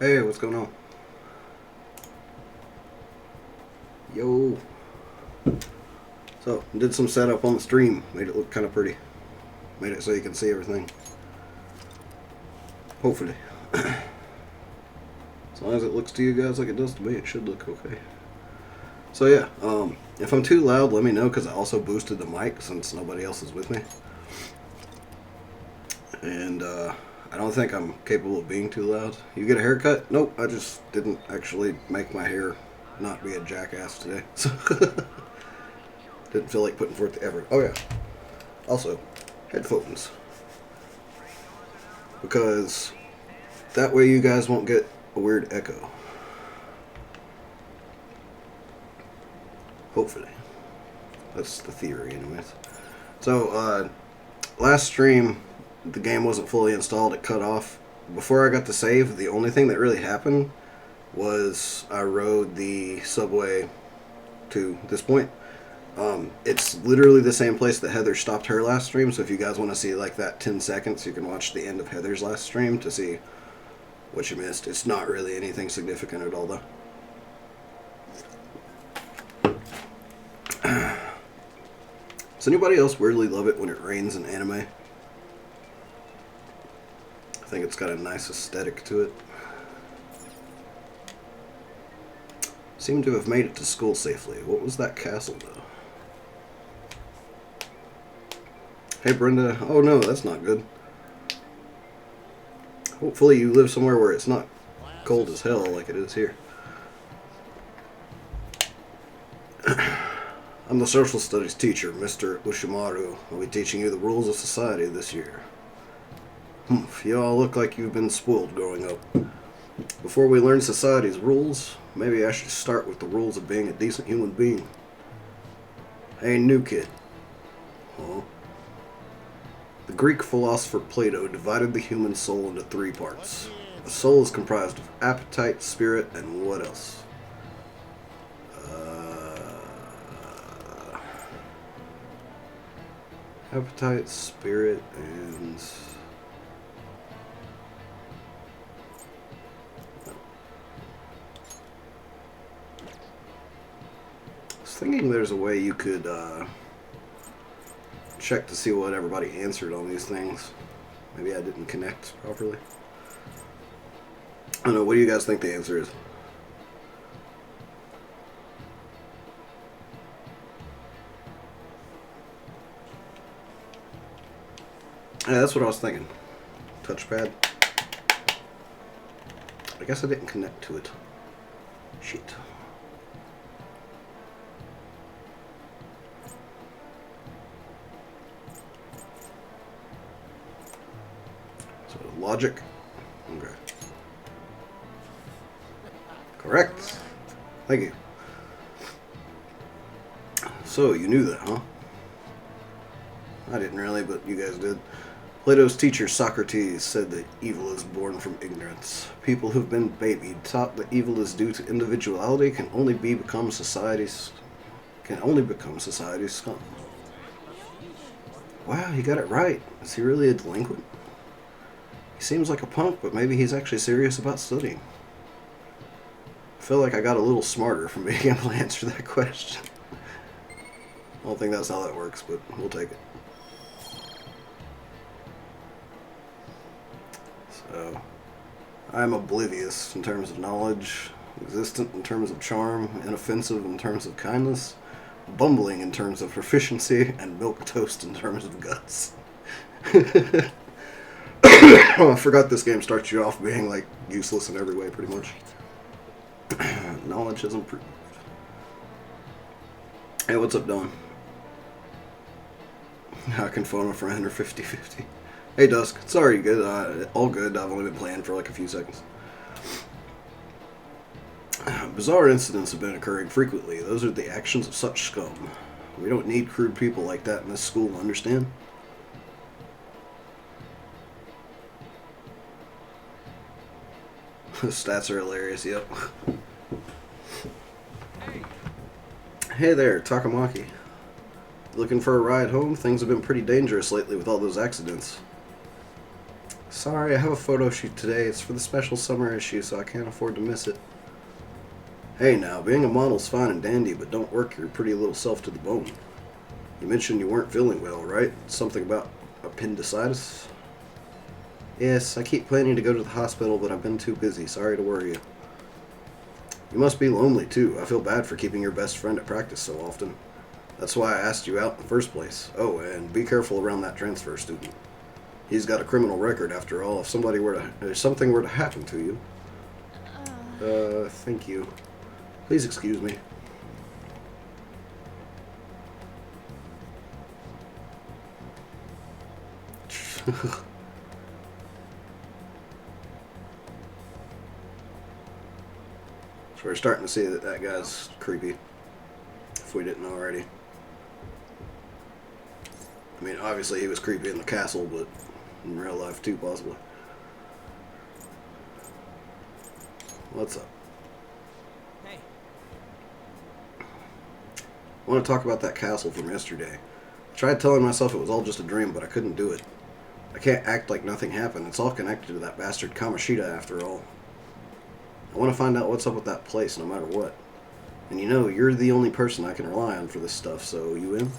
Hey, what's going on? Yo. So, did some setup on the stream. Made it look kind of pretty. Made it so you can see everything. Hopefully. As long as it looks to you guys like it does to me, it should look okay. So yeah, if I'm too loud, let me know, because I also boosted the mic since nobody else is with me. And I don't think I'm capable of being too loud. You get a haircut? Nope, I just didn't actually make my hair not be a jackass today. So didn't feel like putting forth the effort. Oh yeah. Also, headphones. Because that way you guys won't get a weird echo. Hopefully. That's the theory anyways. So, last stream, the game wasn't fully installed. It cut off. Before I got to save, the only thing that really happened was I rode the subway to this point. It's literally the same place that Heather stopped her last stream, so if you guys want to see like that 10 seconds, you can watch the end of Heather's last stream to see what you missed. It's not really anything significant at all, though. Does anybody else weirdly love it when it rains in anime? I think it's got a nice aesthetic to it. Seem to have made it to school safely. What was that castle, though? Hey, Brenda. Oh, no, that's not good. Hopefully you live somewhere where it's not cold as hell like it is here. I'm the social studies teacher, Mr. Ushimaru. I'll be teaching you the rules of society this year. You all look like you've been spoiled growing up. Before we learn society's rules, maybe I should start with the rules of being a decent human being. Hey, new kid. Huh? The Greek philosopher Plato divided the human soul into 3 parts. The soul is comprised of appetite, spirit, and what else? Appetite, spirit, and... I was thinking there's a way you could check to see what everybody answered on these things. Maybe I didn't connect properly. I don't know, what do you guys think the answer is? Yeah, that's what I was thinking. Touchpad. I guess I didn't connect to it. Shit. So, logic. Okay. Correct. Thank you. So, you knew that, huh? I didn't really, but you guys did. Plato's teacher Socrates said that evil is born from ignorance. People who've been babied, taught that evil is due to individuality, can only become society's scum. Wow, he got it right. Is he really a delinquent? He seems like a punk, but maybe he's actually serious about studying. I feel like I got a little smarter from being able to answer that question. I don't think that's how that works, but we'll take it. So, I'm oblivious in terms of knowledge, existent in terms of charm, inoffensive in terms of kindness, bumbling in terms of proficiency, and milquetoast in terms of guts. Oh, I forgot this game starts you off being, like, useless in every way, pretty much. Knowledge has improved. Hey, what's up, Don? I can phone a friend or 50-50. Hey, Dusk. Sorry, good. All good. I've only been playing for like a few seconds. Bizarre incidents have been occurring frequently. Those are the actions of such scum. We don't need crude people like that in this school, understand? Stats are hilarious, yep. Hey there, Takamaki. Looking for a ride home? Things have been pretty dangerous lately with all those accidents. Sorry, I have a photo shoot today. It's for the special summer issue, so I can't afford to miss it. Hey now, being a model's fine and dandy, but don't work your pretty little self to the bone. You mentioned you weren't feeling well, right? Something about appendicitis? Yes, I keep planning to go to the hospital, but I've been too busy. Sorry to worry you. You must be lonely, too. I feel bad for keeping your best friend at practice so often. That's why I asked you out in the first place. Oh, and be careful around that transfer student. He's got a criminal record, after all. If something were to happen to you. Thank you. Please excuse me. So we're starting to see that that guy's creepy. If we didn't already. I mean, obviously he was creepy in the castle, but in real life too, possibly. What's up? Hey. I want to talk about that castle from yesterday. I tried telling myself it was all just a dream, but I couldn't do it. I can't act like nothing happened. It's all connected to that bastard Kamoshida after all. I want to find out what's up with that place, no matter what. And you know, you're the only person I can rely on for this stuff, so you in?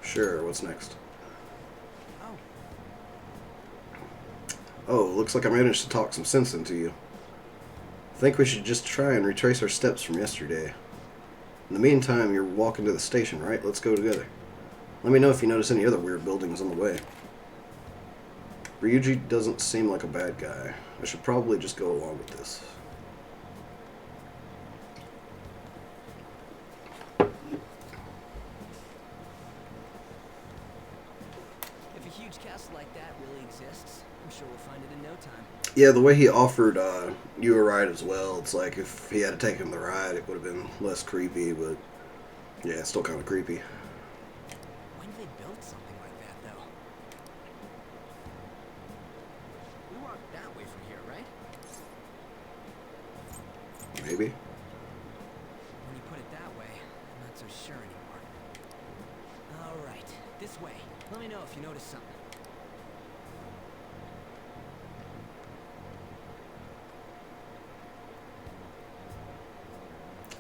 Sure, what's next? Oh, looks like I managed to talk some sense into you. I think we should just try and retrace our steps from yesterday. In the meantime, you're walking to the station, right? Let's go together. Let me know if you notice any other weird buildings on the way. Ryuji doesn't seem like a bad guy. I should probably just go along with this. If a huge castle like that really exists, I'm sure we'll find it in no time. Yeah, the way he offered you a ride as well, it's like if he had to take him the ride, it would have been less creepy, but yeah, it's still kind of creepy. When did they build something like that, though? We walk that way from here, right? Maybe. When you put it that way, I'm not so sure anymore. All right, this way. Let me know if you notice something.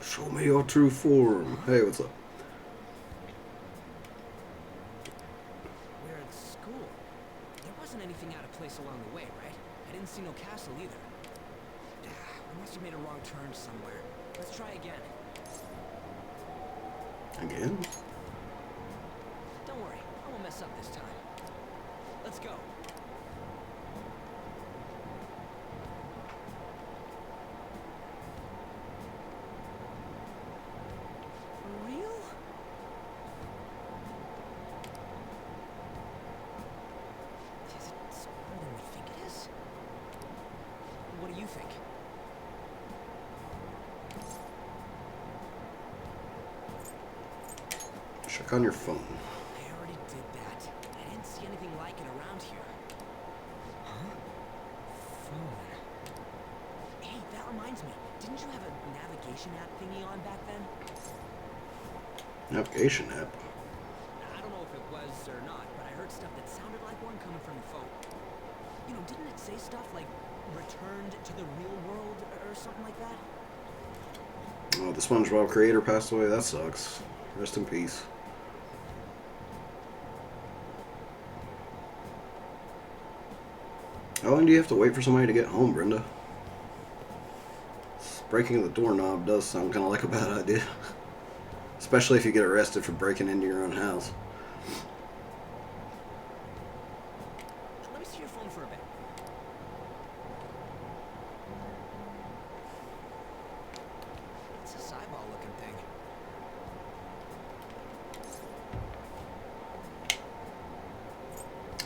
Show me your true form. Hey, what's up? We're at school. There wasn't anything out of place along the way, right? I didn't see no castle either. We must have made a wrong turn somewhere. Let's try again. Again? Don't worry, I won't mess up this time. Let's go. For real? Is it smaller than we think it is? What do you think? Check on your phone. I already did that. I didn't see anything like it around here. Huh? Phone. Hey, that reminds me. Didn't you have a navigation app thingy on back then? Navigation app. I don't know if it was or not, but I heard stuff that sounded like one coming from the phone. You know, didn't it say stuff like returned to the real world or something like that? Oh, the SpongeBob creator passed away. That sucks. Rest in peace. How long do you have to wait for somebody to get home, Brenda? Breaking the doorknob does sound kind of like a bad idea. Especially if you get arrested for breaking into your own house. Let me see your phone for a bit. It's a eyeball looking thing.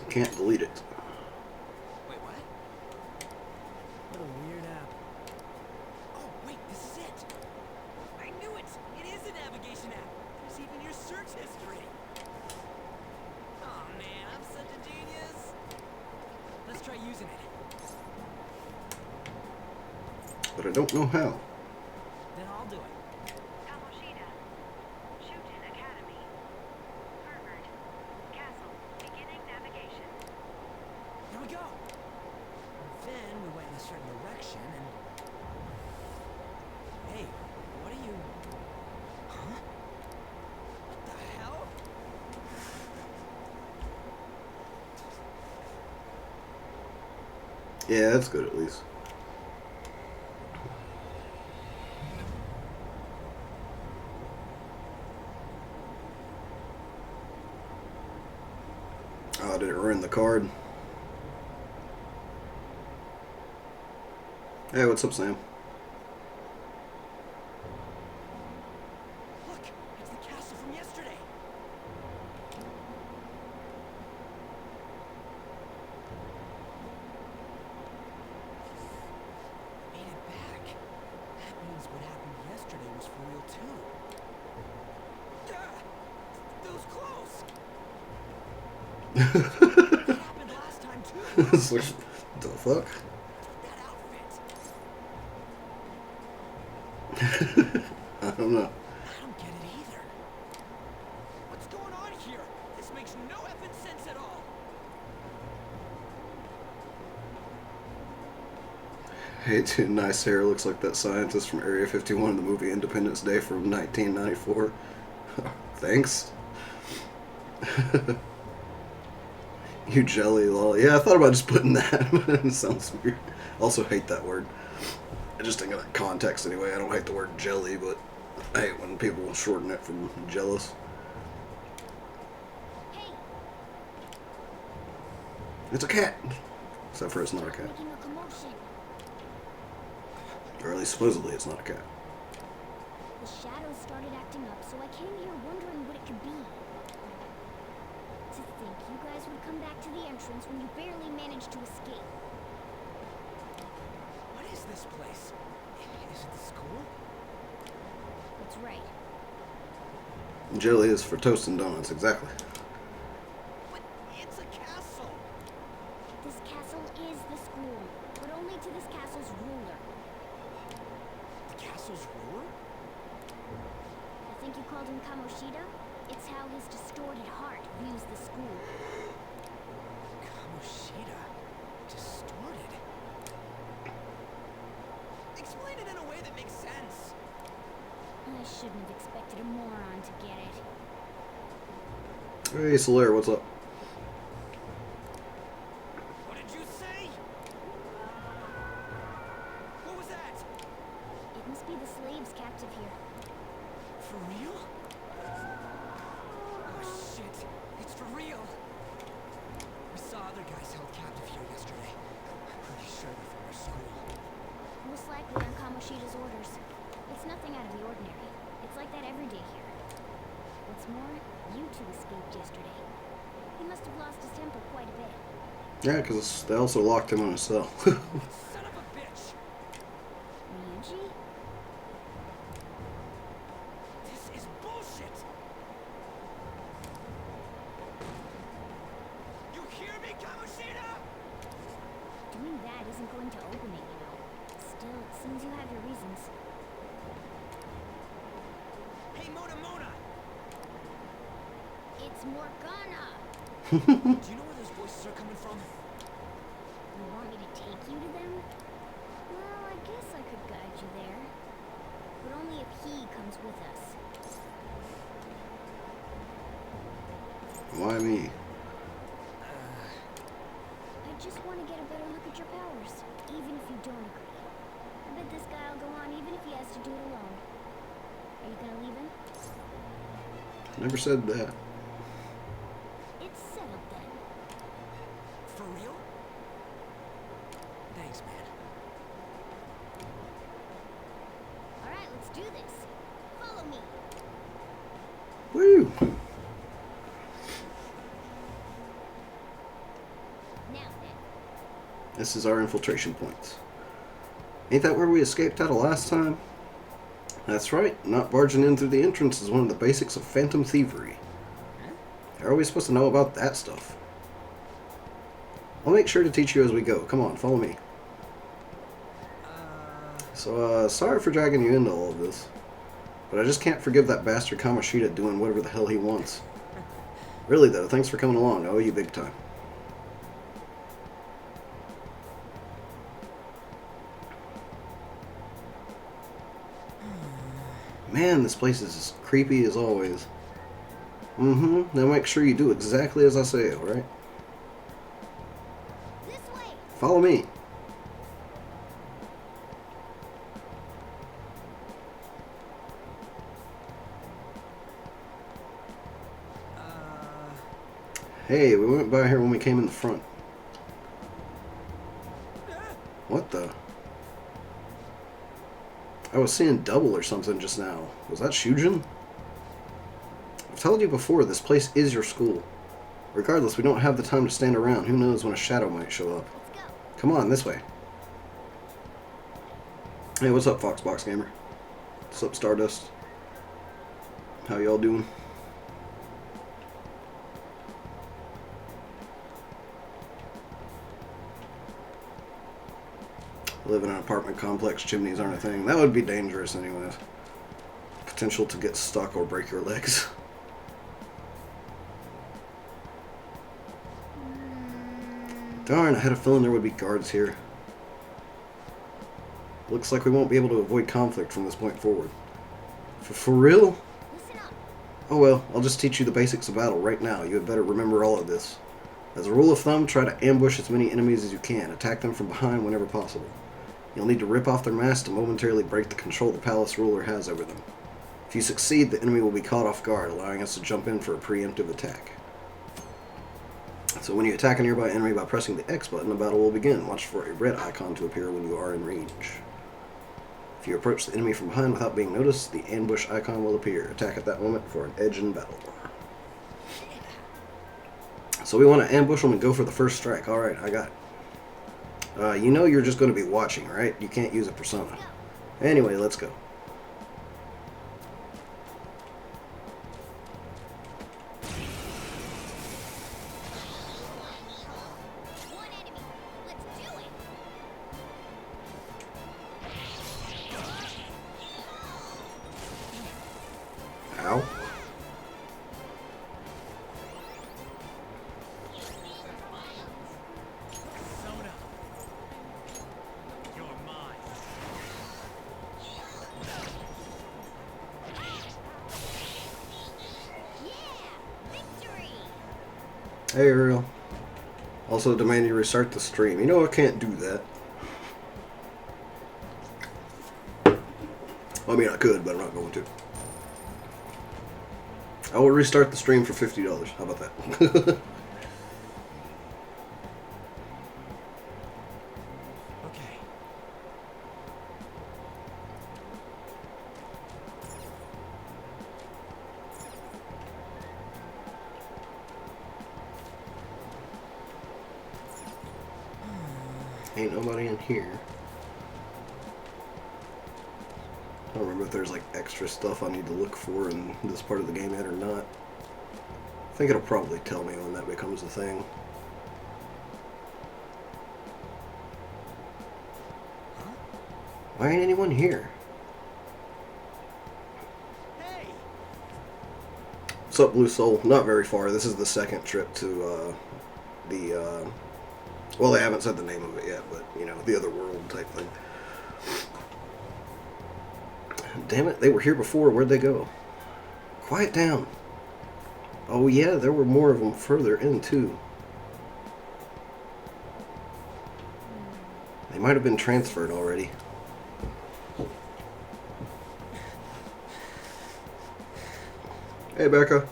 Can't delete it. Wait, what? What a weird app. Oh, wait, this is it. I knew it. It is a navigation app. There's even your search history. Oh, man, I'm such a genius. Let's try using it. But I don't know how. Then I'll do it. Kamoshida. Shootin Academy. Harvard. Castle. Begin. Yeah, that's good at least. Oh, did it ruin the card? Hey, what's up, Sam? Look, it's the castle from yesterday. Made it back. That means what happened yesterday was for real too. Those clothes. That happened last time too. It's like, the fuck? That outfit. I don't know. I don't get it either. What's going on here? This makes no effing sense at all. Hey, dude, nice hair. Looks like that scientist from Area 51 in the movie Independence Day from 1994. Thanks. You jelly lol. Yeah, I thought about just putting that, but it sounds weird. Also hate that word. I just think of that context anyway. I don't hate the word jelly, but I hate when people shorten it from jealous. Hey, It's a cat. Except for it's not a cat. making a commotion. Or at least supposedly it's not a cat. The shadows started acting up, so I came here wondering what it could be. To think you guys would come back to the entrance when you barely managed to escape. What is this place? Is it the school? That's right. Jelly is for toast and donuts, exactly. But it's a castle. This castle is the school, but only to this castle's ruler. The castle's ruler? I think you called him Kamoshida? It's how his distorted heart views the school. Kamoshida. Distorted. Explain it in a way that makes sense. I shouldn't have expected a moron to get it. Hey, Solaire, what's up? What did you say? What was that? It must be the slaves captive here. For real? Oh shit. It's for real. We saw other guys held captive here yesterday. I'm pretty sure they're from our school. Most likely on Kamoshida's orders. It's nothing out of the ordinary. It's like that every day here. What's more, you two escaped yesterday. He must have lost his temper quite a bit. Yeah, because they also locked him in a cell. Son of a bitch! Ryuji? This is bullshit! You hear me, Kamoshida? Doing that isn't going to open it, you know. Still, it seems you have your reasons. Hey, Mona Mona! It's Morgana! Do you know where those voices are coming from? You want me to take you to them? Well, I guess I could guide you there. But only if he comes with us. Why me? I just want to get a better look at your powers, even if you don't agree. I bet this guy'll go on even if he has to do it alone. Are you gonna leave him? Never said that. It's settled then. For real? Thanks, man. Alright, let's do this. Follow me. Woo! Now then. This is our infiltration point. Ain't that where we escaped out of last time? That's right. Not barging in through the entrance is one of the basics of phantom thievery. How are we supposed to know about that stuff? I'll make sure to teach you as we go. Come on, follow me. So, sorry for dragging you into all of this. But I just can't forgive that bastard Kamoshida doing whatever the hell he wants. Really, though, thanks for coming along. I owe you big time. Man, this place is as creepy as always. Now make sure you do exactly as I say, alright? This way! Follow me. Hey, we went by here when we came in the front. What the? I was seeing double or something just now. Was that Shujin? I've told you before, this place is your school. Regardless, we don't have the time to stand around. Who knows when a shadow might show up. Let's go. Come on, this way. Hey, what's up, Foxbox Gamer? What's up, Stardust? How y'all doing? Live in an apartment complex, chimneys aren't a thing. That would be dangerous anyways. Potential to get stuck or break your legs. Darn, I had a feeling there would be guards here. Looks like we won't be able to avoid conflict from this point forward. For real? Listen up. Oh well, I'll just teach you the basics of battle right now. You had better remember all of this. As a rule of thumb, try to ambush as many enemies as you can. Attack them from behind whenever possible. You'll need to rip off their masks to momentarily break the control the palace ruler has over them. If you succeed, the enemy will be caught off guard, allowing us to jump in for a preemptive attack. So when you attack a nearby enemy by pressing the X button, the battle will begin. Watch for a red icon to appear when you are in range. If you approach the enemy from behind without being noticed, the ambush icon will appear. Attack at that moment for an edge in battle. So we want to ambush them and go for the first strike. Alright, I got it. You know you're just going to be watching, right? You can't use a persona. Anyway, let's go. One enemy. Let's do it. Ow. Persona. You're mine. Yeah! Victory! Hey, Ariel. Also demand you restart the stream. You know I can't do that. I mean, I could, but I'm not going to. I will restart the stream for $50. How about that? Okay. Ain't nobody in here. I don't remember if there's like extra stuff I need to look for in this part of the game yet or not. I think it'll probably tell me when that becomes a thing. Why ain't anyone here? Hey. What's up, Blue Soul? Not very far. This is the second trip to well, they haven't said the name of it yet, but you know, the other world type thing. Damn it, they were here before. Where'd they go? Quiet down. Oh yeah, there were more of them further in too. They might have been transferred already. Hey, Becca.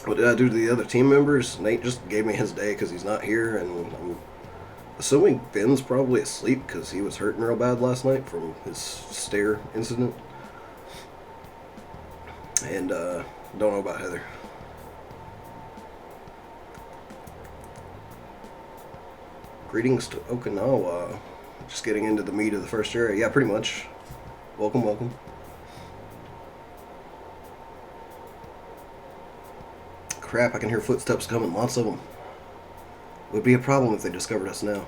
What did I do to the other team members? Nate just gave me his day because he's not here, and I'm assuming Ben's probably asleep because he was hurting real bad last night from his stair incident. And don't know about Heather. Greetings to Okinawa. Just getting into the meat of the first area. Yeah, pretty much. Welcome, welcome. Crap, I can hear footsteps coming. Lots of them. Would be a problem if they discovered us now.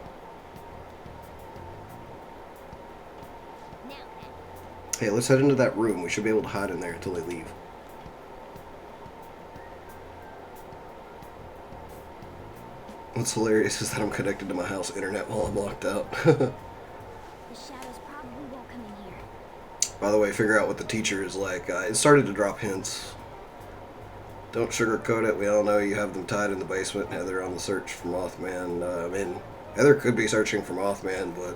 Now then. Hey, let's head into that room. We should be able to hide in there until they leave. What's hilarious is that I'm connected to my house internet while I'm locked out. The shadows probably won't come in here. By the way, figure out what the teacher is like. It started to drop hints. Don't sugarcoat it. We all know you have them tied in the basement. Heather on the search for Mothman. I mean, Heather could be searching for Mothman, but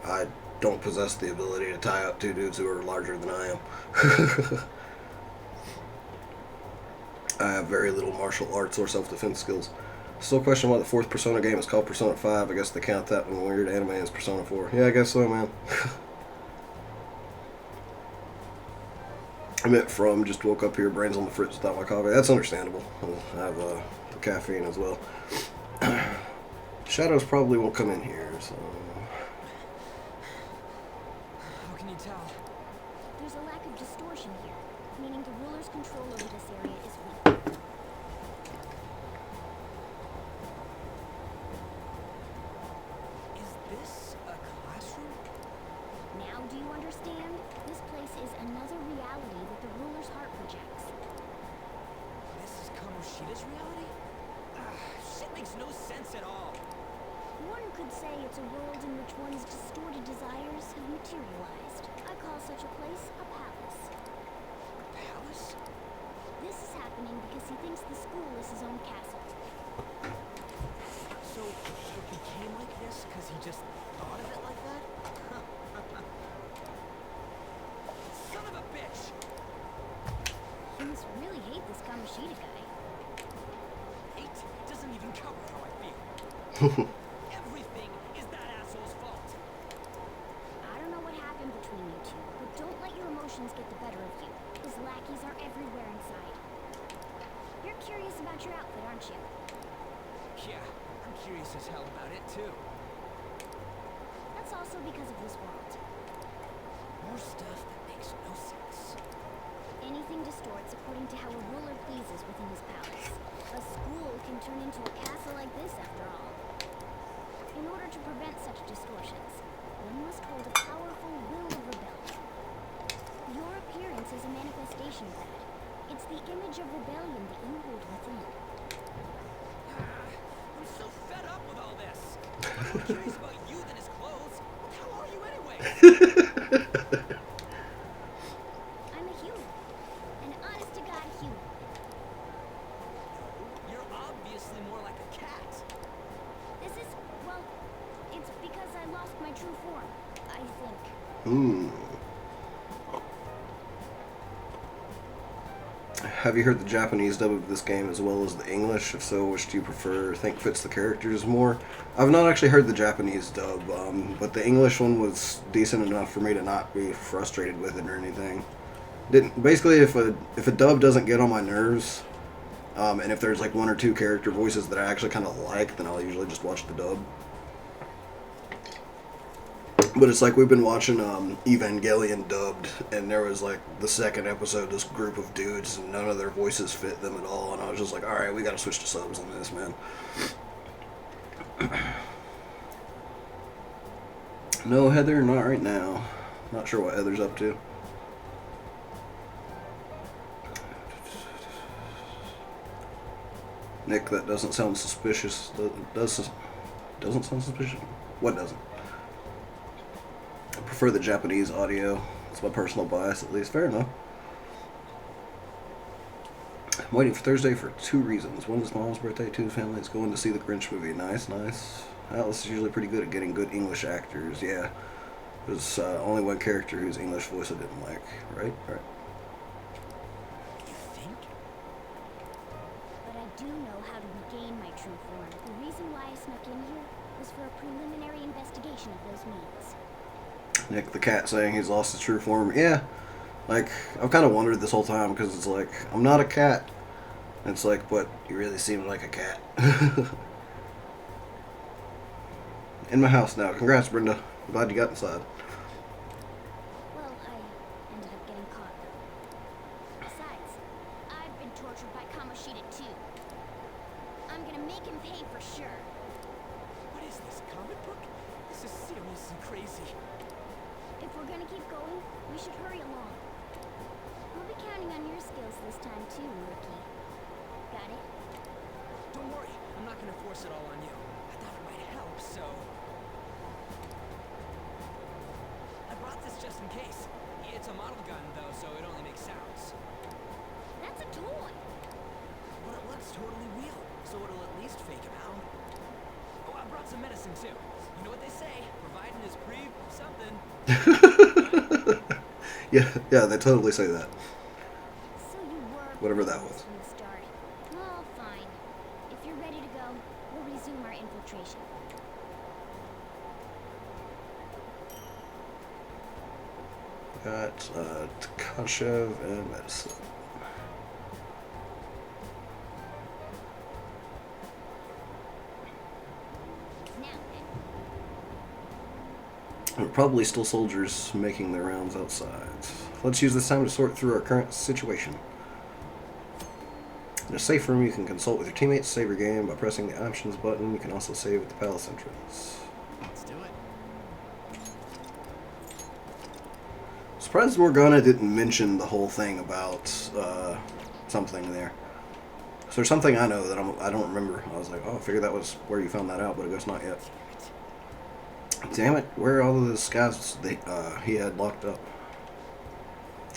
I don't possess the ability to tie up two dudes who are larger than I am. I have very little martial arts or self-defense skills. Still question why the fourth Persona game is called Persona 5. I guess they count that one weird anime as Persona 4. Yeah, I guess so, man. I meant from, just woke up here, brains on the fritz without my coffee. That's understandable. I have the caffeine as well. Shadows probably won't come in here, so... How can you tell? There's a lack of distortion here, meaning the ruler's control over this area is weak. Is this a classroom? Now do you understand? This place is another reality that the ruler's heart projects. This is Kamoshida's reality? Shit makes no sense at all. One could say it's a world in which one's distorted desires have materialized. I call such a place a palace. A palace? This is happening because he thinks the school is his own castle. So, it became like this because he just thought of it like that? Son of a bitch! He must really hate this Kamoshida guy. Hate doesn't even cover how I feel. Everything is that asshole's fault. I don't know what happened between you two, but don't let your emotions get the better of you. His lackeys are everywhere inside. You're curious about your outfit, aren't you? Yeah, I'm curious as hell about it too. That's also because of this world. More stuff that makes no sense. Anything distorts according to how a ruler pleases within his palace. A school can turn into a castle like this, after all. In order to prevent such distortions, one must hold a powerful will of rebellion. Your appearance is a manifestation of that. It's the image of rebellion that you hold within. I'm so fed up with all this. I'm more curious about you than his clothes. What the hell are you anyway? I'm a human. An honest-to-God human. You're obviously more like a cat. This is, well, it's because I lost my true form, I think. Have you heard the Japanese dub of this game as well as the English? If so, which do you prefer? Think fits the characters more? I've not actually heard the Japanese dub, but the English one was decent enough for me to not be frustrated with it or anything. Basically, if a dub doesn't get on my nerves, and if there's like one or two character voices that I actually kind of like, then I'll usually just watch the dub. But it's like we've been watching Evangelion dubbed, and there was like the second episode, this group of dudes, and none of their voices fit them at all, and I was just like, alright, we gotta switch to subs on this, man. No, Heather, not right now. Not sure what Heather's up to. Nick, that doesn't sound suspicious. Doesn't sound suspicious? What doesn't? I prefer the Japanese audio. It's my personal bias, at least. Fair enough. I'm waiting for Thursday for two reasons. One is Mom's birthday, two, the family is going to see the Grinch movie. Nice, nice. Alice is usually pretty good at getting good English actors. Yeah. There's only one character whose English voice I didn't like. Right? Right. You think? But I do know how to regain my true form. The reason why I snuck in here was for a preliminary investigation of those means. Nick the cat saying he's lost his true form. Yeah. Like, I've kind of wondered this whole time because it's like, I'm not a cat. And it's like, but you really seem like a cat. In my house now. Congrats, Brenda. Glad you got inside. Well, I ended up getting caught. Besides, I've been tortured by Kamoshida too. I'm gonna make him pay for sure. What is this, comic book? This is seriously crazy. If we're gonna keep going, we should hurry along. We'll be counting on your skills this time too, rookie. Got it? Don't worry, I'm not gonna force it all on you. I thought it might help, so... I brought this just in case. It's a model gun, though, so it only makes sounds. That's a toy. But it looks totally real, so it'll at least fake him out. Oh, I brought some medicine, too. You know what they say, providing is something. Yeah, they totally say that. So you were Whatever that was. from the start. you're ready to go, we'll resume our infiltration. Got Tkashev and medicine. Now then. There are probably still soldiers making their rounds outside. Let's use this time to sort through our current situation. In a safe room, you can consult with your teammates, save your game by pressing the options button. You can also save at the palace entrance. Let's do it. Surprised Morgana didn't mention the whole thing about something there. So there's something I know that I don't remember. I was like, oh, I figured that was where you found that out, but I guess not yet. Damn it, where are all of the scouts he had locked up?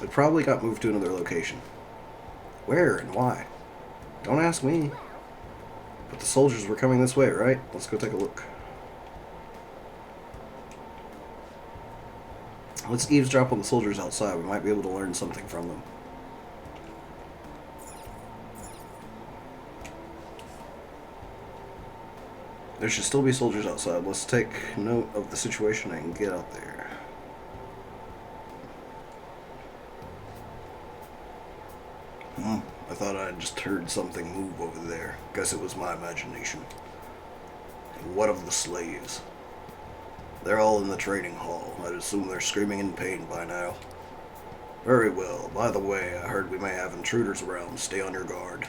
It probably got moved to another location. Where and why? Don't ask me. But the soldiers were coming this way, right? Let's go take a look. Let's eavesdrop on the soldiers outside. We might be able to learn something from them. There should still be soldiers outside. Let's take note of the situation and get out there. I thought I just heard something move over there. Guess it was my imagination. And what of the slaves? They're all in the training hall. I'd assume they're screaming in pain by now. Very well. By the way, I heard we may have intruders around. Stay on your guard.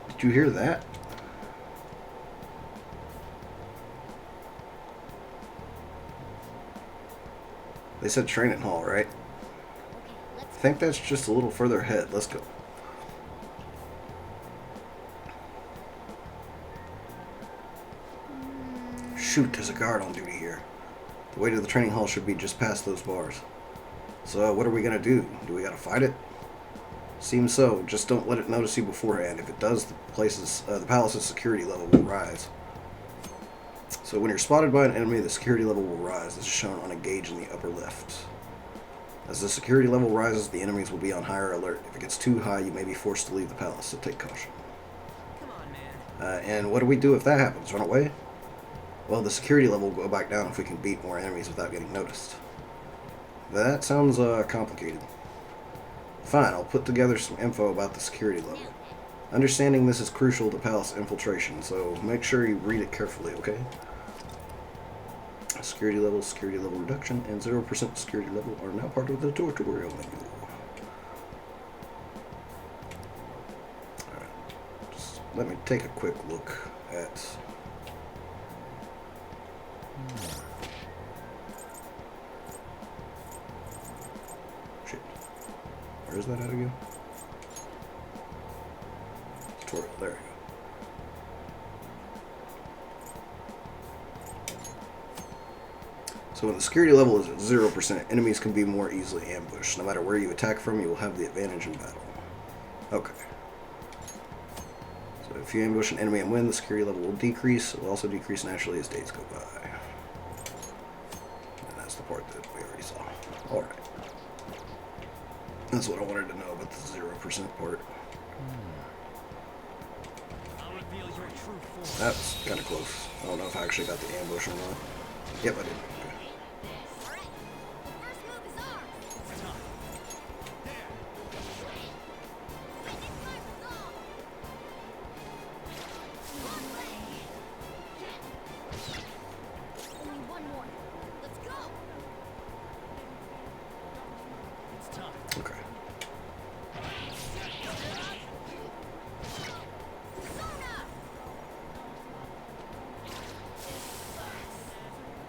Did you hear that? They said training hall, right? Okay, let's I think that's just a little further ahead. Let's go. Shoot, there's a guard on duty here. The way to the training hall should be just past those bars. So what are we gonna do? Do we gotta fight it? Seems so. Just don't let it notice you beforehand. If it does, the palace's security level will rise. So when you're spotted by an enemy, the security level will rise. This is shown on a gauge in the upper left. As the security level rises, the enemies will be on higher alert. If it gets too high, you may be forced to leave the palace, so take caution. Come on, man. And what do we do if that happens? Run away? Well, the security level will go back down if we can beat more enemies without getting noticed. That sounds complicated. Fine, I'll put together some info about the security level. Understanding this is crucial to palace infiltration, so make sure you read it carefully, okay? Security level reduction, and 0% security level are now part of the tutorial menu. Alright, just let me take a quick look at... Shit. Where is that at again? Tutorial, there we go. So when the security level is at 0%, enemies can be more easily ambushed. No matter where you attack from, you will have the advantage in battle. Okay. So if you ambush an enemy and win, the security level will decrease. It will also decrease naturally as days go by. And that's the part that we already saw. Alright. That's what I wanted to know about the 0% part. I'll reveal your true form. That was kind of close. I don't know if I actually got the ambush or not. Yep, I did. Okay. Alright, the first move is ours. It's time. There. Lightning strike is off. One way. Only one more. Let's go. It's time. Okay. Persona.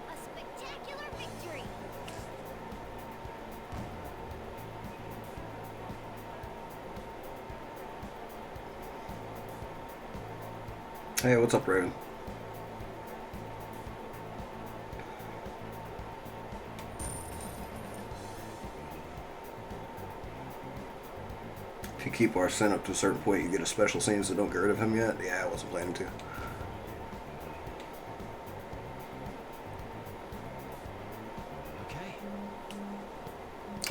A spectacular victory. Hey, what's up, Raven? If you keep Arsene up to a certain point, you get a special scene, so don't get rid of him yet? Yeah, I wasn't planning to. Okay.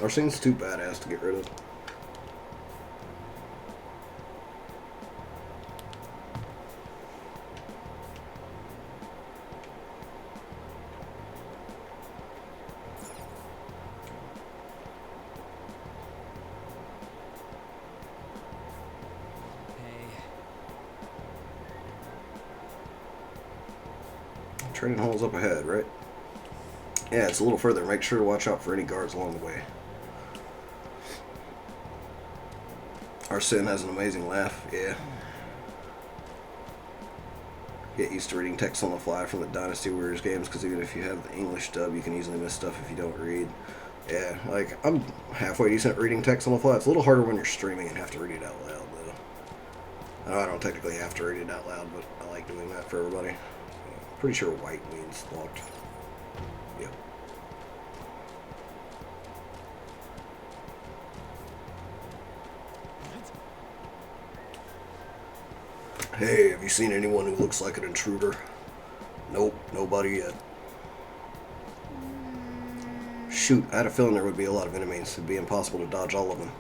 Arsene's too badass to get rid of. training holes up ahead, right? Yeah, it's a little further. Make sure to watch out for any guards along the way. Arsene has an amazing laugh, yeah. Get used to reading text on the fly from the Dynasty Warriors games, because even if you have the English dub, you can easily miss stuff if you don't read. Yeah, like, I'm halfway decent at reading text on the fly. It's a little harder when you're streaming and have to read it out loud, though. I don't technically have to read it out loud, but I like doing that for everybody. Pretty sure white means locked. Yep. Hey, have you seen anyone who looks like an intruder? Nope, nobody yet. Shoot, I had a feeling there would be a lot of enemies. It'd be impossible to dodge all of them.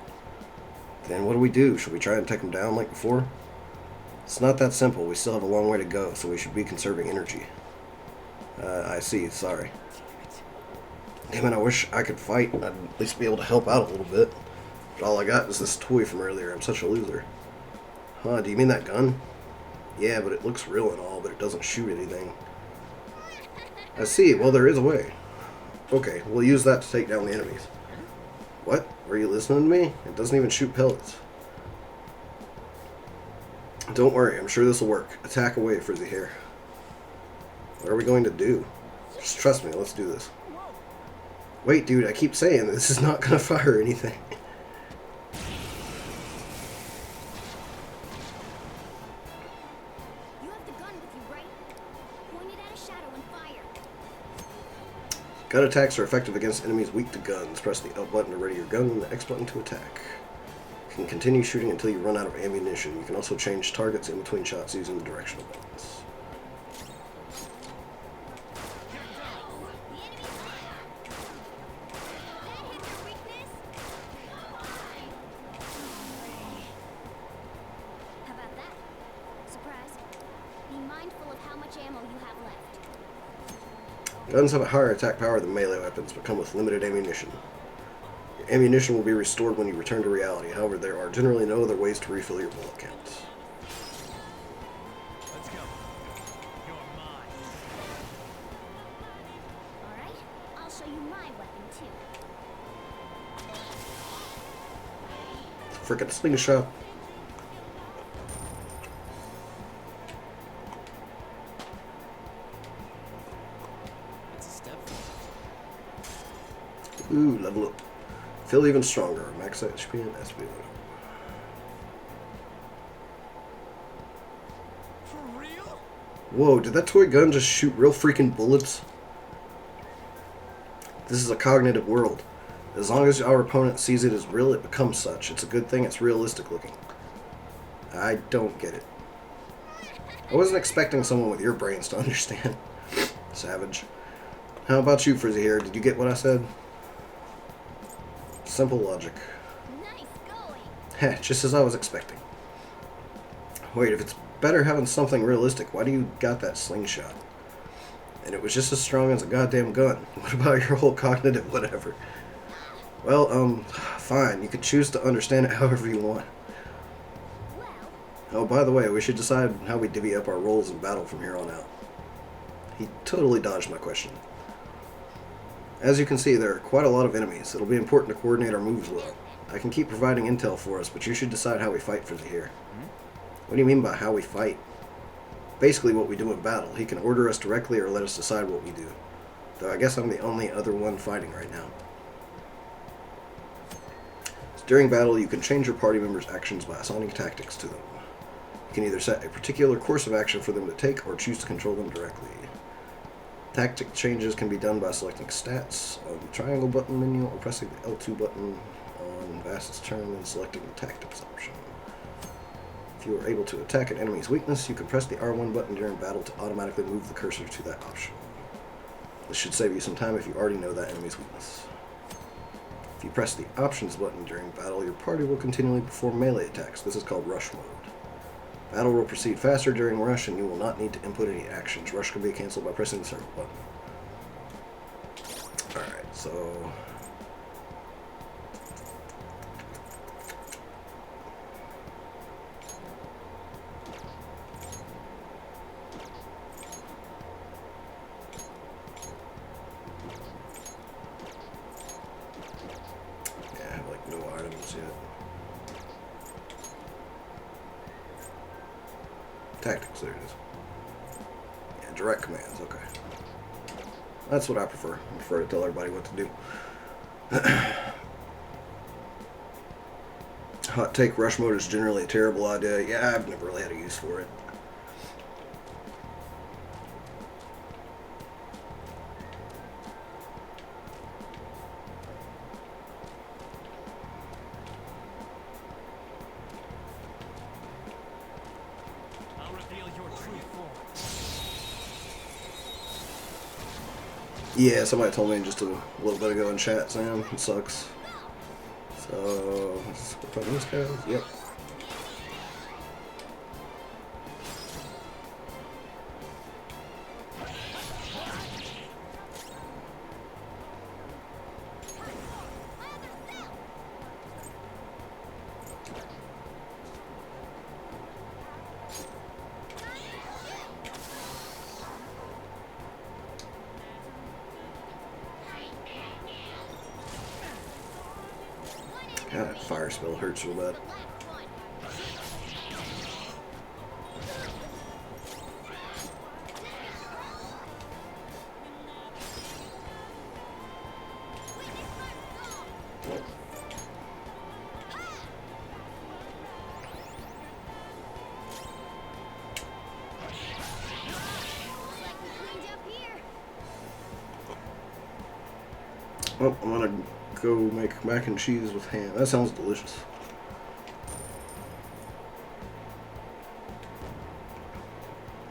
Then what do? Should we try and take them down like before? It's not that simple. We still have a long way to go, so we should be conserving energy. I see. Sorry. Damn it, I wish I could fight. I'd at least be able to help out a little bit. But all I got is this toy from earlier. I'm such a loser. Huh, do you mean that gun? Yeah, but it looks real and all, but it doesn't shoot anything. I see. Well, there is a way. Okay, we'll use that to take down the enemies. What? Were you listening to me? It doesn't even shoot pellets. Don't worry, I'm sure this will work. Attack away, Frizzy Hair. What are we going to do? Just trust me, let's do this. Wait, dude, I keep saying this is not going to fire anything. You have the gun with you, right? Point it at a shadow and fire. Gun attacks are effective against enemies weak to guns. Press the L button to ready your gun and the X button to attack. You can continue shooting until you run out of ammunition. You can also change targets in between shots using the directional buttons. How about that? Surprise. Be mindful of how much ammo you have left. Guns have a higher attack power than melee weapons, but come with limited ammunition. Your ammunition will be restored when you return to reality. However, there are generally no other ways to refill your bullet counts. Let's go. You're mine. Alright, I'll show you my weapon too. Frickin' slingshot. It's a step. Ooh, level up. Feel even stronger. Max HP and SP. For real? Whoa, did that toy gun just shoot real freaking bullets? This is a cognitive world. As long as our opponent sees it as real, it becomes such. It's a good thing it's realistic looking. I don't get it. I wasn't expecting someone with your brains to understand. Savage. How about you, Frizzy Hair? Did you get what I said? Simple logic. Nice going. Heh, just as I was expecting. Wait, if it's better having something realistic, why do you got that slingshot? And it was just as strong as a goddamn gun. What about your whole cognitive whatever? Well, fine. You could choose to understand it however you want. Well, Oh, by the way, we should decide how we divvy up our roles in battle from here on out. He totally dodged my question. As you can see, there are quite a lot of enemies. It'll be important to coordinate our moves well. I can keep providing intel for us, but you should decide how we fight for here. What do you mean by how we fight? Basically what we do in battle. He can order us directly or let us decide what we do. Though I guess I'm the only other one fighting right now. During battle, you can change your party members' actions by assigning tactics to them. You can either set a particular course of action for them to take or choose to control them directly. Tactic changes can be done by selecting stats on the triangle button menu or pressing the L2 button on Vast's turn and selecting the tactics option. If you are able to attack an enemy's weakness, you can press the R1 button during battle to automatically move the cursor to that option. This should save you some time if you already know that enemy's weakness. If you press the options button during battle, your party will continually perform melee attacks. This is called rush mode. Battle will proceed faster during rush, and you will not need to input any actions. Rush can be cancelled by pressing the circle button. Alright, so... just yet. Tactics, there it is. Yeah, direct commands, okay. That's what I prefer. I prefer to tell everybody what to do. Hot take, rush mode is generally a terrible idea. Yeah, I've never really had a use for it. I'll reveal your true form. Yeah, somebody told me just a little bit ago in chat, Sam. It sucks. So, let's go find this guy. Yep. God, that fire spell hurts real bad. Oh, I'm gonna go make mac and cheese with ham. That sounds delicious.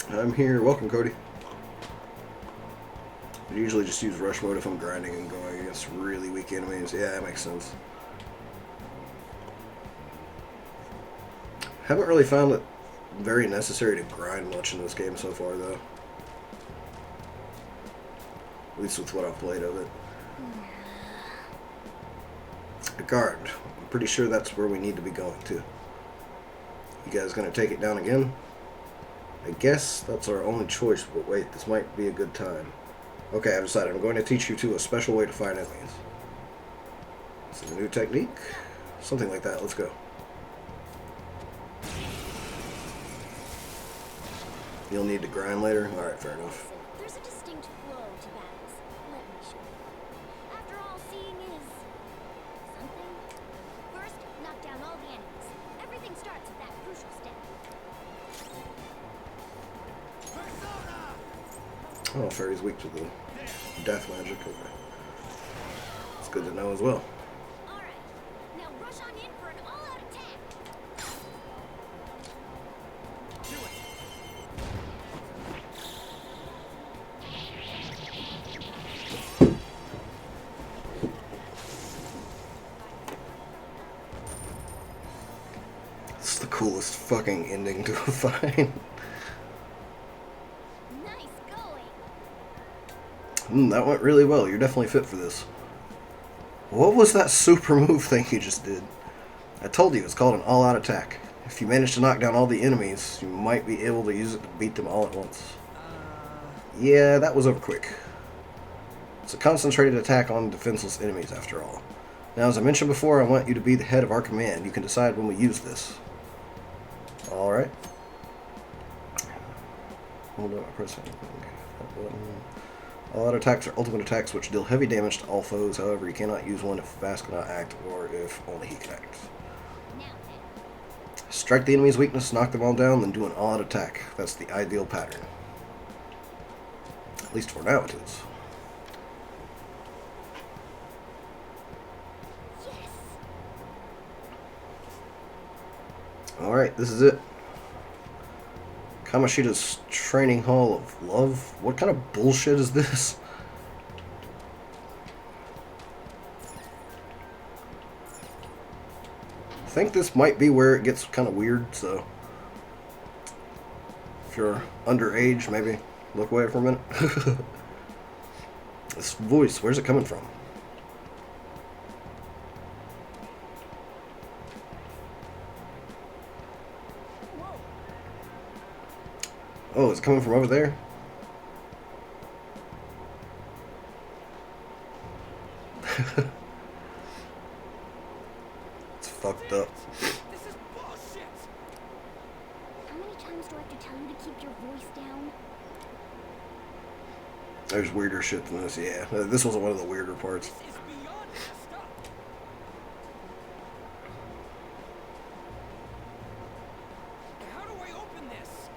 I'm here. Welcome, Cody. I usually just use rush mode if I'm grinding and going against really weak enemies. Yeah, that makes sense. Haven't really found it very necessary to grind much in this game so far, though. At least with what I've played of it. A guard. I'm pretty sure that's where we need to be going to. You guys gonna take it down again? I guess that's our only choice, but wait, this might be a good time. Okay, I've decided. I'm going to teach you two a special way to fight enemies. It's a new technique? Something like that. Let's go. You'll need to grind later? Alright, fair enough. There's a distinct flow to battles. Let me show you. After all, seeing is something. First, knock down all the enemies. Everything starts with that crucial step. Oh, Fairy's weak to the death magic. Okay. It's good to know as well. Alright. Now rush on in for an all-out attack. It's the coolest fucking ending to a fight. Nice going. That went really well. You're definitely fit for this. What was that super move thing you just did? I told you, it's called an all-out attack. If you manage to knock down all the enemies, you might be able to use it to beat them all at once. Yeah, that was over quick. It's a concentrated attack on defenseless enemies, after all. Now, as I mentioned before, I want you to be the head of our command. You can decide when we use this. Alright. Hold on, press that button. All-out attacks are ultimate attacks which deal heavy damage to all foes. However, you cannot use one if Fast cannot act or if only he can act. Now then. Strike the enemy's weakness, knock them all down, then do an all-out attack. That's the ideal pattern. At least for now it is. Yes. Alright, this is it. Kamoshida's Training Hall of Love? What kind of bullshit is this? I think this might be where it gets kind of weird, so if you're underage, maybe look away for a minute. This voice, where's it coming from? Oh, it's coming from over there? It's fucked up. This is bullshit. How many times do I have to tell you to keep your voice down? There's weirder shit than this, yeah. This was one of the weirder parts. This is beyond messed up. How do I open this?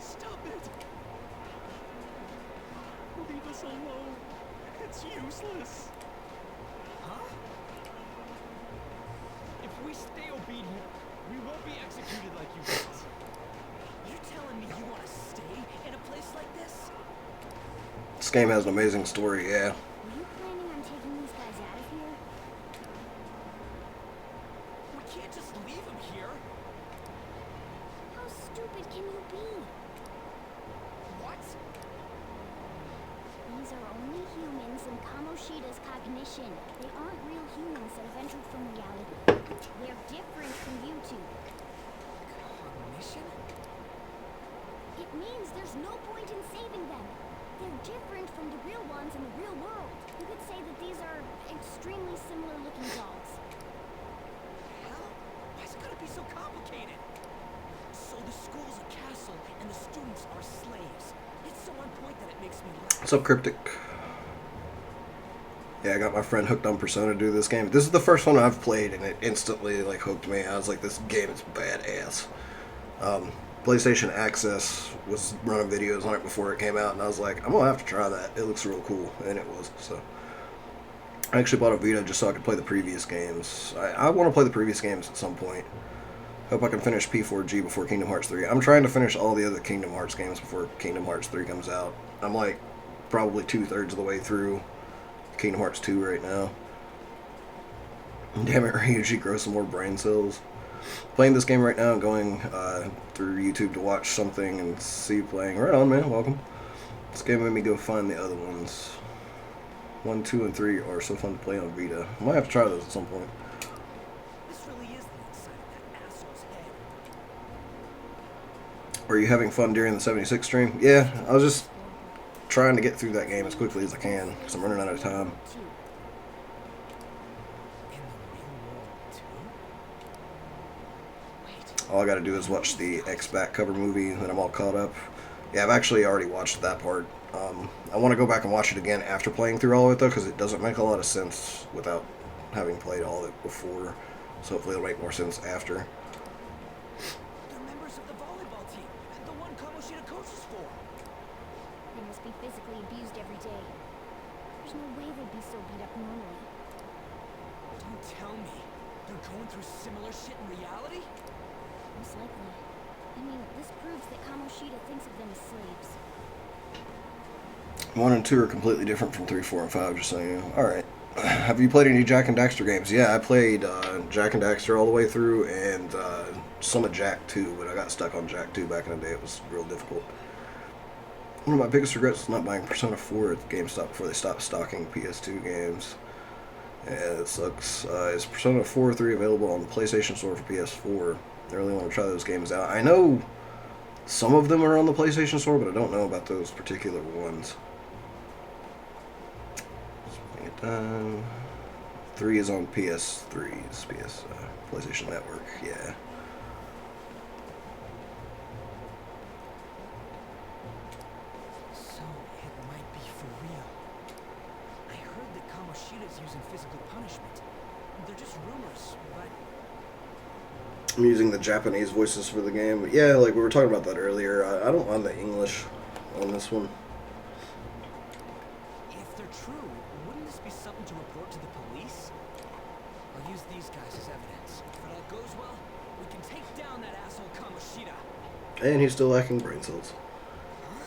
Stop it. Leave us alone. It's useless. Huh? If we stay obedient, we won't be executed like you guys. You're telling me you want to stay in a place like this? This game has an amazing story, yeah. Were you planning on taking these guys out of here? We can't just leave them here. How stupid can you be? What? These are only humans in Kamoshida's cognition. They aren't real humans that have entered from reality. They're different from you two. Cognition? It means there's no point in saving them. They're different from the real ones in the real world. You could say that these are extremely similar looking dolls. Hell? Why's it gotta be so complicated? So the school's a castle and the students are slaves. It's so on point that it makes me laugh. What's up, Cryptic? Yeah, I got my friend hooked on Persona to do this game. This is the first one I've played, and it instantly like hooked me. I was like, this game is badass. PlayStation Access was running videos on it before it came out, and I was like, I'm gonna have to try that. It looks real cool, and it was. So I actually bought a Vita just so I could play the previous games. I want to play the previous games at some point. Hope I can finish P4G before Kingdom Hearts 3. I'm trying to finish all the other Kingdom Hearts games before Kingdom Hearts 3 comes out. I'm like probably 2/3 of the way through Kingdom Hearts 2 right now. Damn it, Ryuji, grow some more brain cells. Playing this game right now and going through YouTube to watch something and see you playing. Right on, man. Welcome. This game made me go find the other ones. 1, 2, and 3 are so fun to play on Vita. I might have to try those at some point. This really is the inside of that asshole's head. Were you having fun during the 76 stream? Yeah, I was just trying to get through that game as quickly as I can because I'm running out of time. In the real world, too? Wait. All I gotta do is watch the X-Back cover movie, and then I'm all caught up. Yeah, I've actually already watched that part. I want to go back and watch it again after playing through all of it, though, because it doesn't make a lot of sense without having played all of it before. So hopefully it'll make more sense after. They're members of the volleyball team, the one Kamoshida coaches for. They must be physically abused every day. There's no way they'd be so beat up normally. Don't tell me. They're going through similar shit in reality? Most likely. I mean, this proves that Kamoshida thinks of them as slaves. 1 and 2 are completely different from 3, 4, and 5, just so you know. Alright. Have you played any Jak and Daxter games? Yeah, I played Jak and Daxter all the way through, and some of Jak 2, but I got stuck on Jak 2 back in the day. It was real difficult. One of my biggest regrets is not buying Persona 4 at GameStop before they stopped stocking PS2 games. Yeah, it sucks. Is Persona 4 3 available on the PlayStation Store for PS4? I really want to try those games out. I know some of them are on the PlayStation Store, but I don't know about those particular ones. Let's bring it down. 3 is on PS3's PlayStation Network, yeah. So, it might be for real. I heard that Kamoshida's using physical punishment. They're just rumors, but... I'm using the Japanese voices for the game. Yeah, like we were talking about that earlier. I don't mind the English on this one. If they're true, wouldn't this be something to report to the police? I'll use these guys as evidence. If it all goes well, we can take down that asshole Kamoshida. And he's still lacking brain cells. Huh?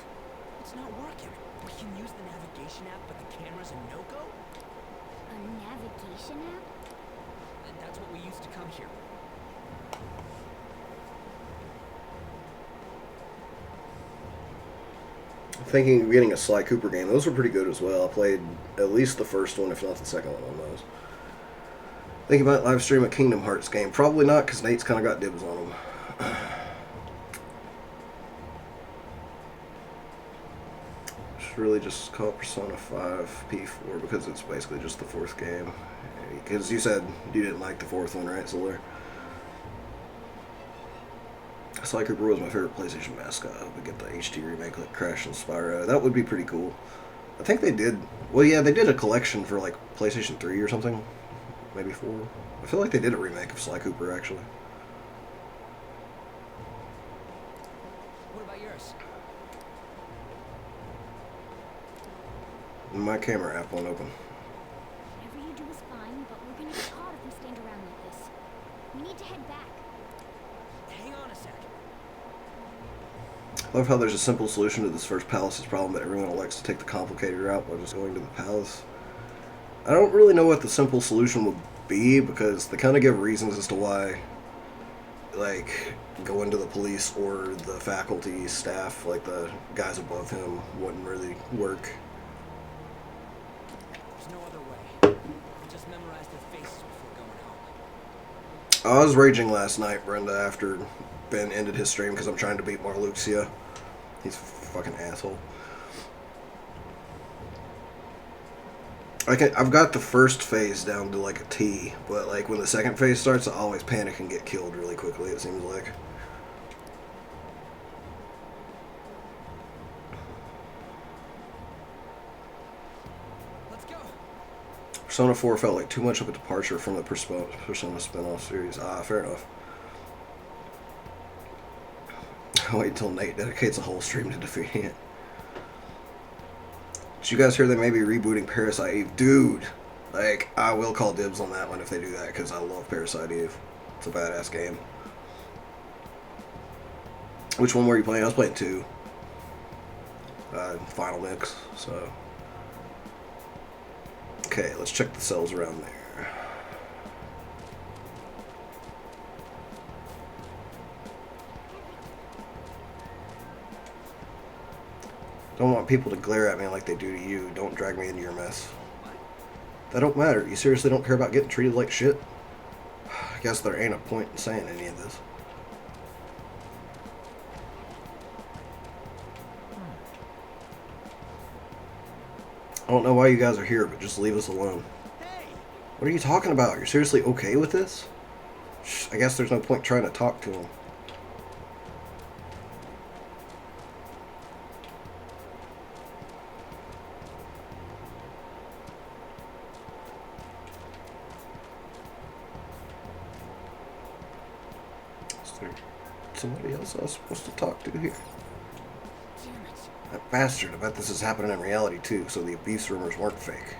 It's not working. We can use the navigation app, but the camera's a no-go? A navigation app? And that's what we used to come here. Thinking of getting a Sly Cooper game. Those were pretty good as well. I played at least the first one, if not the second one on those. Thinking about live stream a Kingdom Hearts game. Probably not, because Nate's kind of got dibs on them. Should really just call Persona 5 P4 because it's basically just the fourth game. Because you said you didn't like the fourth one, right, Solar? Sly Cooper was my favorite PlayStation mascot. We get the HD remake like Crash and Spyro. That would be pretty cool. I think they did. Well, yeah, they did a collection for like PlayStation 3 or something. Maybe 4. I feel like they did a remake of Sly Cooper, actually. What about yours? My camera app won't open. Whatever you do is fine, but we're gonna get caught if we stand around like this. We need to head back. Hang on a sec. I love how there's a simple solution to this first palace's problem, but everyone elects to take the complicated route while just going to the palace. I don't really know what the simple solution would be, because they kind of give reasons as to why, like, going to the police or the faculty staff, like the guys above him, wouldn't really work. There's no other way. I'll just memorize their faces before going home. I was raging last night, Brenda, after Ben ended his stream because I'm trying to beat Marluxia. He's a fucking asshole. I've got the first phase down to like a T, but like when the second phase starts, I always panic and get killed really quickly, it seems like. Let's go. Persona 4 felt like too much of a departure from the Persona spin-off series. Ah, fair enough. I'll wait until Nate dedicates a whole stream to defeating it. Did you guys hear they may be rebooting Parasite Eve? Dude, like, I will call dibs on that one if they do that, because I love Parasite Eve. It's a badass game. Which one were you playing? I was playing 2. Final Mix, so... Okay, let's check the cells around there. Don't want people to glare at me like they do to you. Don't drag me into your mess. That don't matter. You seriously don't care about getting treated like shit? I guess there ain't a point in saying any of this. I don't know why you guys are here, but just leave us alone. Hey! What are you talking about? You're seriously okay with this? I guess there's no point trying to talk to him. Is there somebody else I was supposed to talk to here? Damn it. That bastard, I bet this is happening in reality too, so the abuse rumors weren't fake.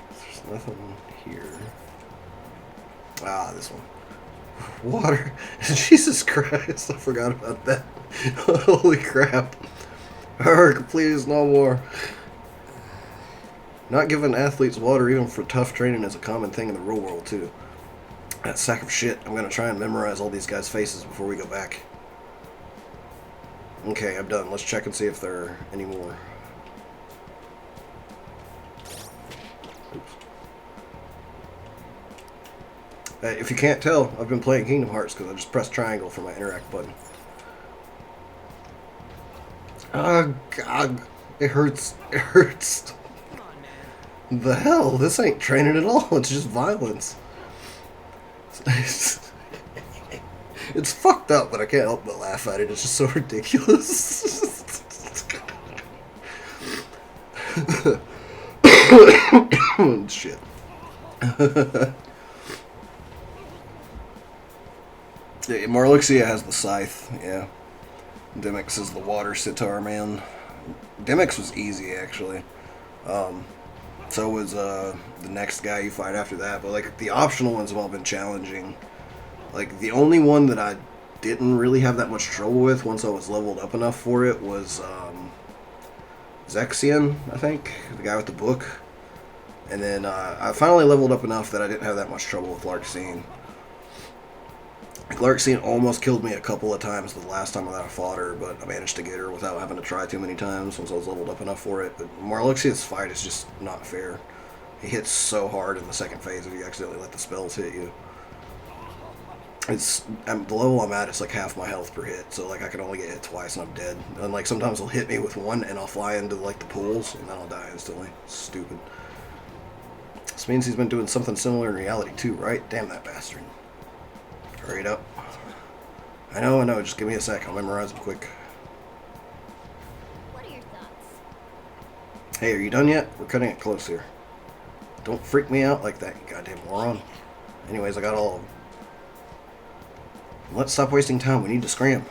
There's nothing here. Ah, this one. Water. Jesus Christ, I forgot about that. Holy crap. Arg, please, no more. Not giving athletes water even for tough training is a common thing in the real world too. That sack of shit. I'm gonna try and memorize all these guys' faces before we go back. Okay, I'm done. Let's check and see if there are any more. Oops. If you can't tell, I've been playing Kingdom Hearts because I just pressed triangle for my interact button. Oh, God. It hurts. It hurts. Come on, man. The hell? This ain't training at all. It's just violence. It's fucked up, but I can't help but laugh at it. It's just so ridiculous. Shit. Yeah, Marluxia has the scythe, yeah. Demyx is the water sitar man. Demyx was easy, actually. So was the next guy you fight after that, but like the optional ones have all been challenging. Like the only one that I didn't really have that much trouble with once I was leveled up enough for it was Zexion, I think, the guy with the book. And then I finally leveled up enough that I didn't have that much trouble with Larxene. Larxene almost killed me a couple of times the last time that I fought her, but I managed to get her without having to try too many times once I was leveled up enough for it. But Marluxia's fight is just not fair. He hits so hard in the second phase if you accidentally let the spells hit you. The level I'm at, it's like half my health per hit, so like I can only get hit twice and I'm dead. And like sometimes he'll hit me with one and I'll fly into like the pools and then I'll die instantly. Stupid. This means he's been doing something similar in reality too, right? Damn that bastard. Hurry it up. I know. Just give me a sec. I'll memorize them quick. What are your thoughts? Hey, are you done yet? We're cutting it close here. Don't freak me out like that, you goddamn moron. Anyways, I got all of them. Let's stop wasting time. We need to scram.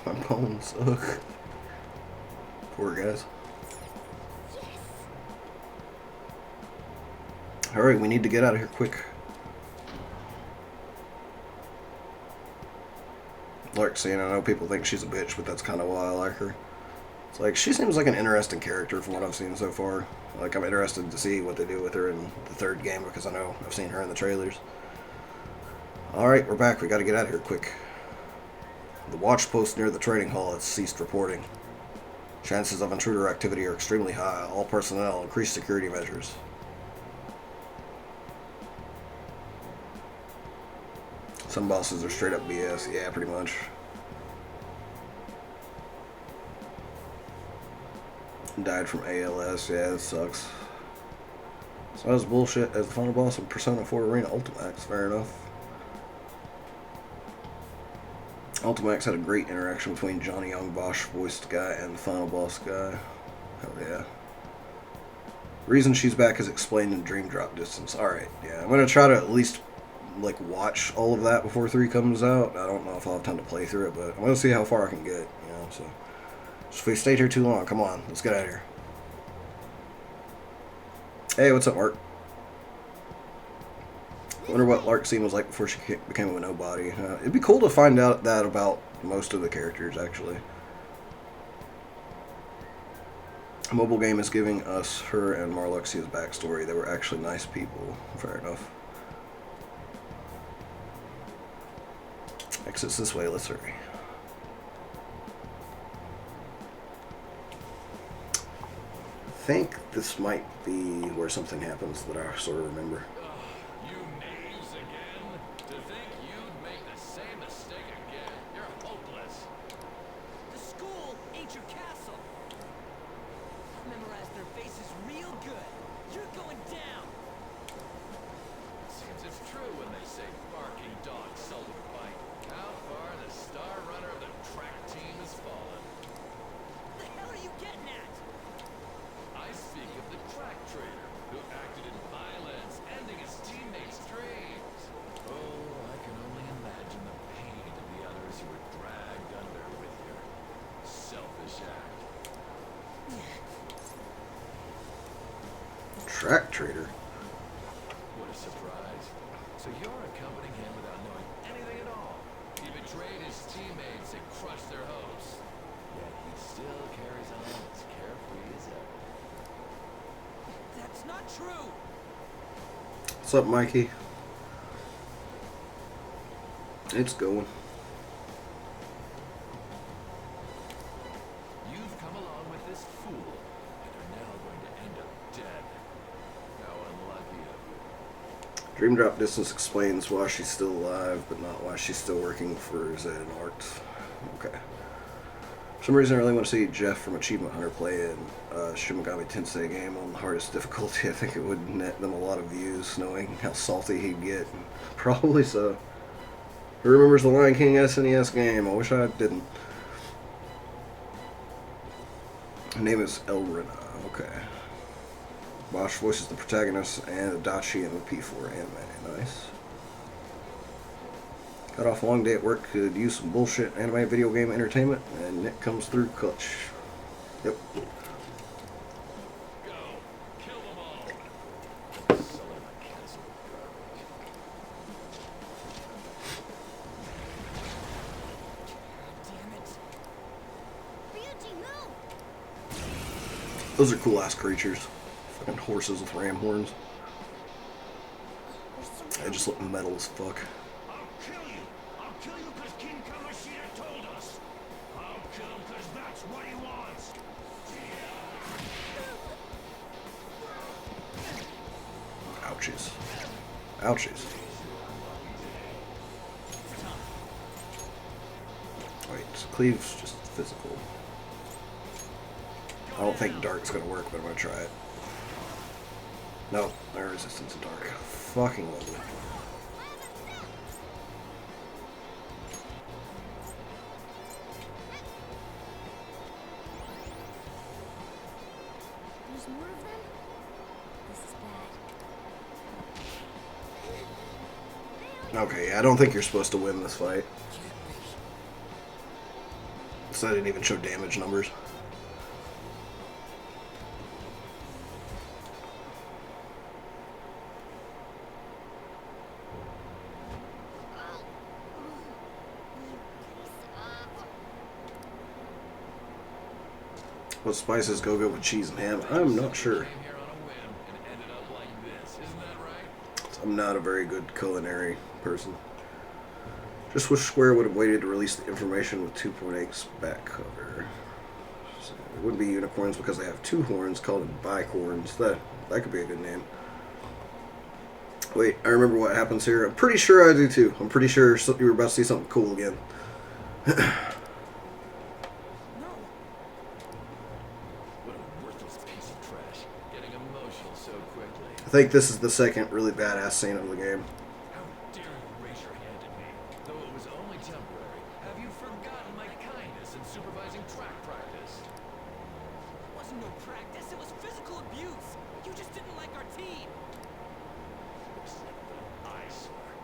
My bones suck. Poor guys. Yes. Alright, we need to get out of here quick. Larksie, I know people think she's a bitch, but that's kind of why I like her. It's like, she seems like an interesting character from what I've seen so far. Like, I'm interested to see what they do with her in the third game, because I know I've seen her in the trailers. Alright, we're back. We gotta get out of here quick. The watch post near the training hall has ceased reporting. Chances of intruder activity are extremely high. All personnel, increase security measures. Some bosses are straight up BS. Yeah, pretty much. Died from ALS. Yeah, that sucks. So that was bullshit as the final boss of Persona 4 Arena Ultimax. Fair enough. Ultimax had a great interaction between Johnny Young Bosch voiced guy and the final boss guy. Hell yeah. The reason she's back is explained in Dream Drop Distance. Alright, yeah. I'm gonna try to at least like watch all of that before 3 comes out. I don't know if I'll have time to play through it, but I'm gonna see how far I can get, you know, so if we stayed here too long, come on, let's get out of here. Hey, what's up, Mark? I wonder what Larksie was like before she became a nobody. It'd be cool to find out that about most of the characters, actually. A mobile game is giving us her and Marluxia's backstory. They were actually nice people. Fair enough. Exits this way, let's hurry. I think this might be where something happens that I sort of remember. You knaves again? To think you'd make the same mistake again? You're hopeless. The school ain't your castle. I've memorized their faces real good. You're going down. Seems it's true when they say barking dogs seldom bite. How far the star runner of the track team has fallen. What the hell are you getting at? I speak of the track trader who acted in violence, ending his teammates' dreams. Oh, I can only imagine the pain of the others who were dragged under with your selfish act. Track trader? What a surprise. So you're accompanying him without knowing anything at all. He betrayed his teammates and crushed their hopes. Yet he still carries on as carefree as ever. That's not true. What's up, Mikey? It's going. You've come along with this fool, and are now going to end up dead. How unlucky of you. Dream Drop Distance explains why she's still alive, but not why she's still working for Zed and Art. Okay. For some reason, I really want to see Jeff from Achievement Hunter play in Shin Megami Tensei game on the hardest difficulty. I think it would net them a lot of views, knowing how salty he'd get. Probably so. Who remembers the Lion King SNES game? I wish I didn't. Her name is Elrina. Okay. Bosch voices the protagonist and Adachi in the P4 anime. Nice. Got off a long day at work, could use some bullshit anime video game entertainment, and Nick comes through clutch. Yep. Go! Kill them all! Selling my castle garbage. Damn it. Ryuji, move! Those are cool ass creatures. Fucking horses with ram horns. They just look metal as fuck. I'll kill you! I'll kill you because King Kamoshida told us! I'll kill him because that's what he wants! Ouchies. Ouchies. Cleave's just physical. I don't think Dark's gonna work, but I'm gonna try it. No, my resistance to Dark. Fucking lovely. There's more of them? This is bad. Okay, yeah, I don't think you're supposed to win this fight. So I didn't even show damage numbers. What spices go good with cheese and ham? I'm not sure. Came here on a whim and ended up like this. Isn't that right? I'm not a very good culinary person. Just wish Square would have waited to release the information with 2.8's back cover. So it wouldn't be unicorns because they have two horns called them bicorns. That could be a good name. Wait, I remember what happens here. I'm pretty sure I do too. I'm pretty sure you were about to see something cool again. No. What a worthless piece of trash. Getting emotional so quickly. I think this is the second really badass scene of the game. How dare you raise your hand at me? Though it was only temporary. Have you forgotten my kindness in supervising track practice? It wasn't no practice, it was physical abuse. You just didn't like our team. Looks like an eyesore.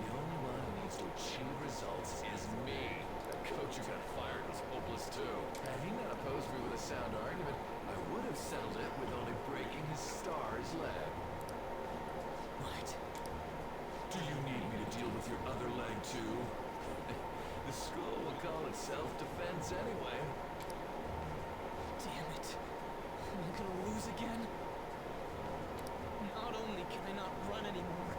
The only one who needs to achieve results is me. That coach who got fired was hopeless too. Had he not opposed me with a sound argument, I would have settled it with only breaking his star's leg. What? Do you need me to deal with your other leg too? The school will call it self-defense anyway. Damn it. Am I gonna lose again? Not only can I not run anymore,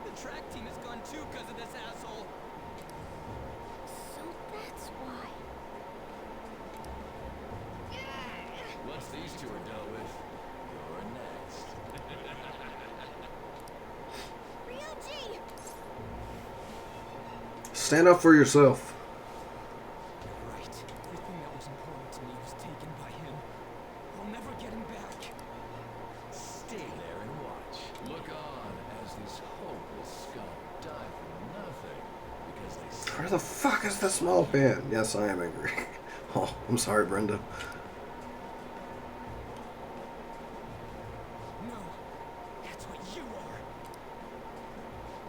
the track team is gone too because of this asshole. So that's why. Once these two are dealt with, you're next. Ryuji! Stand up for yourself. Right. Everything that was important to me was taken by him. I'll never get him back. Stay there and watch. Look on as these hopeless scum die for nothing because they Where the fuck is the small pan? Yes, I am angry. Oh, I'm sorry, Brenda. No. That's what you are.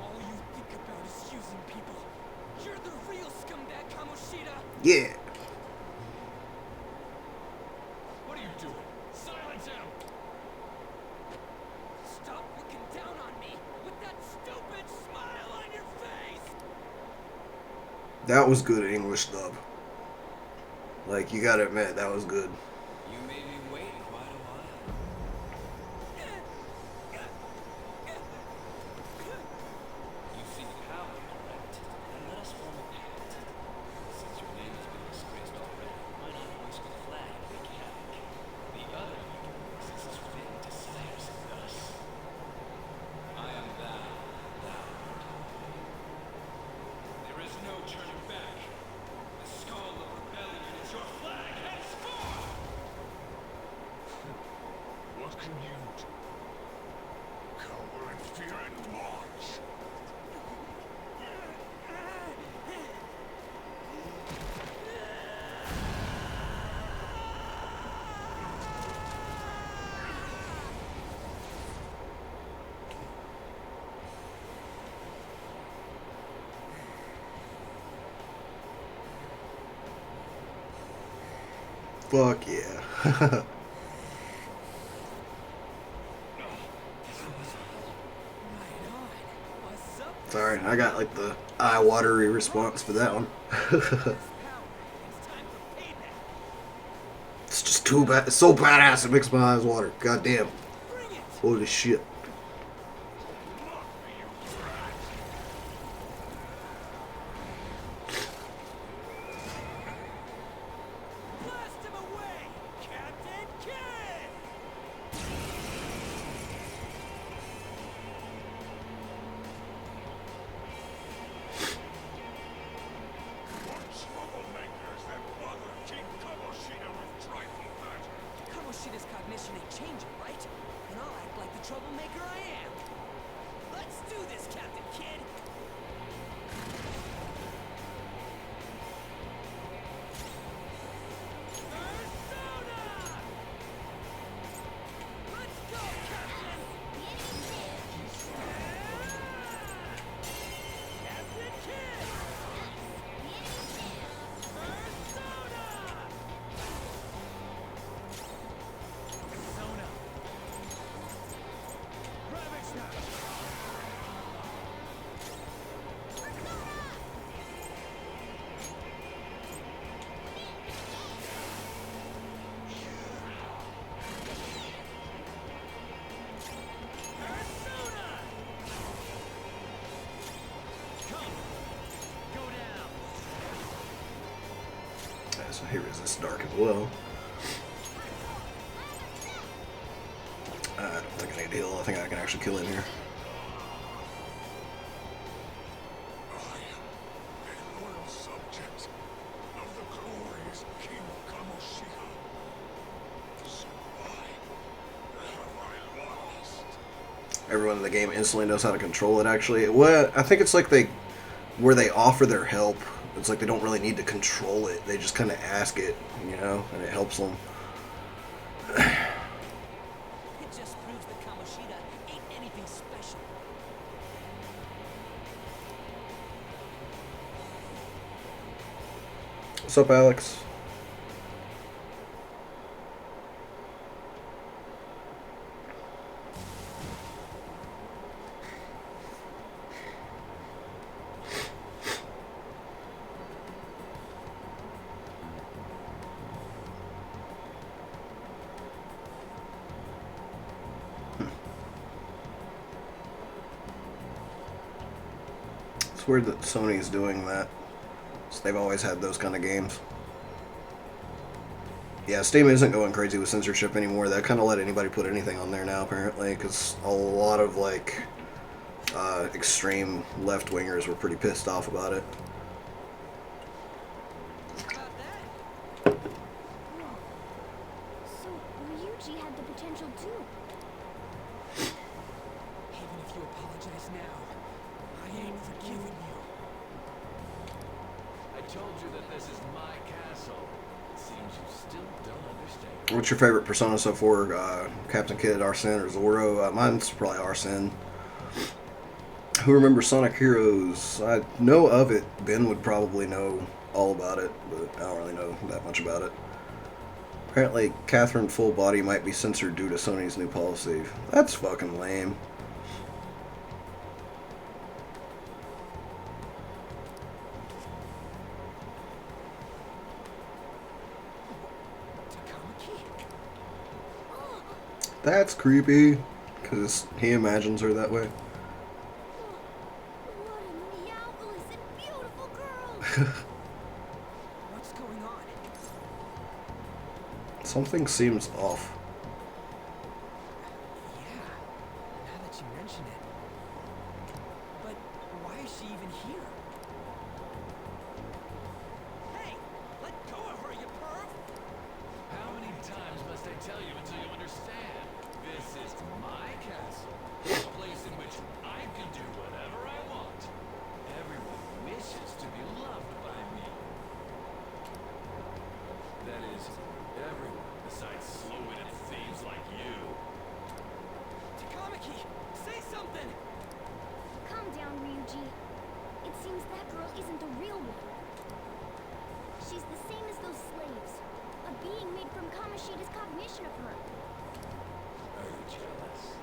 All you think about is using people. You're the real scumbag, Kamoshida. Yeah. What are you doing? Silence him! Stop looking down on me with that stupid smile on your face. That was good English dub. Like, you gotta admit, that was good. You made me wait quite a while. You see the power, correct? Then let us form a pact. Since your name has been disgraced already, why not hoist the flag and wreak havoc? The other uses his fate to sires and us. I am thou, thou art I. There is no turning back. The skull of rebellion is your flag henceforth! What can you do? Cower in fear and watch. Fuck yeah. Right on. What's up? Sorry, I got like the eye-watery response for that one. Power. It's time for payback. It's just too bad. It's so badass it makes my eyes water. God damn. Bring it. Holy shit. Blast him away, Captain Kidd. Once of a troublemaker I am. Let's do this, Captain Kidd. Persona! Let's go, Captain! Captain Kidd! Persona! Persona! Gravity snap! Persona! Come! Go down! Yeah, so he resists dark as well. I don't think I need to heal. I think I can actually kill him here. I am a loyal subject of the glorious King Kamoshida. So why have I lost? Everyone in the game instantly knows how to control it. Actually, I think it's like where they offer their help. It's like they don't really need to control it. They just kind of ask it, you know, and it helps them. It just proves that Kamoshida ain't anything special. What's up, Alex? It's weird that Sony's doing that. So they've always had those kind of games. Yeah, Steam isn't going crazy with censorship anymore. They kind of let anybody put anything on there now, apparently, because a lot of like extreme left-wingers were pretty pissed off about it. How about that? So, Ryuji had the potential too. Even if you apologize now, I ain't forgiving you. I told you that this is my castle. It seems you still don't understand. What's your favorite Persona so far? Captain Kidd, Arsene, or Zoro? Mine's probably Arsene. Who remembers Sonic Heroes? I know of it. Ben would probably know all about it, but I don't really know that much about it. Apparently, Catherine Full Body might be censored due to Sony's new policy. That's fucking lame. Takamaki? That's creepy, because he imagines her that way. What a meowless and beautiful girl! What's going on? Something seems off. Yeah, now that you mention it. But why is she even here? Hey, let go of her, you perv! How many times must I tell you until you understand? This is my castle. A place in which I can do whatever I want. Everyone wishes to be loved by me. That is, everyone besides slow-witted thieves like you. Takamaki, say something! Calm down, Ryuji. It seems that girl isn't the real one. She's the same as those slaves. A being made from Kamoshida's cognition of her. Are you jealous?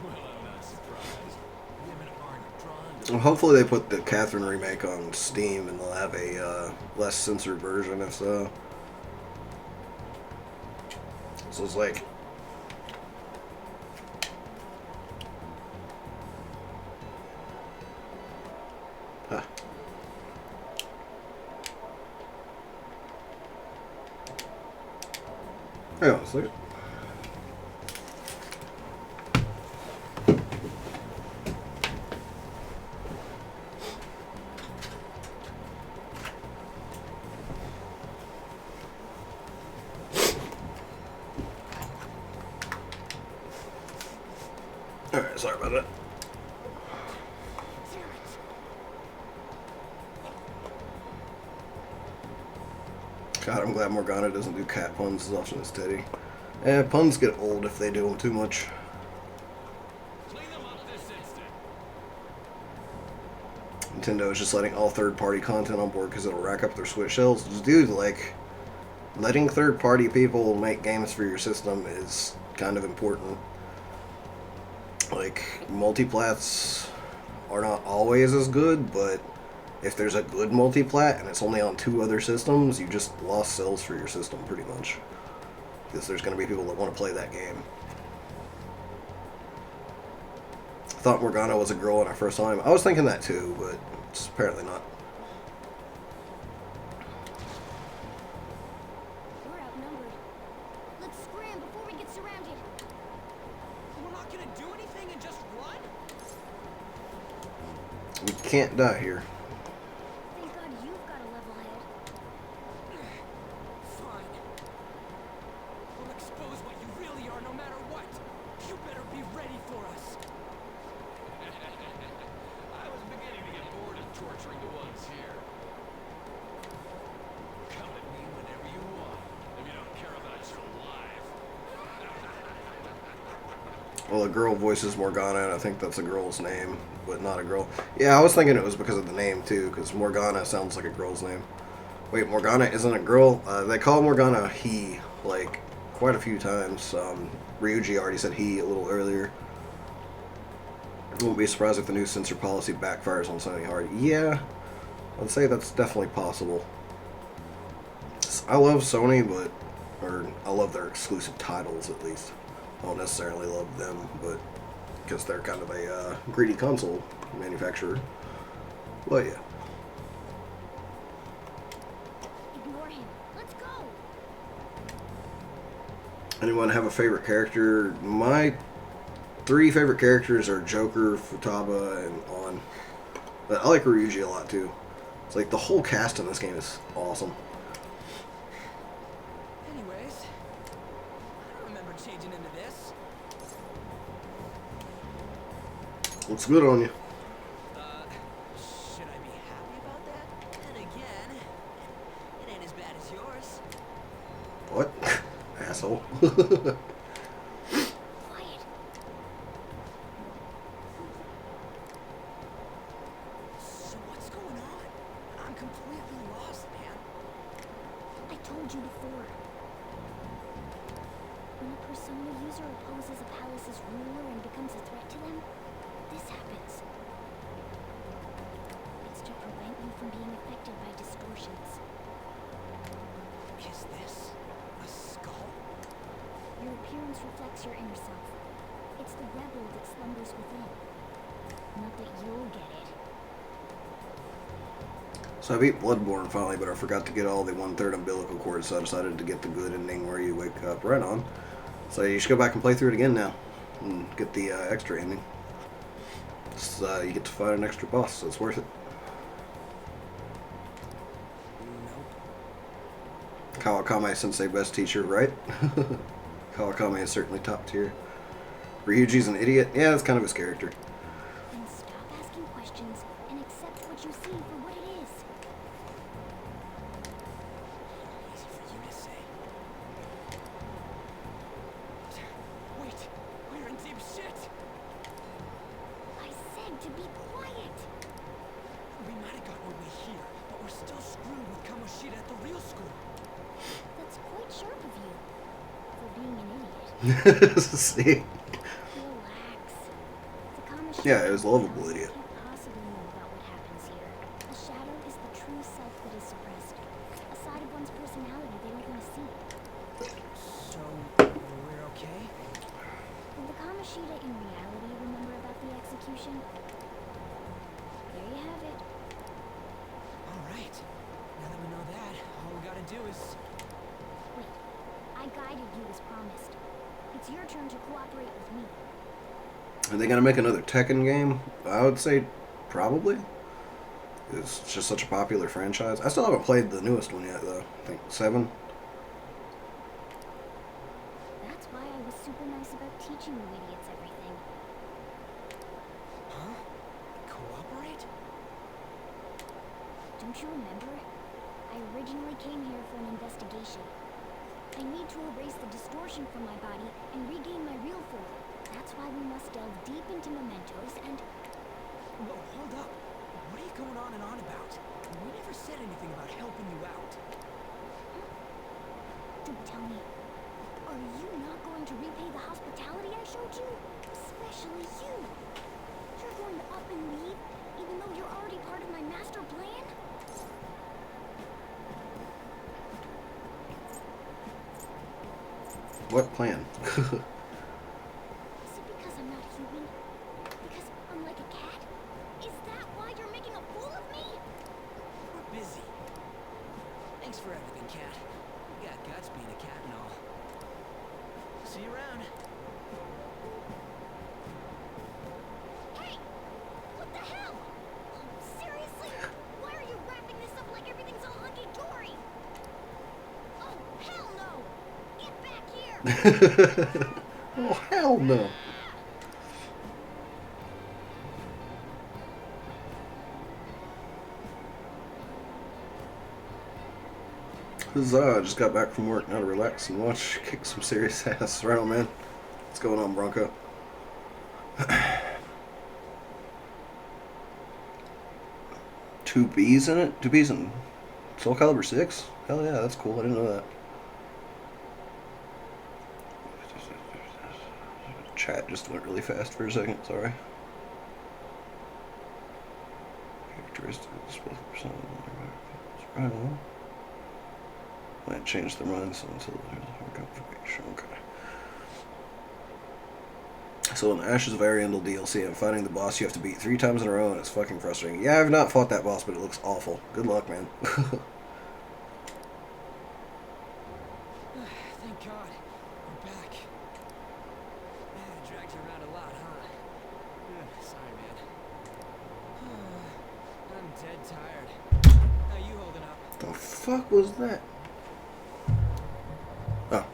Well, I'm not surprised. Women aren't drawn to Well, hopefully they put the Catherine remake on Steam and they'll have a less censored version if so. So it's like... Huh. Hang on a second. Sorry about that. Damn it. God, I'm glad Morgana doesn't do cat puns as often as Teddy. Eh, puns get old if they do them too much. Clean them up this instant. Nintendo is just letting all third-party content on board because it'll rack up their Switch shelves. Dude, like, letting third-party people make games for your system is kind of important. Like, multiplats are not always as good, but if there's a good multiplat and it's only on 2 other systems, you just lost sales for your system pretty much. Because there's going to be people that want to play that game. I thought Morgana was a girl when I first saw him. I was thinking that too, but it's apparently not. We're outnumbered. Let's scram before we get surrounded. We're not gonna do anything and just run? We can't die here. Thank God you've got a level head. Fine. We'll expose what you really are no matter what. You better be ready for us. I was beginning to get bored of torturing the ones here. Come at me whenever you want, if you don't care about your life. Well, a girl voices Morgana, and I think that's a girl's name, but not a girl. Yeah, I was thinking it was because of the name, too, because Morgana sounds like a girl's name. Wait, Morgana isn't a girl? They call Morgana he, like, quite a few times. Ryuji already said he a little earlier. I won't be surprised if the new censor policy backfires on Sony hard. Yeah, I'd say that's definitely possible. I love Sony, or I love their exclusive titles, at least. I don't necessarily love them, but because they're kind of a greedy console manufacturer. But yeah. Ignore him. Let's go. Anyone have a favorite character? My 3 favorite characters are Joker, Futaba, and On. But I like Ryuji a lot too. It's like the whole cast in this game is awesome. Anyways, I don't remember changing into this. Looks good on you. Should I be happy about that? And again, it ain't as bad as yours. What? Asshole. Quiet. So what's going on? I'm completely lost, man. I told you before. When a persona user opposes a palace's ruler and becomes a threat to them, this happens. It's to prevent you from being affected by distortions. Is this a skull? Your appearance reflects your inner self. It's the rebel that slumbers within. Not that you'll get it. So I beat Bloodborne finally, but I forgot to get all the 1/3 umbilical cords, so I decided to get the good ending where you wake up right on. So you should go back and play through it again now, and get the extra ending. You get to fight an extra boss, so it's worth it. Nope. Kawakame Sensei, best teacher, right? Kawakame is certainly top tier. Ryuji's an idiot. Yeah, that's kind of his character. Then stop asking questions and accept what you see for what it is. Easy for you to say. Wait, we're in deep shit. I said to be quiet. We might have gotten away here, but we're still screwed with Kamoshida at the real school. That's quite sharp of you. For being an idiot. See? Relax. Takamoshi Yeah, it was a lovable idiot. can't possibly know about what happens here. A shadow is the true self that is suppressed. A side of one's personality they don't want to see. So, we're okay? Did the Kamoshida in reality remember about the execution? There you have it. Alright. Now that we know that, all we gotta do is... Wait. I guided you as promised. It's your turn to cooperate with me. Are they gonna make another Tekken game? I would say probably. It's just such a popular franchise. I still haven't played the newest one yet, though. I think 7. That's why I was super nice about teaching you idiots everything. Don't you remember? I originally came here for an investigation. I need to erase the distortion from my body and regain my real form. That's why we must delve deep into mementos and... Whoa, hold up. What are you going on and on about? We never said anything about helping you out. Do tell me, are you not going to repay the hospitality I showed you? Especially you. You're going to up and leave, even though you're already part of my master plan? What plan? Is it because I'm not human? Because I'm like a cat? Is that why you're making a fool of me? We're busy. Thanks for everything, Cat. You got guts being a cat and all. See you around. Hey! What the hell? Seriously? Why are you wrapping this up like everything's all hunky-dory? Oh, hell no! Get back here! Oh, hell no. Huzzah, just got back from work. Now to relax and watch kick some serious ass. Right on, man. What's going on, Bronco? Two B's in it? Two B's in Soul Calibur 6? Hell yeah, that's cool. I didn't know that. Chat just went really fast for a second, sorry. Characteristics, right on. Might change the runs until there's a confirmation. Okay. So in the Ashes of Ariandel DLC, I'm fighting the boss you have to beat 3 times in a row, and it's fucking frustrating. Yeah, I've not fought that boss, but it looks awful. Good luck, man. Thank God. We're back. Man, I dragged you around a lot, huh? Sorry, man. I'm dead tired. How you holding up? The fuck was that? Oh.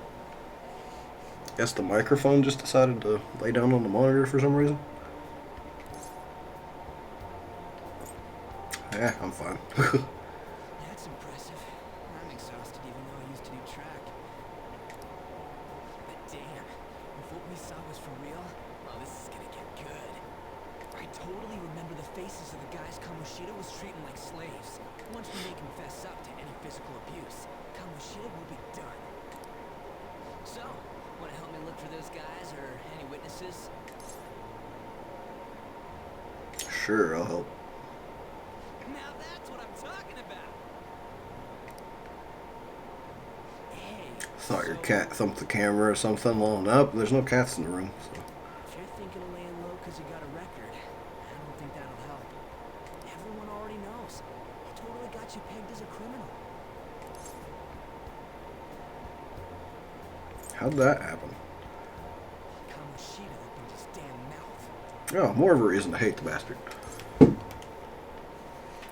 Guess the microphone just decided to lay down on the monitor for some reason. Yeah, I'm fine. That's impressive. I'm exhausted even though I used to do track. But damn, if what we saw was for real, well, this is gonna get good. I totally remember the faces of the guys Kamoshida was treating like slaves. Once we make him fess up to any physical abuse, Kamoshida will be done. So, wanna help me look for those guys or any witnesses? Sure, I'll help. Now that's what I'm talking about. Hey. Thought your so- cat thumped the camera or something. Well, nope, there's no cats in the room. So. If you're thinking of laying low because you got a record, I don't think that'll help. Everyone already knows. I totally got you pegged as a criminal. How'd that happen? Kamoshida opened his damn mouth. Oh, more of a reason to hate the bastard.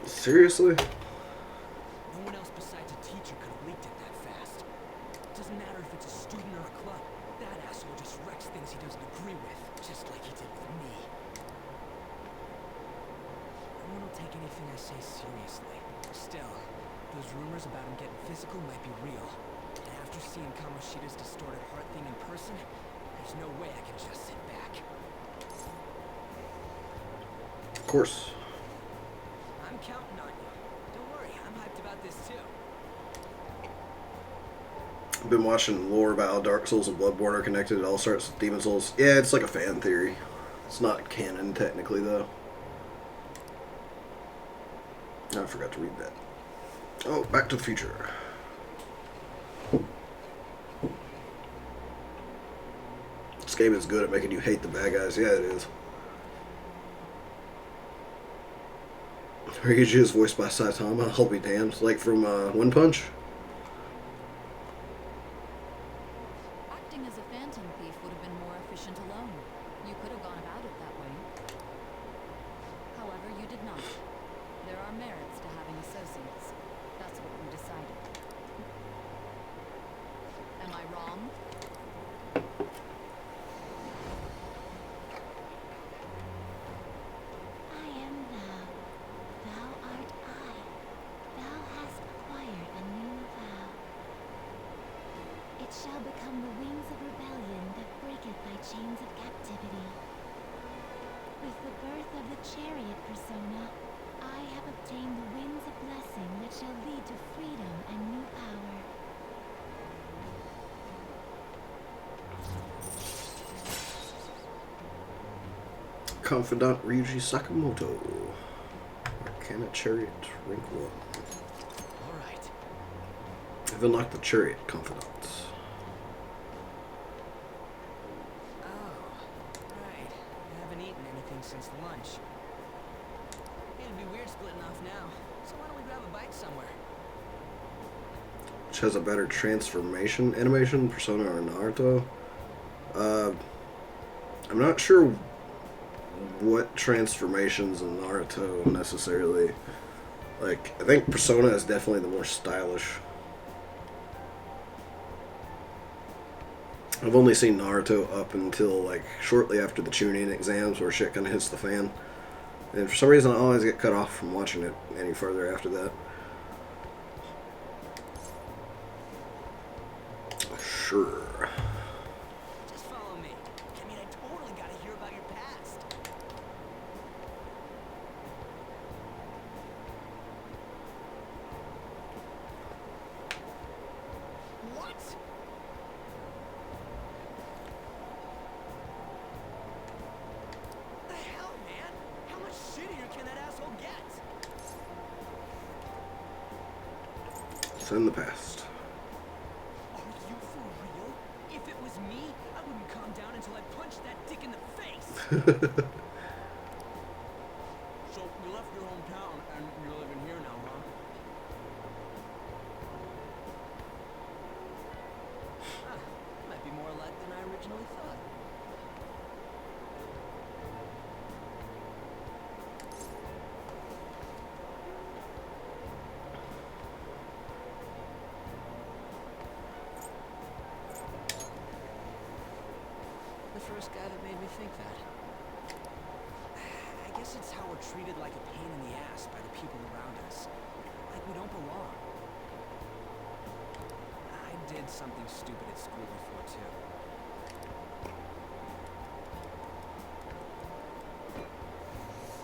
Seriously? No one else besides a teacher could have leaked it that fast. Doesn't matter if it's a student or a club. That asshole just wrecks things he doesn't agree with, just like he did with me. No one will take anything I say seriously. Still, those rumors about him getting physical might be real. And after seeing Kamoshida's distorted heart thing in person, there's no way I can just sit back. Of course. I'm counting on you. Don't worry, I'm hyped about this too. I've been watching lore about how Dark Souls and Bloodborne are connected. It all starts with Demon Souls. Yeah, it's like a fan theory. It's not canon, technically, though. Oh, I forgot to read that. Oh, Back to the Future. This game is good at making you hate the bad guys. Yeah, it is. Ryuji is voiced by Saitama. I'll be damned. Like from One Punch. Acting as a phantom thief would have been more efficient alone. You could have gone about it that way. However, you did not. There are merits to having associates. That's what we decided. Am I wrong? I am thou. Thou art I. shall become the wings of rebellion that breaketh thy chains of captivity. With the birth of the chariot persona, I have obtained the winds of blessing that shall lead to freedom and new power. Confidant Ryuji Sakamoto. Arcana Chariot, rank 1. Alright. I've unlocked the Chariot Confidant. Oh, right. I haven't eaten anything since lunch. It'd be weird splitting off now, so why don't we grab a bite somewhere? Which has a better transformation animation, Persona or Naruto? I'm not sure what transformations in Naruto necessarily. Like, I think Persona is definitely the more stylish. I've only seen Naruto up until, like, shortly after the Chunin exams where shit kind of hits the fan. And for some reason I always get cut off from watching it any further after that. Sure. Just follow me. I mean, I totally gotta hear about your past. What? The hell, man? How much shittier can that asshole get? It's in the past. Are you for real? If it was me, I wouldn't calm down until I punched that dick in the face. So, you left your hometown and you're living here now, huh? Huh. Might be more alike than I originally thought. The first guy that made me think that. I guess it's how we're treated like a pain in the ass by the people around us. Like we don't belong. I did something stupid at school before, too.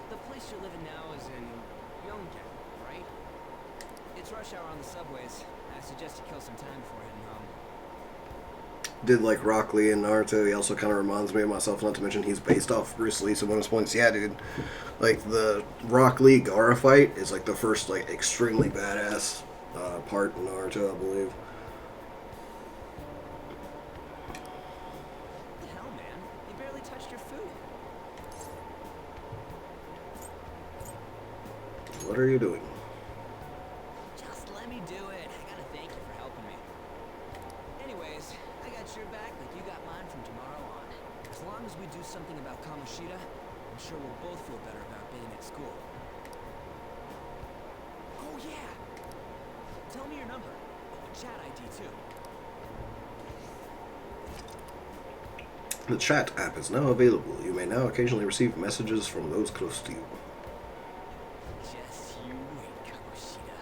The place you're living now is in Yongen, right? It's rush hour on the subways. I suggest you kill some time before heading home. Did like Rock Lee and Naruto. He also kind of reminds me of myself, not to mention he's based off Bruce Lee, so bonus points. Yeah, dude. Like, the Rock Lee Gaara fight is like the first, like, extremely badass part in Naruto, I believe. What the hell, man? You barely touched your food. What are you doing? Just let me do it. I gotta thank you for helping me. Anyways, I got your back like you got mine from tomorrow on. As long as we do something about Kamoshida, I'm sure we'll both feel better about being at school. Oh yeah! Tell me your number. Oh, and chat ID too. The chat app is now available. You may now occasionally receive messages from those close to you. Just you wait, Kamoshida.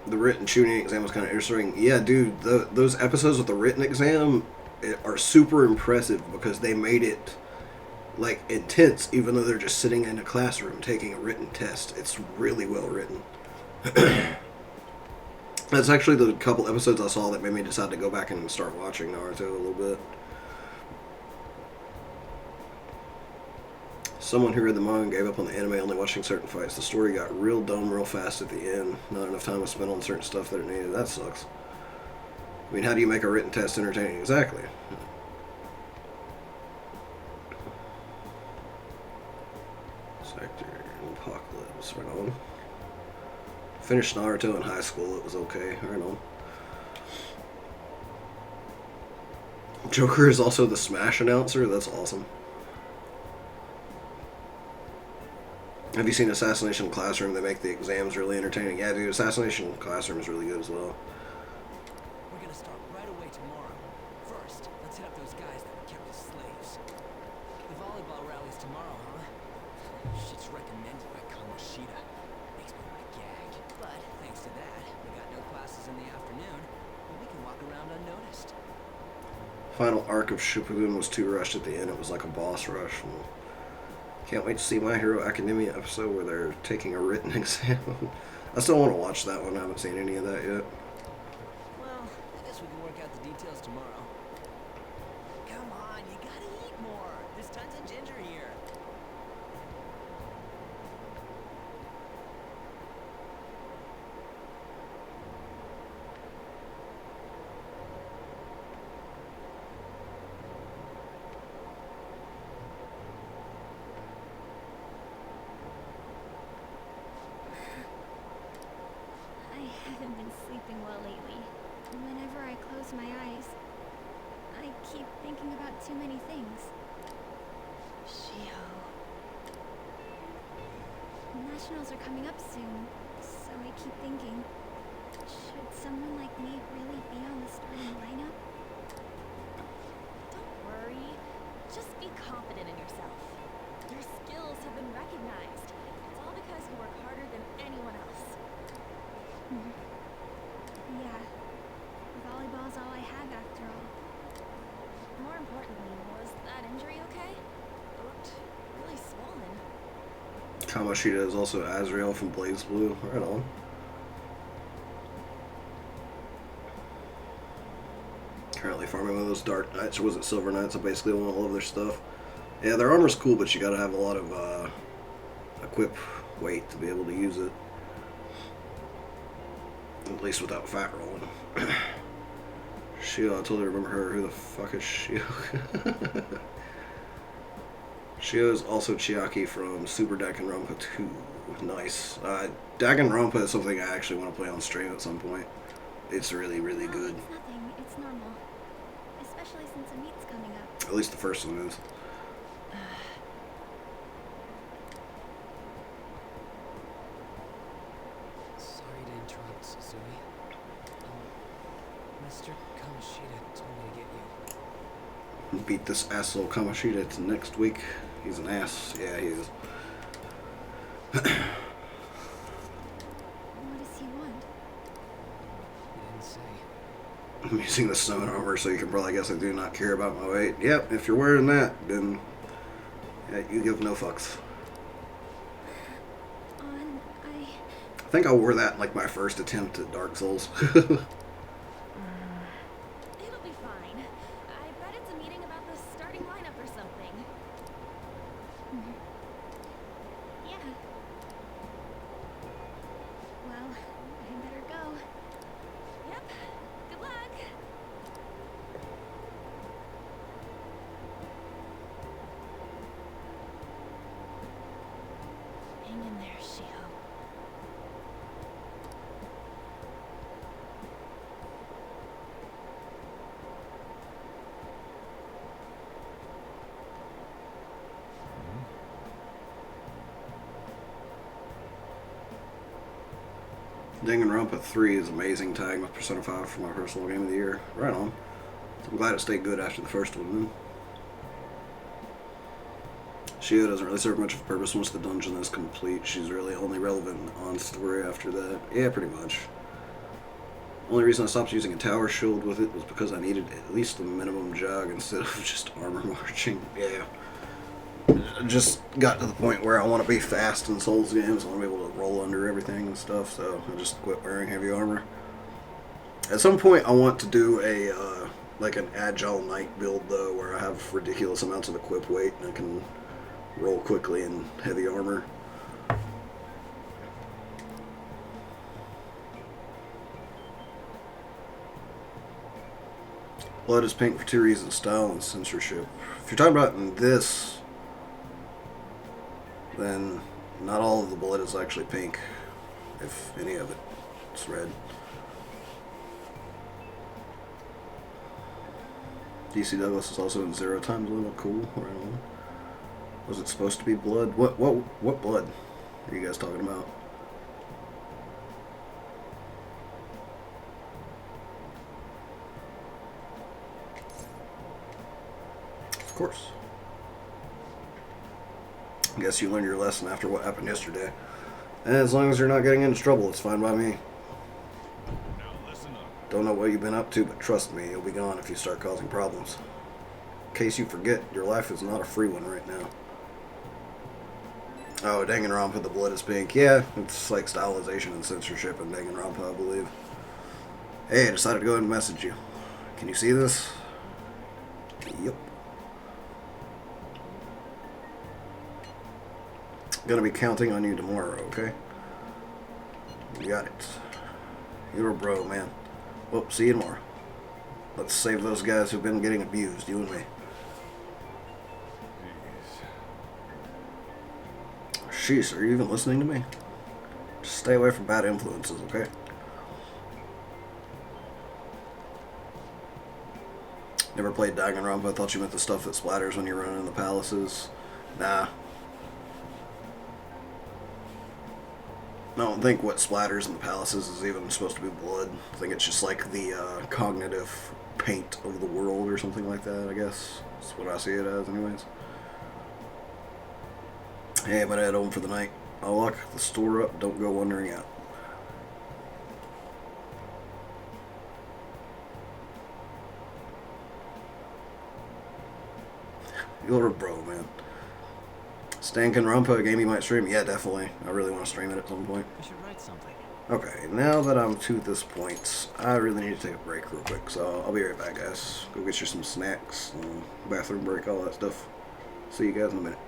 The written tuning exam was kind of interesting. Yeah, dude, those episodes with the written exam are super impressive because they made it, like, intense, even though they're just sitting in a classroom taking a written test. It's really well written. That's actually the couple episodes I saw that made me decide to go back and start watching Naruto a little bit. Someone who read the manga and gave up on the anime, only watching certain fights. The story got real dumb real fast at the end. Not enough time was spent on certain stuff that it needed. That sucks. I mean, how do you make a written test entertaining? Exactly. Sector Apocalypse. Right on. Finished Naruto in high school. It was okay. Right on. Joker is also the Smash announcer. That's awesome. Have you seen Assassination Classroom? They make the exams really entertaining. Yeah, dude, Assassination Classroom is really good as well. We're gonna start right away tomorrow. First, let's hit up those guys that were kept as slaves. The volleyball rally's tomorrow, huh? Shit's recommended by Kamoshida. Makes me want to gag. But thanks to that, we got no classes in the afternoon, and we can walk around unnoticed. Final arc of Shippuden was too rushed at the end. It was like a boss rush. Well, can't wait to see My Hero Academia episode where they're taking a written exam. I still want to watch that one. I haven't seen any of that yet. Well, I guess we can work out the details tomorrow. Come on, you gotta eat more. There's tons of ginger here. I haven't been sleeping well lately. Whenever I close my eyes, I keep thinking about too many things. Shio. Nationals are coming up soon, so I keep thinking, should someone like me really be on the starting lineup? Don't worry. Just be confident in yourself. Your skills have been recognized. It's all because you work harder than anyone else. Yeah. Volleyball's all I have after all. More importantly, was that injury okay? It looked really swollen. Kamoshida is also Azrael from Blaze Blue. Right on. Currently farming one of those Dark Knights, or was it Silver Knights? I basically want all of their stuff. Yeah, their armor's cool, but you gotta have a lot of equip weight to be able to use it. At least without fat rolling. Shio, I totally remember her. Who the fuck is Shio? Shio is also Chiaki from Super Danganronpa 2. Nice. Danganronpa is something I actually want to play on stream at some point. It's really, really good. It's nothing. It's normal. Especially since a meet's coming up. At least the first one is. Sorry to interrupt, Suzui. Mr. Kamoshida told me to get you. Beat this asshole Kamoshida to next week. He's an ass. Yeah, he is. What does he want? He didn't say. I'm using the stone armor, so you can probably guess I do not care about my weight. Yep, if you're wearing that, then yeah, you give no fucks. I think I wore that in like my first attempt at Dark Souls. It'll be fine. I bet it's a meeting about the starting lineup or something. Yeah. Well, I better go. Yep. Good luck. Hang in there, Shio. Danganronpa 3 is amazing, tagging with Persona 5 for my personal game of the year. Right on. I'm glad it stayed good after the first one then. Shio doesn't really serve much of a purpose once the dungeon is complete. She's really only relevant on story after that. Yeah, pretty much. Only reason I stopped using a tower shield with it was because I needed at least the minimum jog instead of just armor marching. Yeah. I just got to the point where I want to be fast in Souls games. I want to be able to roll under everything and stuff, so I just quit wearing heavy armor. At some point I want to do a like an agile knight build though, where I have ridiculous amounts of equip weight and I can roll quickly in heavy armor. Blood is pink for two reasons: style and censorship. If you're talking about in this, then not all of the blood is actually pink. If any of it's red. DC Douglas is also in 0 times limit. Cool. Right on. Was it supposed to be blood? What blood are you guys talking about? Of course. I guess you learned your lesson after what happened yesterday. And as long as you're not getting into trouble, it's fine by me. Now listen up. Don't know what you've been up to, but trust me, you'll be gone if you start causing problems. In case you forget, your life is not a free one right now. Oh, Danganronpa, the blood is pink. Yeah, it's like stylization and censorship in Danganronpa, I believe. Hey, I decided to go ahead and message you. Can you see this? Yep. Gonna be counting on you tomorrow, okay? You got it. You're a bro, man. Well, see you tomorrow. Let's save those guys who've been getting abused, you and me. Sheesh, are you even listening to me? Just stay away from bad influences, okay? Never played Danganronpa. I thought you meant the stuff that splatters when you're running in the palaces. Nah. I don't think what splatters in the palaces is even supposed to be blood. I think it's just like the cognitive paint of the world or something like that, I guess. That's what I see it as, anyways. Hey, I'm gonna head home for the night. I'll lock the store up. Don't go wandering out. You're a bro, man. Danganronpa, a game you might stream? Yeah, definitely. I really want to stream it at some point. I should write something. Okay, now that I'm to this point, I really need to take a break real quick, so I'll be right back, guys. Go get you some snacks, bathroom break, all that stuff. See you guys in a minute.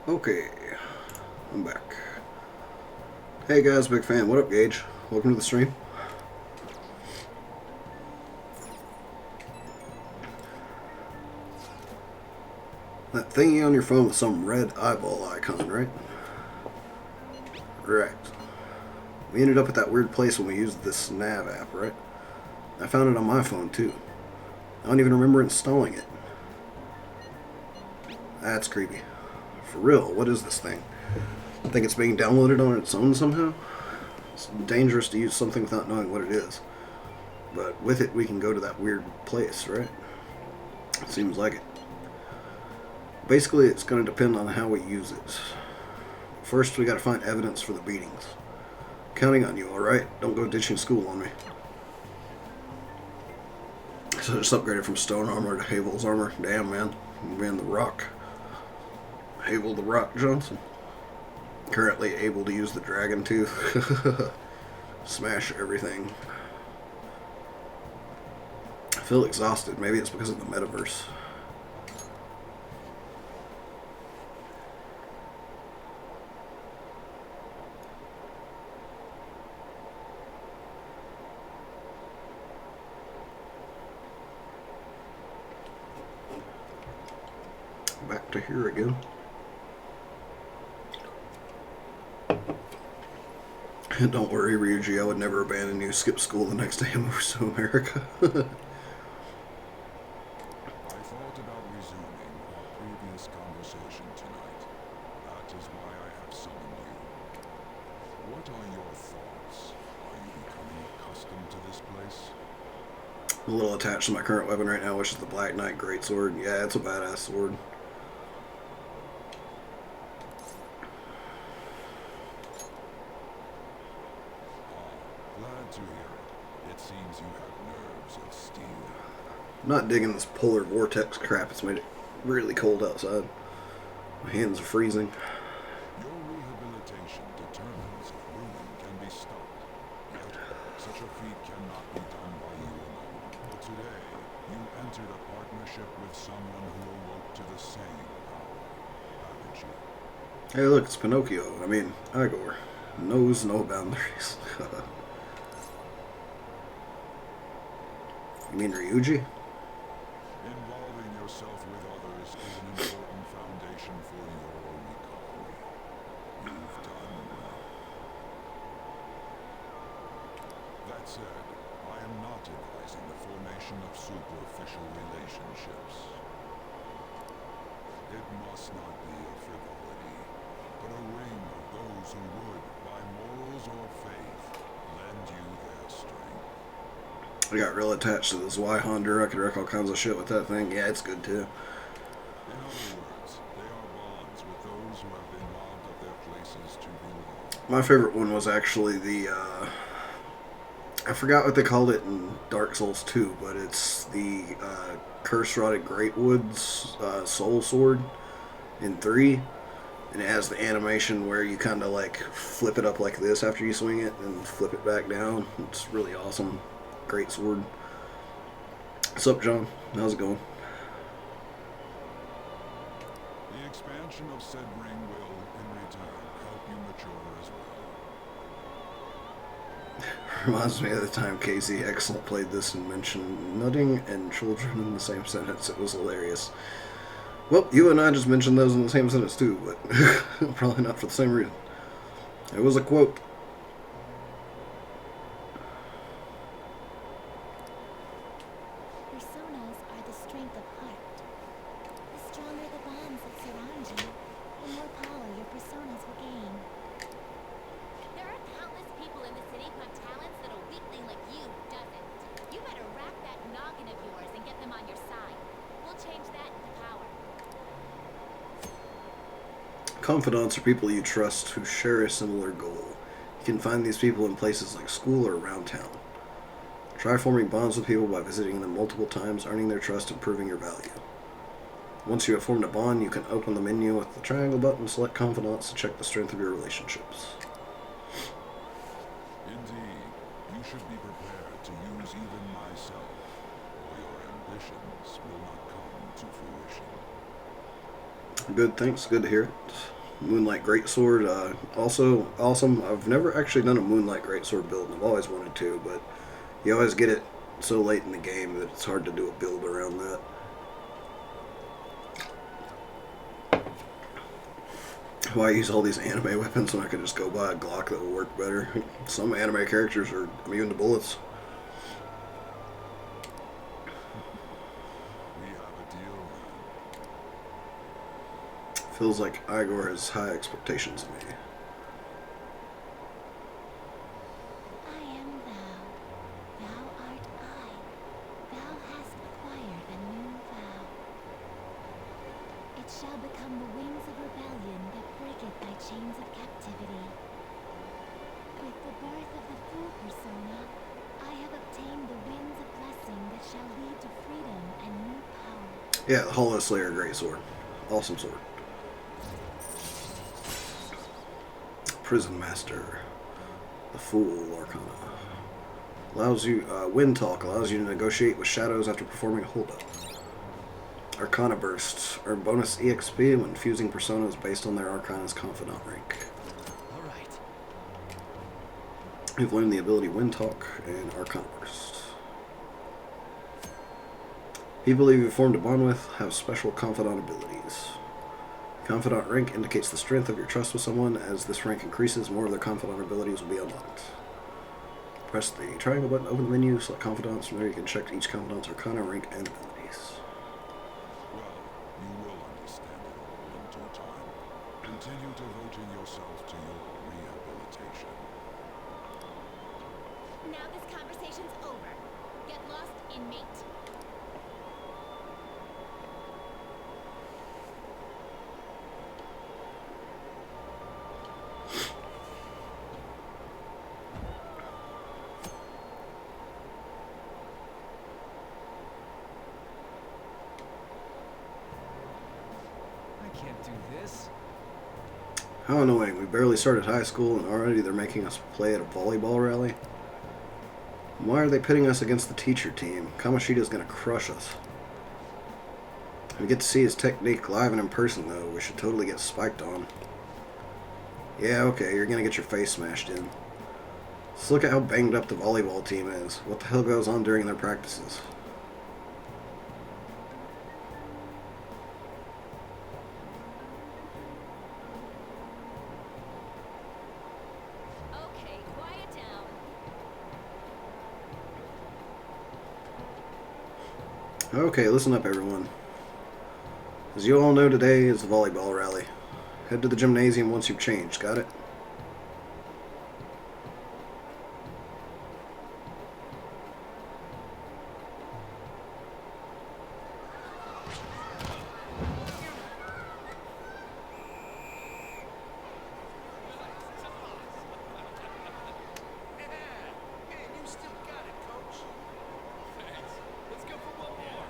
Okay, I'm back. Hey guys, big fan. What up, Gage? Welcome to the stream. That thingy on your phone with some red eyeball icon, right? Right. We ended up at that weird place when we used this nav app, right? I found it on my phone too. I don't even remember installing it. That's creepy. For real, what is this thing? I think it's being downloaded on its own somehow? It's dangerous to use something without knowing what it is. But with it, we can go to that weird place, right? Seems like it. Basically, it's going to depend on how we use it. First, we got to find evidence for the beatings. Counting on you, alright? Don't go ditching school on me. So I just upgraded from stone armor to Havel's armor. Damn, man. I'm being the Rock. Havel the Rock Johnson. Currently able to use the Dragon Tooth. Smash everything. I feel exhausted. Maybe it's because of the metaverse. Back to here again. Don't worry, Ryuji, I would never abandon you. Skip school the next day and move to America. I thought about resuming our previous conversation tonight. That is why I have summoned you. What are your thoughts? Are you becoming accustomed to this place? I'm a little attached to my current weapon right now, which is the Black Knight Greatsword. Yeah, it's a badass sword. Glad to hear it. It seems you have nerves of steel. I'm not digging this polar vortex crap. It's made it really cold outside. My hands are freezing. Your rehabilitation determines if ruin can be stopped. Yet, such a feat cannot be done by you alone. But today, you entered a partnership with someone who awoke to the same power, haven't you? Hey, look, it's Pinocchio. I mean, Igor. Knows no boundaries. You mean Ryuji? Involving yourself with others is an important foundation for your recovery. You've done well. That said, I am not advising the formation of superficial relationships. It must not be a frivolity, but a ring of those who would, by morals or faith, lend you their strength. I got real attached to this Y Honda. I could wreck all kinds of shit with that thing. Yeah, it's good too. In other words, they are bonds with those who have been robbed of their places to belong. My favorite one was actually the, I forgot what they called it in Dark Souls 2, but it's the Curse-Rotted Greatwood's Soul Sword in 3. And it has the animation where you kind of like flip it up like this after you swing it and flip it back down. It's really awesome. Great sword. What's up, John? How's it going? The expansion of said ring will, in return, help you mature as well. Reminds me of the time Casey Excellent played this and mentioned nutting and children in the same sentence. It was hilarious. Well, you and I just mentioned those in the same sentence too, but probably not for the same reason. It was a quote. Personas are the strength of heart. The stronger the bonds that surround you, the more power your personas will gain. There are countless people in the city who have talents that a weakling like you doesn't. You better rack that noggin of yours and get them on your side. We'll change that into power. Confidants are people you trust who share a similar goal. You can find these people in places like school or around town. Try forming bonds with people by visiting them multiple times, earning their trust and proving your value. Once you have formed a bond, you can open the menu with the triangle button, select confidants to check the strength of your relationships. Indeed, you should be prepared to use even myself, or your ambitions will not come to fruition. Good, thanks. Good to hear it. Moonlight Greatsword, also awesome. I've never actually done a Moonlight Greatsword build, and I've always wanted to, but you always get it so late in the game that it's hard to do a build around that. Why use all these anime weapons when I could just go buy a Glock that will work better? Some anime characters are immune to bullets. We have a deal. Feels like Igor has high expectations of me. I am thou. Thou art I. Thou hast acquired a new vow. It shall become the wings of rebellion that breaketh thy chains of captivity. With the birth of the full persona, I have obtained the winds of blessing that shall lead to freedom and new power. Yeah, the Hollow Slayer Greatsword. Awesome sword. Prison Master. The Fool Arcana. Allows you, Wind Talk allows you to negotiate with shadows after performing a holdup. Arcana Burst. Earn bonus EXP when fusing personas based on their Arcana's Confidant rank. Alright. You've learned the ability Wind Talk and Arcana Burst. People you've formed a bond with have special Confidant abilities. Confidant rank indicates the strength of your trust with someone. As this rank increases, more of their Confidant abilities will be unlocked. Press the triangle button to open the menu, select Confidants. From there you can check each Confidant's Arcana rank and abilities. Well, you will understand it all in due time. Continue devoting yourself to your rehabilitation. Now this conversation's over. Get lost, inmate. I can't do this. How annoying. We barely started high school and already they're making us play at a volleyball rally. Why are they pitting us against the teacher team? Kamoshida's gonna crush us. We get to see his technique live and in person though. We should totally get spiked on. Yeah, okay, you're gonna get your face smashed in. Let's look at how banged up the volleyball team is. What the hell goes on during their practices? Okay, quiet down. Okay, listen up everyone. As you all know, today is the volleyball rally. Head to the gymnasium once you've changed, got it? Man, you still got it, coach. Thanks. Let's go for one more.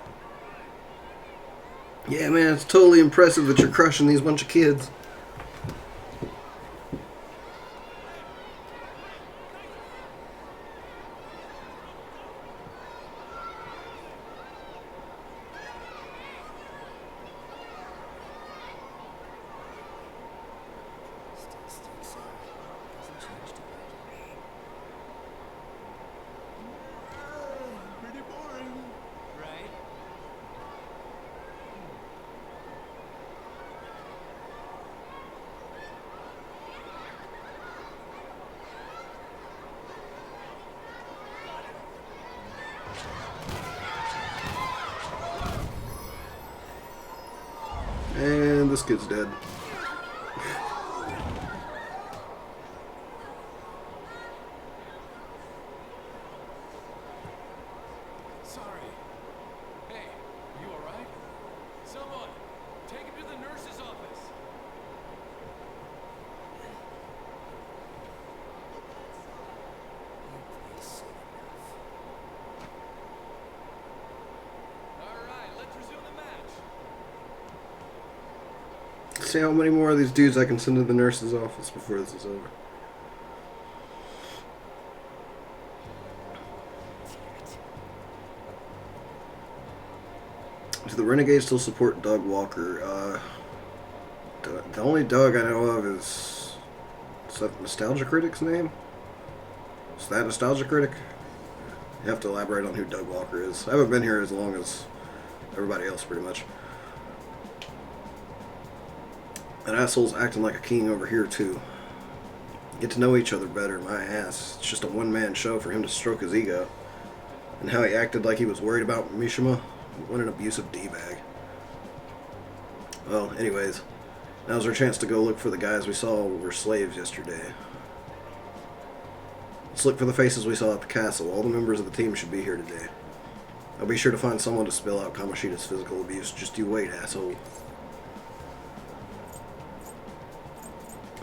Yeah, man, it's totally impressive that you're crushing these bunch of kids. Pretty boring. Right? And this kid's dead. Sorry. Hey, you alright? Someone, take him to the nurse's office. Alright, let's resume the match. See how many more of these dudes I can send to the nurse's office before this is over. Do the Renegades still support Doug Walker? The only Doug I know of is that Nostalgia Critic's name? Is that Nostalgia Critic? You have to elaborate on who Doug Walker is. I haven't been here as long as everybody else, pretty much. That asshole's acting like a king over here, too. Get to know each other better, my ass. It's just a one-man show for him to stroke his ego. And how he acted like he was worried about Mishima. What an abusive D-bag. Well, anyways, now's our chance to go look for the guys we saw were slaves yesterday. Let's look for the faces we saw at the castle. All the members of the team should be here today. I'll be sure to find someone to spill out Kamoshida's physical abuse. Just you wait, asshole.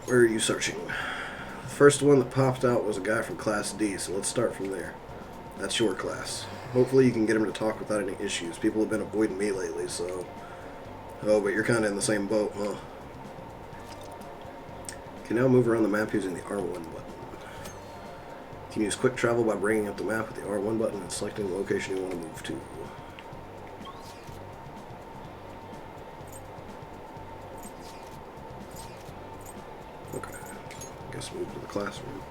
Where are you searching? The first one that popped out was a guy from Class D, so let's start from there. That's your class. Hopefully you can get him to talk without any issues. People have been avoiding me lately, so... Oh, but you're kind of in the same boat, huh? You can now move around the map using the R1 button. You can use quick travel by bringing up the map with the R1 button and selecting the location you want to move to. Okay, I guess move to the classroom.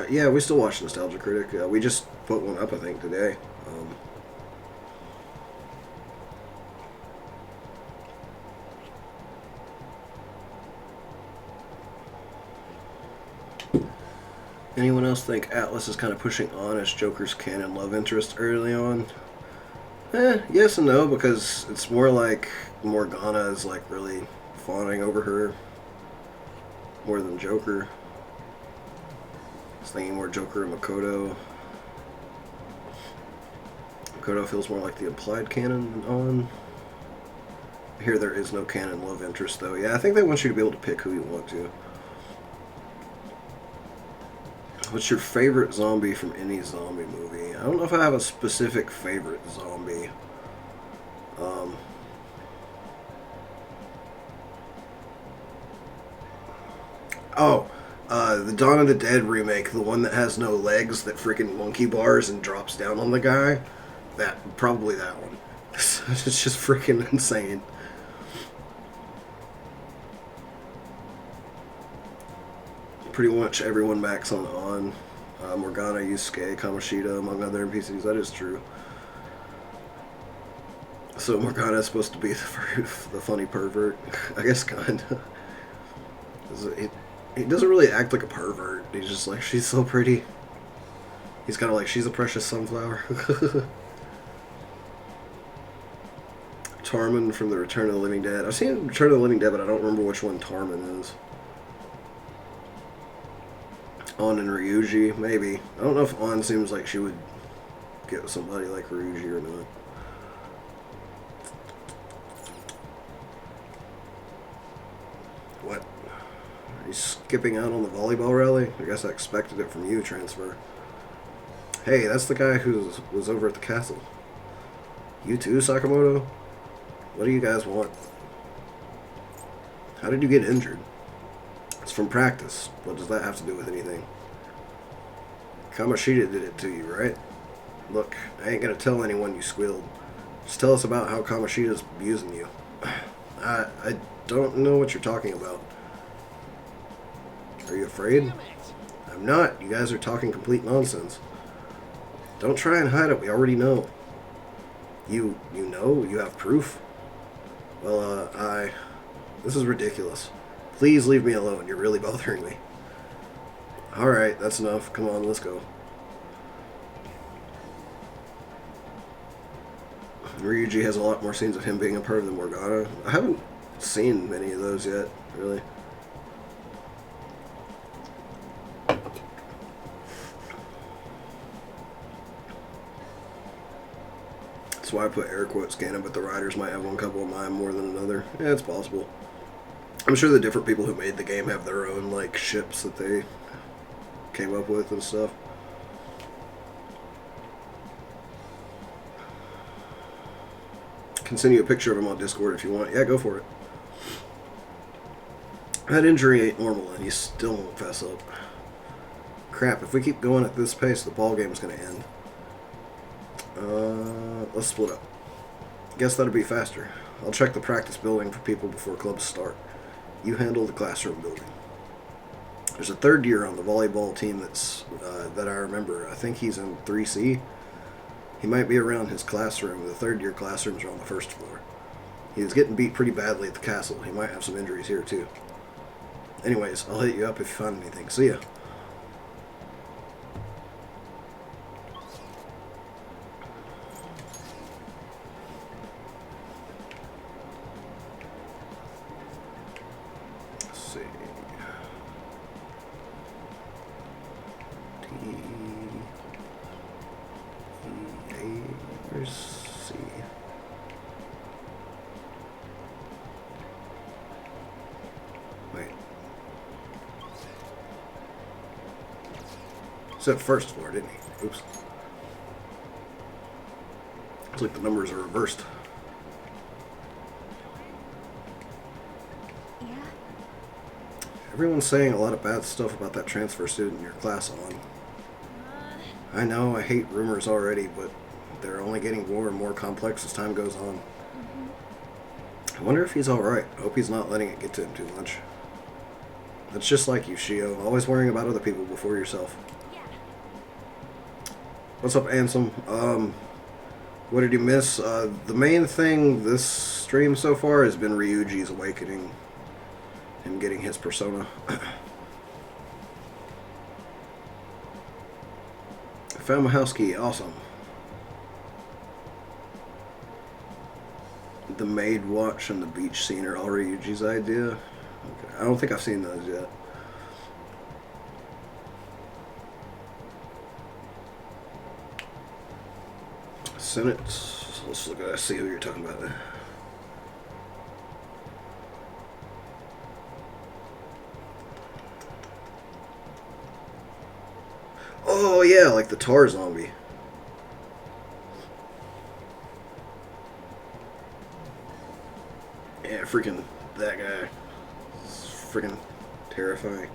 Yeah, we still watch Nostalgia Critic. We just put one up, I think, today. Anyone else think Atlas is kind of pushing on as Joker's canon love interest early on? Yes and no, because it's more like Morgana is like really fawning over her more than Joker. I was thinking more Joker and Makoto. Makoto feels more like the implied canon than on. Here there is no canon love interest though. Yeah, I think they want you to be able to pick who you want to. What's your favorite zombie from any zombie movie? I don't know if I have a specific favorite zombie. The Dawn of the Dead remake, the one that has no legs, that freaking monkey bars and drops down on the guy. Probably that one. It's just freaking insane. Pretty much everyone backs on. Morgana, Yusuke, Kamoshida, among other NPCs. That is true. So Morgana is supposed to be the funny pervert. I guess kinda. He doesn't really act like a pervert. He's just like, she's so pretty. He's kind of like, she's a precious sunflower. Tarman from the Return of the Living Dead. I've seen Return of the Living Dead, but I don't remember which one Tarman is. On and Ryuji, maybe. I don't know if On seems like she would get with somebody like Ryuji or not. What? Are you skipping out on the volleyball rally? I guess I expected it from you, Transfer. Hey, that's the guy who was over at the castle. You too, Sakamoto? What do you guys want? How did you get injured? It's from practice. What does that have to do with anything? Kamoshida did it to you, right? Look, I ain't gonna tell anyone you squealed. Just tell us about how Kamoshida's abusing you. I don't know what you're talking about. Are you afraid? I'm not. You guys are talking complete nonsense. Don't try and hide it. We already know. You know? You have proof? Well, this is ridiculous. Please leave me alone. You're really bothering me. Alright, that's enough. Come on, let's go. Ryuji has a lot more scenes of him being a perv than Morgana. I haven't seen many of those yet, really. That's why I put air quotes canon, but the writers might have one couple of mine more than another. Yeah, it's possible. I'm sure the different people who made the game have their own, like, ships that they came up with and stuff. Can send you a picture of him on Discord if you want. Yeah, go for it. That injury ain't normal, and he still won't fess up. Crap, if we keep going at this pace, the ball game is going to end. Let's split up. Guess that'll be faster. I'll check the practice building for people before clubs start. You handle the classroom building. There's a third year on the volleyball team that I remember. I think he's in 3C. He might be around his classroom. The third year classrooms are on the first floor. He was getting beat pretty badly at the castle. He might have some injuries here too. Anyways, I'll hit you up if you find anything. See ya. Let's see. Where's C? Wait. Said first floor, didn't he? Oops. Looks like the numbers are reversed. Yeah? Everyone's saying a lot of bad stuff about that transfer student in your class, Alan. I know, I hate rumors already, but they're only getting more and more complex as time goes on. I wonder if he's alright. I hope he's not letting it get to him too much. That's just like you, Shio. Always worrying about other people before yourself. Yeah. What's up, Ansem? What did you miss? The main thing this stream so far has been Ryuji's awakening. Him getting his persona. I found my house key. Awesome. The maid watch and the beach scene are all Ryuji's idea. Okay. I don't think I've seen those yet. Senate. Let's look at that. See who you're talking about there. Oh yeah, like the tar zombie. Yeah, freaking that guy. It's freaking terrifying.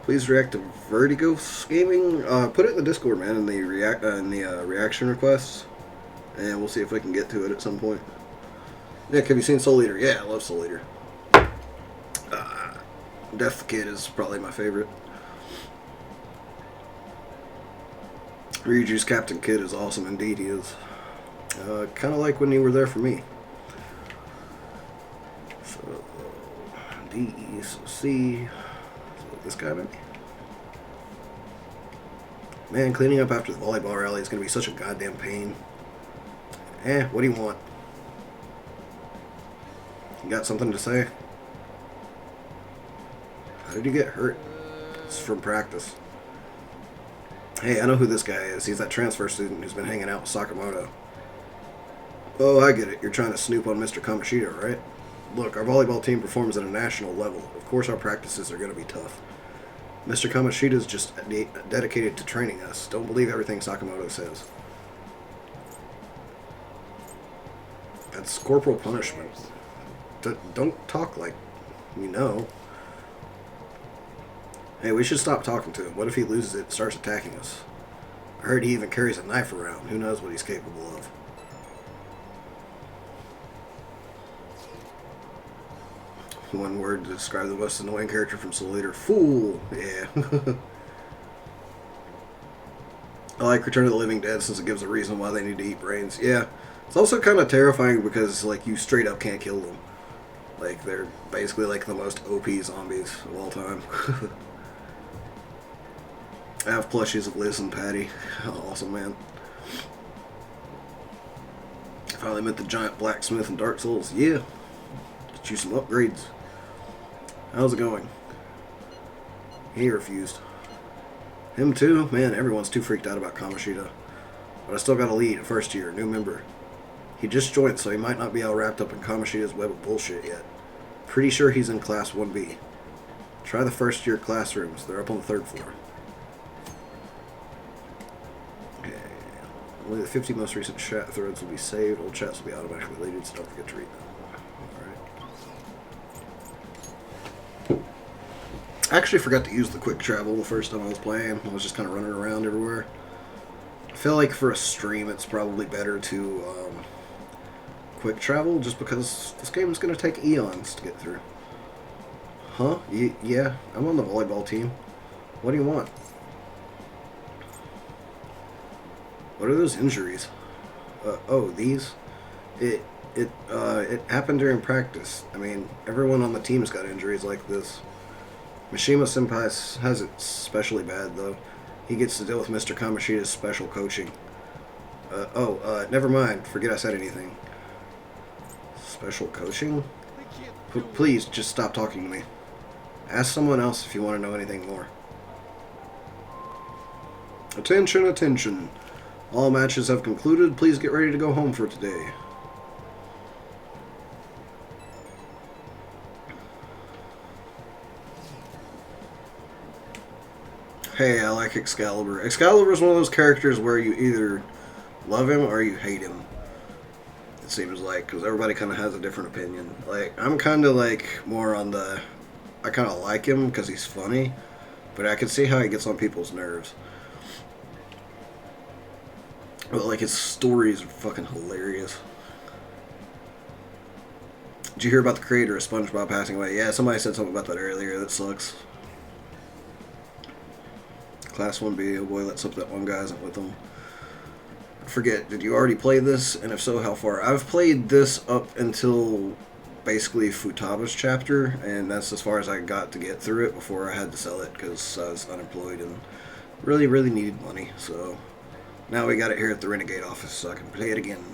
Please react to Vertigo Gaming. Put it in the Discord, man, in the reaction requests, and we'll see if we can get to it at some point. Nick, have you seen Soul Eater? Yeah, I love Soul Eater. Death Kid is probably my favorite. Ryuji's Captain Kid is awesome, indeed he is. Kind of like when you were there for me. So, D, so C, so this guy maybe? Man, cleaning up after the volleyball rally is going to be such a goddamn pain. What do you want? You got something to say? How did you get hurt? It's from practice. Hey, I know who this guy is. He's that transfer student who's been hanging out with Sakamoto. Oh, I get it. You're trying to snoop on Mr. Kamoshida, right? Look, our volleyball team performs at a national level. Of course our practices are going to be tough. Mr. Kamoshida's just dedicated to training us. Don't believe everything Sakamoto says. That's corporal punishment. Don't talk like you know. Hey, we should stop talking to him. What if he loses it and starts attacking us? I heard he even carries a knife around. Who knows what he's capable of. One word to describe the most annoying character from Soul Eater. Fool! Yeah. I like Return of the Living Dead since it gives a reason why they need to eat brains. Yeah. It's also kind of terrifying because, like, you straight up can't kill them. Like, they're basically, like, the most OP zombies of all time. I have plushies of Liz and Patty. Awesome, man. Finally met the giant blacksmith in Dark Souls. Yeah. Get you some upgrades. How's it going? He refused. Him too? Man, everyone's too freaked out about Kamoshida. But I still got a lead, first year, new member. He just joined, so he might not be all wrapped up in Kamoshida's web of bullshit yet. Pretty sure he's in class 1B. Try the first year classrooms. They're up on the 3rd floor. Okay. Only the 50 most recent chat threads will be saved. Old chats will be automatically deleted, so don't forget to read them. Alright. I actually forgot to use the quick travel the first time I was playing. I was just kind of running around everywhere. I feel like for a stream it's probably better to quick travel just because this game is going to take eons to get through. Huh? Yeah, I'm on the volleyball team. What do you want? What are those injuries? Oh, these? It happened during practice. I mean, everyone on the team's got injuries like this. Mishima Senpai has it especially bad, though. He gets to deal with Mr. Kamoshida's special coaching. Never mind. Forget I said anything. Special coaching? Please, just stop talking to me. Ask someone else if you want to know anything more. Attention, attention. All matches have concluded. Please get ready to go home for today. Hey, I like Excalibur. Excalibur is one of those characters where you either love him or you hate him. It seems like, because everybody kind of has a different opinion. Like, I'm kind of like more on the... I kind of like him because he's funny, but I can see how he gets on people's nerves. But like his stories are fucking hilarious. Did you hear about the creator of SpongeBob passing away? Yeah, somebody said something about that earlier. That sucks. Class 1B, oh boy, let's hope that one guy isn't with them. I forget, did you already play this? And if so, how far? I've played this up until basically Futaba's chapter, and that's as far as I got to get through it before I had to sell it because I was unemployed and really, really needed money. So now we got it here at the Renegade office so I can play it again.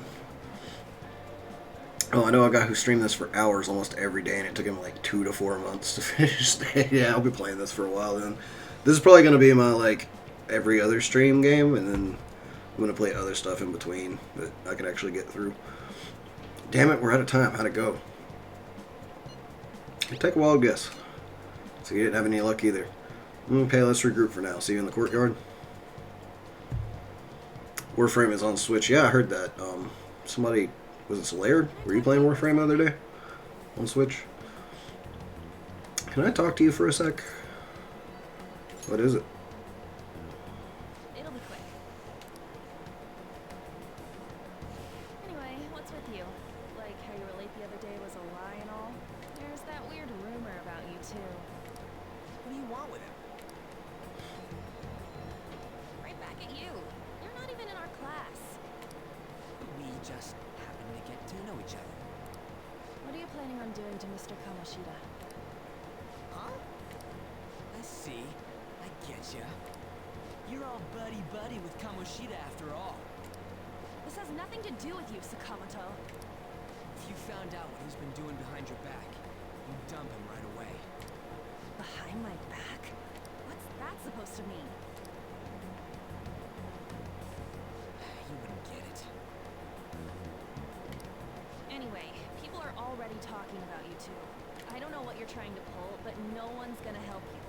Oh, I know a guy who streamed this for hours almost every day, and it took him like 2 to 4 months to finish. Yeah, I'll be playing this for a while then. This is probably going to be my like every other stream game, and then I'm going to play other stuff in between that I can actually get through. Damn it, we're out of time. How'd it go? Take a wild guess. So you didn't have any luck either. Okay, let's regroup for now. See you in the courtyard. Warframe is on Switch. Yeah, I heard that. Somebody, was it Solaire? Were you playing Warframe the other day? On Switch? Can I talk to you for a sec? What is it? It'll be quick. Anyway, what's with you? Like how you were late the other day was a lie and all? There's that weird rumor about you too. What do you want with him? Right back at you. You're not even in our class. We just happen to get to know each other. What are you planning on doing to Mr. Kamoshida? Huh? I see. I getcha. You're all buddy-buddy with Kamoshida after all. This has nothing to do with you, Sakamoto. If you found out what he's been doing behind your back, you'd dump him right away. Behind my back? What's that supposed to mean? You wouldn't get it. Anyway, people are already talking about you two. I don't know what you're trying to pull, but no one's gonna help you.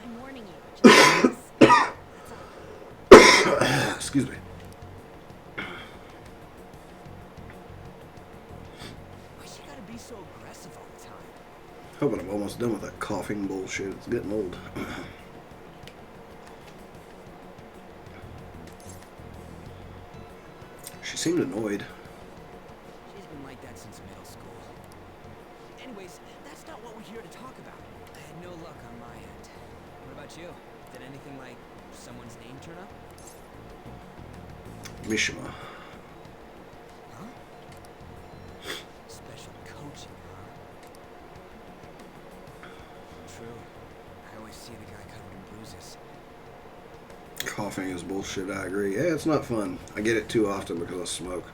I'm warning you. Just that's all. Excuse me. Why she gotta be so aggressive all the time? Hoping I'm almost done with that coughing bullshit. It's getting old. She seemed annoyed. She's been like that since middle school. Anyways, that's not what we're here to talk about. I had no luck on my end. What about you? Did anything like someone's name turn up? Mishima. Huh? Special coaching, huh? True. I always see the guy covered in bruises. Coughing is bullshit, I agree. Yeah, it's not fun. I get it too often because of smoke.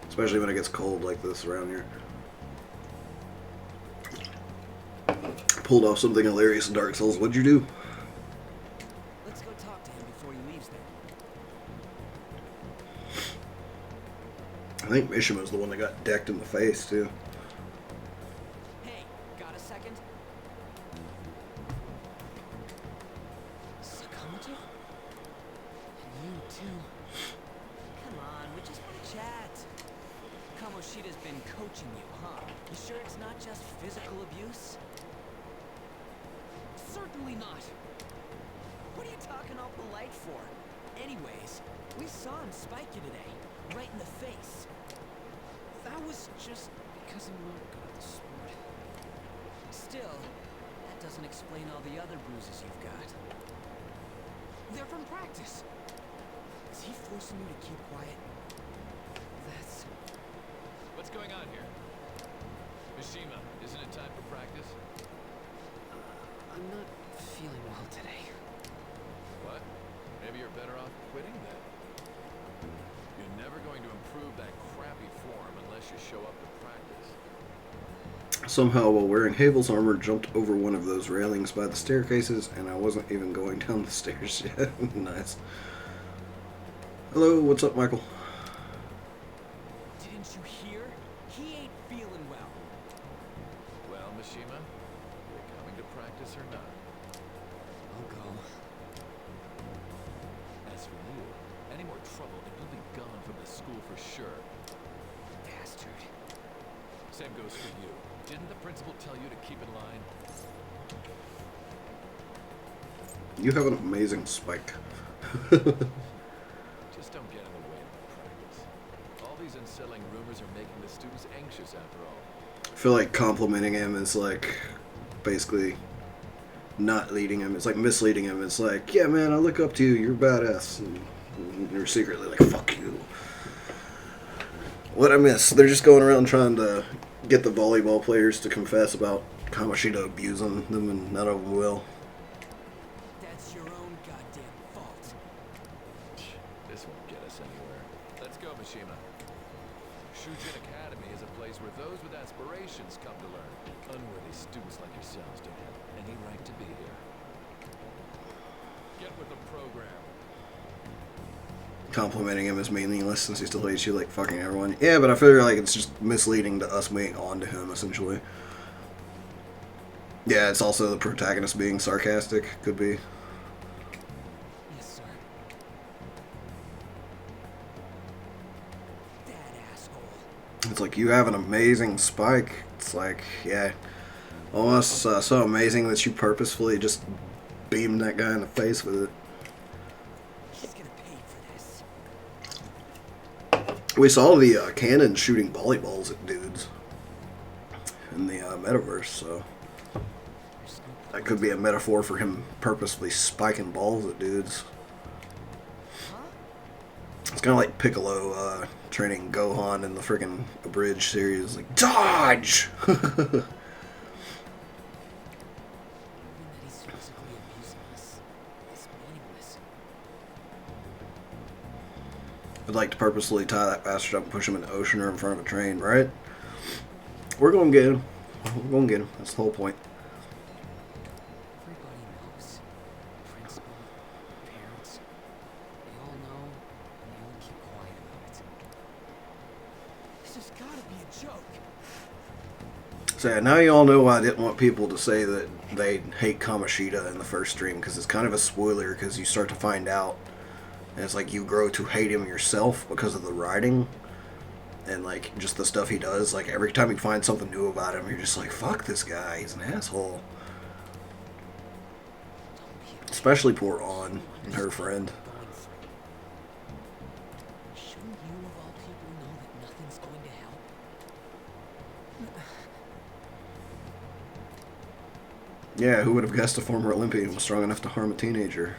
Especially when it gets cold like this around here. Pulled off something hilarious in Dark Souls. What'd you do? Let's go talk to him before he leaves then. I think Mishima's the one that got decked in the face, too. Hey, got a second? Sakamoto? And you too. Come on, we just want to chat. Kamoshida's been coaching you, huh? You sure it's not just physical abuse? Certainly not. What are you talking all polite for? Anyways, we saw him spike you today, right in the face. That was just because I'm not good at the sport. Still, that doesn't explain all the other bruises you've got. They're from practice. Is he forcing you to keep quiet? That's... What's going on here? Mishima, isn't it time for practice? I'm not feeling well today. What? Maybe you're better off quitting then. You're never going to improve that crappy form unless you show up to practice. Somehow, while wearing Havel's armor, jumped over one of those railings by the staircases, and I wasn't even going down the stairs yet. Nice. Hello, what's up, Michael? Didn't you hear? He ain't feeling well. Well, Mishima, you coming to practice or not? I'll go. As for you, any more trouble and you'll be gone from the school for sure. Bastard. Same goes for you. Didn't the principal tell you to keep in line? You have an amazing spike. Just don't get in the way of the practice. All these unsettling rumors are making the students anxious after all. I feel like complimenting him is like basically not leading him. It's like misleading him. It's like, yeah, man, I look up to you. You're badass. And you're secretly like, fuck you. What I miss? They're just going around trying to get the volleyball players to confess about Kamoshida abusing them, and none of them will. That's your own goddamn fault. This won't get us anywhere. Let's go, Mishima. Shujin Academy is a place where those with aspirations come to learn. Unworthy students like yourselves don't have any right to be here. Get with the program. Complimenting him is meaningless since he still hates you like fucking everyone. Yeah, but I feel like it's just misleading to us being on to him, essentially. Yeah, it's also the protagonist being sarcastic. Could be. Yes, sir. That asshole. It's like, you have an amazing spike. It's like, yeah, almost so amazing that you purposefully just beamed that guy in the face with it. He's gonna pay for this. We saw the cannon shooting volleyballs at dudes in the metaverse, so that could be a metaphor for him purposefully spiking balls at dudes. It's kind of like Piccolo training Gohan in the freaking Abridged series, like, dodge! Even that he's physically abusing us is meaningless. I'd like to purposely tie that bastard up and push him in the ocean or in front of a train, right? We're going to get him. We're going to get him. That's the whole point. Everybody knows. Principal, parents, they all know, and they all keep quiet about it. This has gotta be a joke. So yeah, now you all know why I didn't want people to say that they hate Kamoshida in the first stream, because it's kind of a spoiler, because you start to find out, and it's like you grow to hate him yourself because of the writing, and like just the stuff he does. Like every time you find something new about him, you're just like, fuck this guy, he's an asshole. Especially poor Ann and her friend. Going through. Shouldn't you of all people know that nothing's going to help? Yeah, who would have guessed a former Olympian was strong enough to harm a teenager?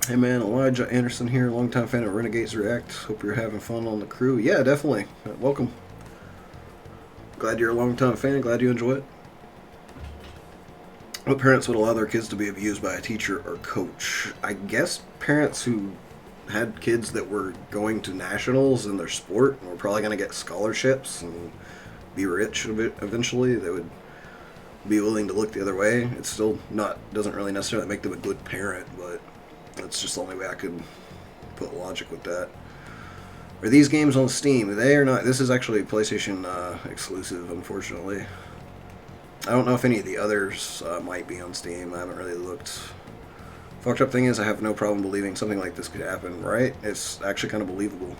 Hey man, Elijah Anderson here, longtime fan of Renegade's React. Hope you're having fun on the crew. Yeah, definitely. Welcome. Glad you're a longtime fan. Glad you enjoy it. What parents would allow their kids to be abused by a teacher or coach? I guess parents who had kids that were going to nationals in their sport and were probably going to get scholarships and be rich eventually. They would be willing to look the other way. It's still not, doesn't really necessarily make them a good parent, but that's just the only way I could put logic with that. Are these games on Steam? They are not. This is actually PlayStation exclusive, unfortunately. I don't know if any of the others might be on Steam. I haven't really looked. Fucked up thing is I have no problem believing something like this could happen, right? It's actually kind of believable.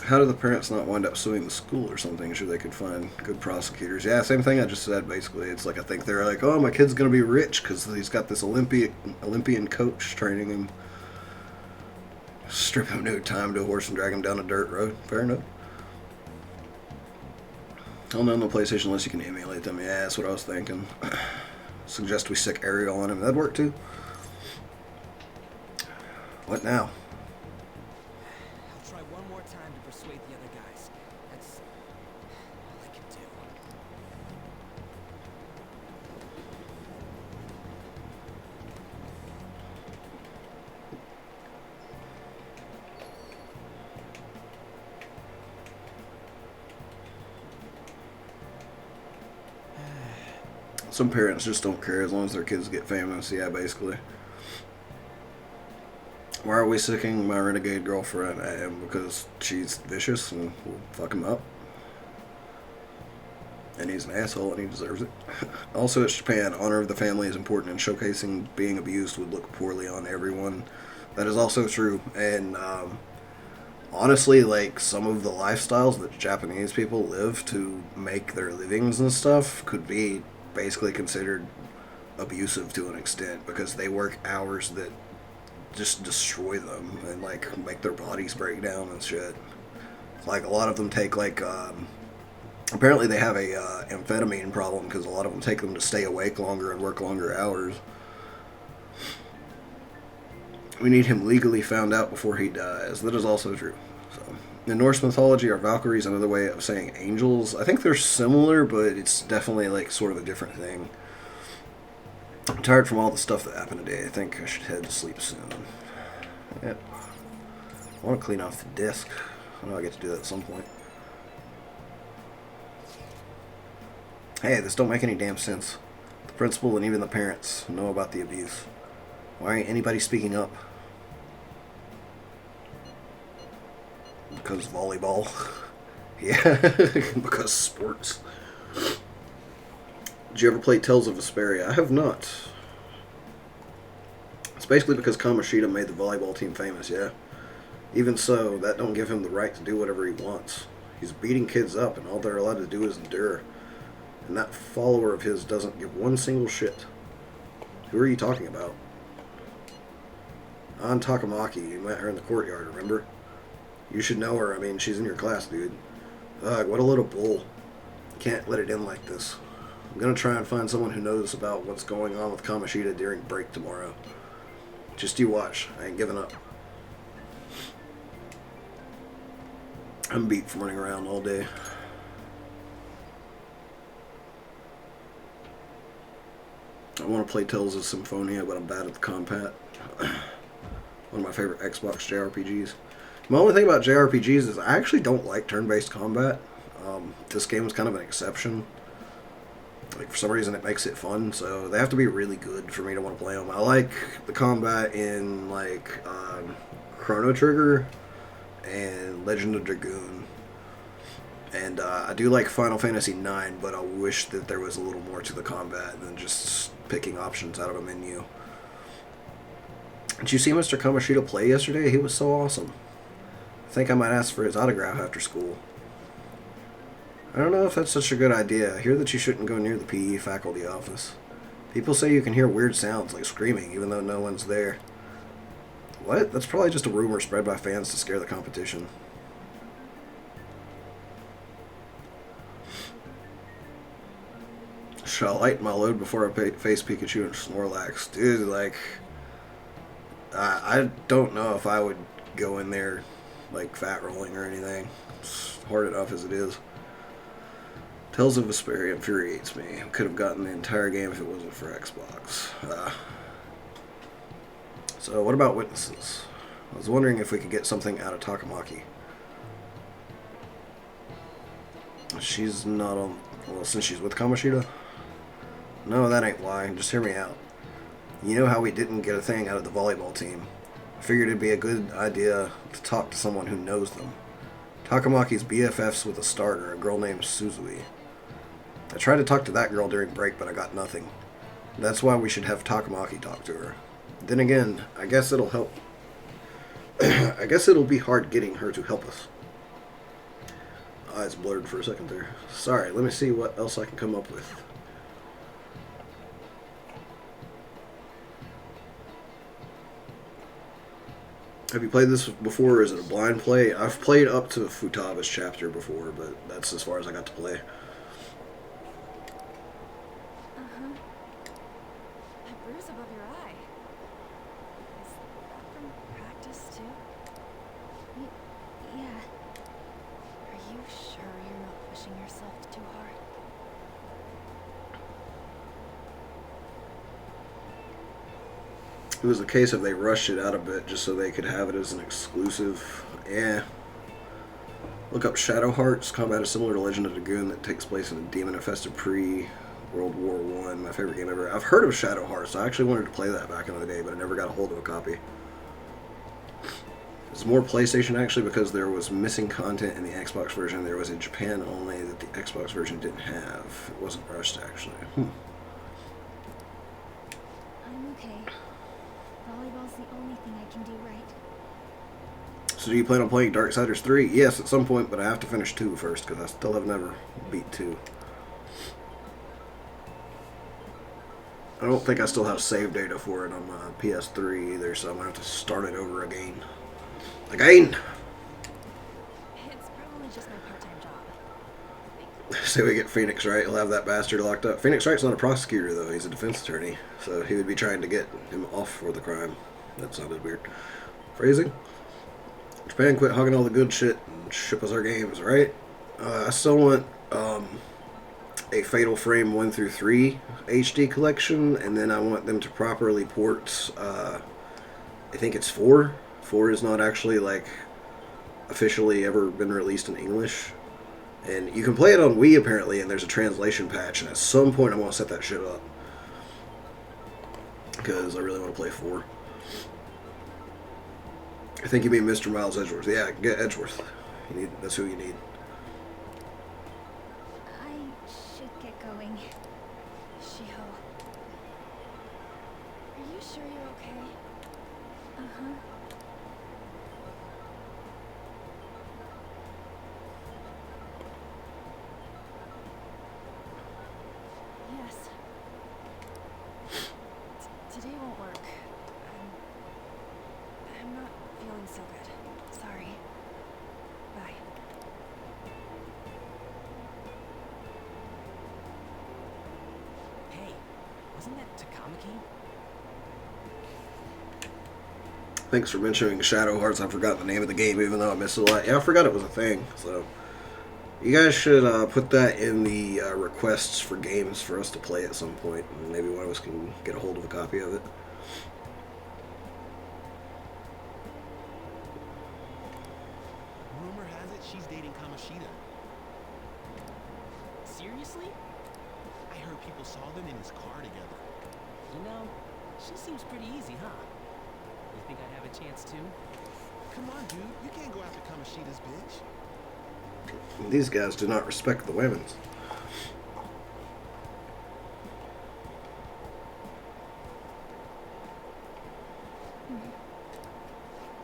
How do the parents not wind up suing the school or something? Sure, they could find good prosecutors. Yeah, same thing I just said, basically. It's like I think they're like, oh, my kid's going to be rich because he's got this Olympian coach training him. Strip him nude, tie him to a horse, and drag him down a dirt road. Fair enough. I'll know on the PlayStation unless you can emulate them. Yeah, that's what I was thinking. Suggest we stick Ariel on him. That'd work too. What now? I'll try one more time to persuade the other guys. That's all I can do. Some parents just don't care as long as their kids get famous. Yeah, basically. Why are we sicking my renegade girlfriend? I am because she's vicious and we'll fuck him up. And he's an asshole and he deserves it. Also, it's Japan. Honor of the family is important, and showcasing being abused would look poorly on everyone. That is also true. And honestly, like, some of the lifestyles that Japanese people live to make their livings and stuff could be basically considered abusive to an extent, because they work hours that just destroy them and like make their bodies break down and shit. Like, a lot of them take like apparently they have a amphetamine problem, because a lot of them take them to stay awake longer and work longer hours. We need him legally found out before he dies. That is also true. So, in Norse mythology, are Valkyries another way of saying angels? I think they're similar, but it's definitely like sort of a different thing. I'm tired from all the stuff that happened today. I think I should head to sleep soon. Yep. I want to clean off the disc. I know I get to do that at some point. Hey, this don't make any damn sense. The principal and even the parents know about the abuse. Why ain't anybody speaking up? Because volleyball. Yeah, because sports. Did you ever play Tales of Vesperia? I have not. It's basically because Kamoshida made the volleyball team famous, yeah. Even so, that don't give him the right to do whatever he wants. He's beating kids up, and all they're allowed to do is endure. And that follower of his doesn't give one single shit. Who are you talking about? An Takamaki. You met her in the courtyard, remember? You should know her. I mean, she's in your class, dude. Ugh, what a little bull. Can't let it in like this. I'm gonna try and find someone who knows about what's going on with Kamoshida during break tomorrow. Just you watch. I ain't giving up. I'm beat from running around all day. I want to play Tales of Symphonia, but I'm bad at the combat. One of my favorite Xbox JRPGs. My only thing about JRPGs is I actually don't like turn-based combat. This game is kind of an exception. Like, for some reason it makes it fun, so they have to be really good for me to want to play them. I like the combat in, like, Chrono Trigger and Legend of Dragoon. And I do like Final Fantasy IX, but I wish that there was a little more to the combat than just picking options out of a menu. Did you see Mr. Kamoshida play yesterday? He was so awesome. I think I might ask for his autograph after school. I don't know if that's such a good idea. I hear that you shouldn't go near the PE faculty office. People say you can hear weird sounds like screaming even though no one's there. What? That's probably just a rumor spread by fans to scare the competition. Shall I lighten my load before I face Pikachu and Snorlax? Dude, like, I don't know if I would go in there, like, fat rolling or anything. It's hard enough as it is. Tales of Vesperia infuriates me. Could have gotten the entire game if it wasn't for Xbox. So, what about witnesses? I was wondering if we could get something out of Takamaki. She's not on... Well, since she's with Kamoshida? No, that ain't why. Just hear me out. You know how we didn't get a thing out of the volleyball team? I figured it'd be a good idea to talk to someone who knows them. Takamaki's BFFs with a starter, a girl named Suzui. I tried to talk to that girl during break, but I got nothing. That's why we should have Takamaki talk to her. Then again, I guess it'll help. I guess it'll be hard getting her to help us. Eyes blurred for a second there. Sorry, let me see what else I can come up with. Have you played this before, or is it a blind play? I've played up to Futaba's chapter before, but that's as far as I got to play. Uh-huh. A bruise above your eye. Is that from practice, too? Yeah. Are you sure you're not pushing yourself too hard? It was a case of they rushed it out a bit just so they could have it as an exclusive. Yeah. Look up Shadow Hearts. Combat is similar to Legend of Dragoon that takes place in a demon-infested pre-World War One. My favorite game ever. I've heard of Shadow Hearts. I actually wanted to play that back in the day, but I never got a hold of a copy. It's more PlayStation actually because there was missing content in the Xbox version. There was in Japan only that the Xbox version didn't have. It wasn't rushed actually. I'm okay. Volleyball's the only thing I can do right. So do you plan on playing Darksiders 3? Yes, at some point, but I have to finish 2 first because I still have never beat 2. I don't think I still have save data for it on my PS3 either, so I'm going to have to start it over again. Again! It's probably just my part-time job. Say we get Phoenix Wright, he'll have that bastard locked up. Phoenix Wright's not a prosecutor, though. He's a defense attorney, so he would be trying to get him off for the crime. That sounded weird. Phrasing? Japan quit hogging all the good shit and ship us our games, right? I still want a Fatal Frame 1 through 3 HD collection, and then I want them to properly port, I think it's 4. 4 is not actually, like, officially ever been released in English. And you can play it on Wii, apparently, and there's a translation patch, and at some point I want to set that shit up. Because I really want to play 4. I think you mean Mr. Miles Edgeworth. Yeah, get Edgeworth. That's who you need. I should get going. Shiho. Are you sure you're okay? Uh-huh. Yes. Today won't work. I'm not feeling so good. Sorry. Bye. Hey, wasn't that Takamaki? Thanks for mentioning Shadow Hearts. I forgot the name of the game, even though I missed it a lot. Yeah, I forgot it was a thing. So, you guys should put that in the requests for games for us to play at some point, and maybe one of us can get a hold of a copy of it. Rumor has it she's dating Kamoshida. Seriously? I heard people saw them in his car together. You know, she seems pretty easy, huh? You think I'd have a chance too? Come on, dude. You can't go after Kamoshida's bitch. These guys do not respect the women's.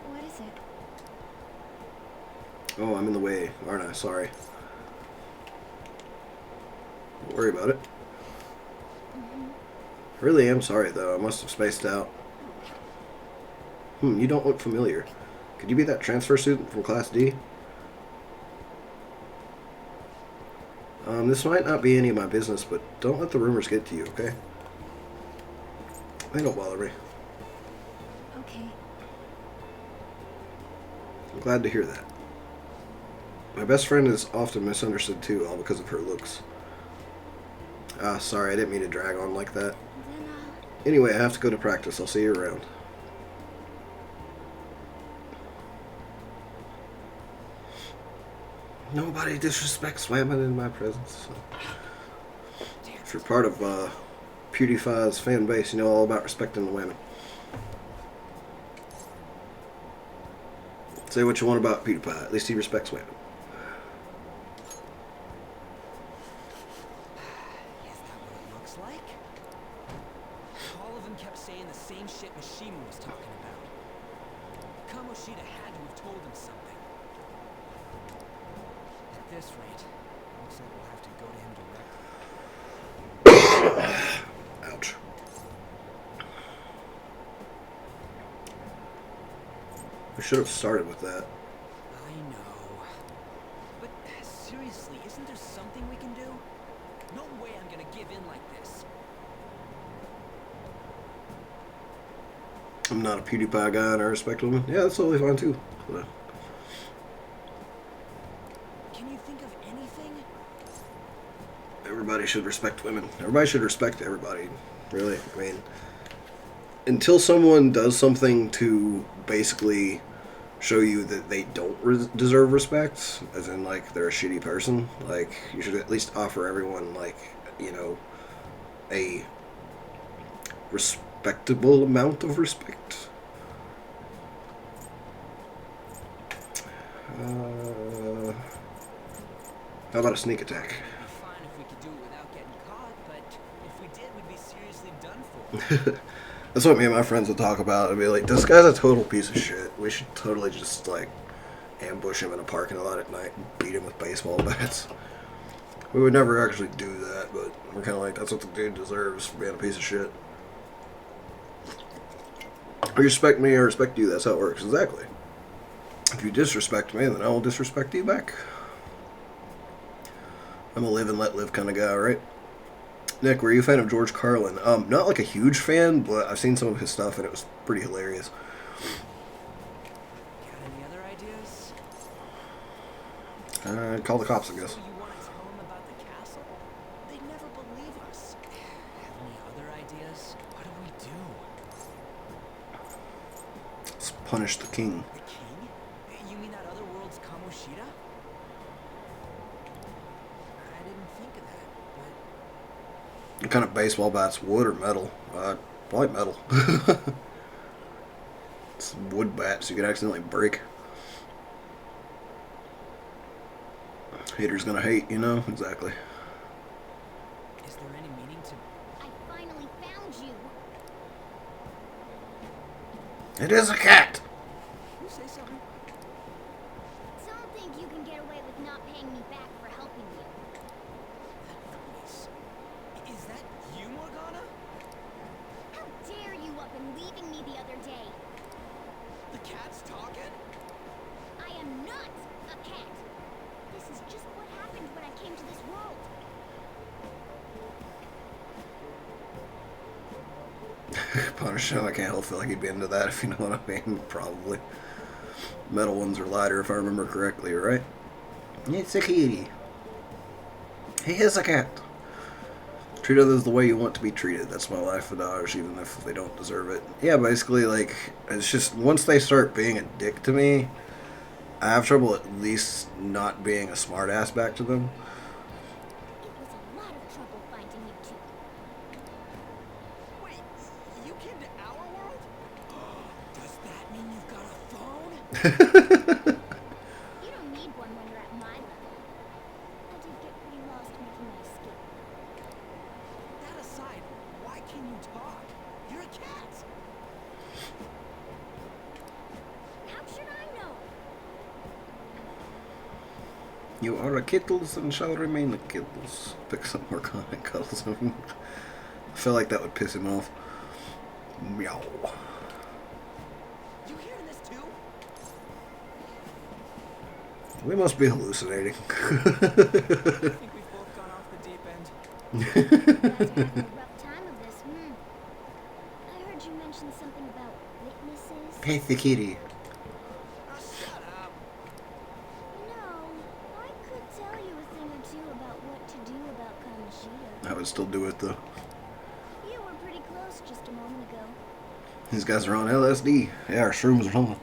What is it? Oh, I'm in the way, aren't I? Sorry. Don't worry about it. I really am sorry, though. I must have spaced out. You don't look familiar. Could you be that transfer student from Class D? This might not be any of my business, but don't let the rumors get to you, okay? They don't bother me. Okay. I'm glad to hear that. My best friend is often misunderstood, too, all because of her looks. Sorry, I didn't mean to drag on like that. Then Anyway, I have to go to practice. I'll see you around. Nobody disrespects women in my presence. If you're part of PewDiePie's fan base, you know all about respecting the women. Say what you want about PewDiePie. At least he respects women. Is that what it looks like? All of them kept saying the same shit Mishima was talking about. Kamoshida had to have told him something. At this rate, looks like we'll have to go to him directly. Ouch. We should have started with that. I know. But seriously, isn't there something we can do? No way I'm gonna give in like this. I'm not a PewDiePie guy and I respect women. Yeah, that's totally fine too. But Can you think of anything? everybody should respect women. Everybody should respect everybody. Really. I mean, until someone does something to basically show you that they don't deserve respect, as in, like, they're a shitty person, like, you should at least offer everyone, like, you know, a respectable amount of respect. How about a sneak attack? It'd be fine if we could do it without getting caught, but if we did, we'd be seriously done for. That's what me and my friends would talk about. I'd be like, this guy's a total piece of shit. We should totally just, like, ambush him in a parking lot at night and beat him with baseball bats. We would never actually do that, but we're kind of like, that's what the dude deserves for being a piece of shit. You respect me, I respect you. That's how it works. Exactly. If you disrespect me, then I will disrespect you back. I'm a live and let live kind of guy, right? Nick, were you a fan of George Carlin? Not like a huge fan, but I've seen some of his stuff and it was pretty hilarious. Got any other ideas? Call the cops, I guess. So you want to tell them about the castle? They'd never believe us. Have any other ideas? What do we do? Let's punish the king. The king? You mean that other world's Kamoshida? I didn't think of that, but What kind of baseball bats? Wood or metal? Probably metal. It's wood bats you could accidentally break. Hater's gonna hate, you know? Exactly. is there any meaning to... I finally found you. It is a cat! You say something? Don't think you can get away with not paying me back for helping you. That voice. Is that you, Morgana? How dare you up and leaving me the other day? The cat's talking? I am not a cat. This is just what happened when I came to this world. Punish him. I can't help feel like he'd be into that, if you know what I mean. Probably. Metal ones are lighter, if I remember correctly, right? It's a kitty. He is a cat. Treat others the way you want to be treated. That's my life with dogs, even if they don't deserve it. Yeah, basically, like, it's just, once they start being a dick to me, I have trouble at least not being a smartass back to them. It was a lot of trouble finding you two. Wait, you came to our world? Does that mean you've got a phone? You don't need one when you're at my level. I did get pretty lost making my escape. That aside, why can you talk? You're a cat. How should I know? You are a kittles and shall remain a kittles. Pick some more comic cuddles him. I feel like that would piss him off. Meow. You hearing this too? We must be hallucinating. I think we've both gone off the deep end. You guys are having a rough time of this, I heard you mention something about witnesses. Pet the kitty. Shut up. No, I could tell you a thing or two about what to do about Kamoshida. I would still do it though. You were pretty close just a moment ago. These guys are on LSD. Yeah, or shrooms or something.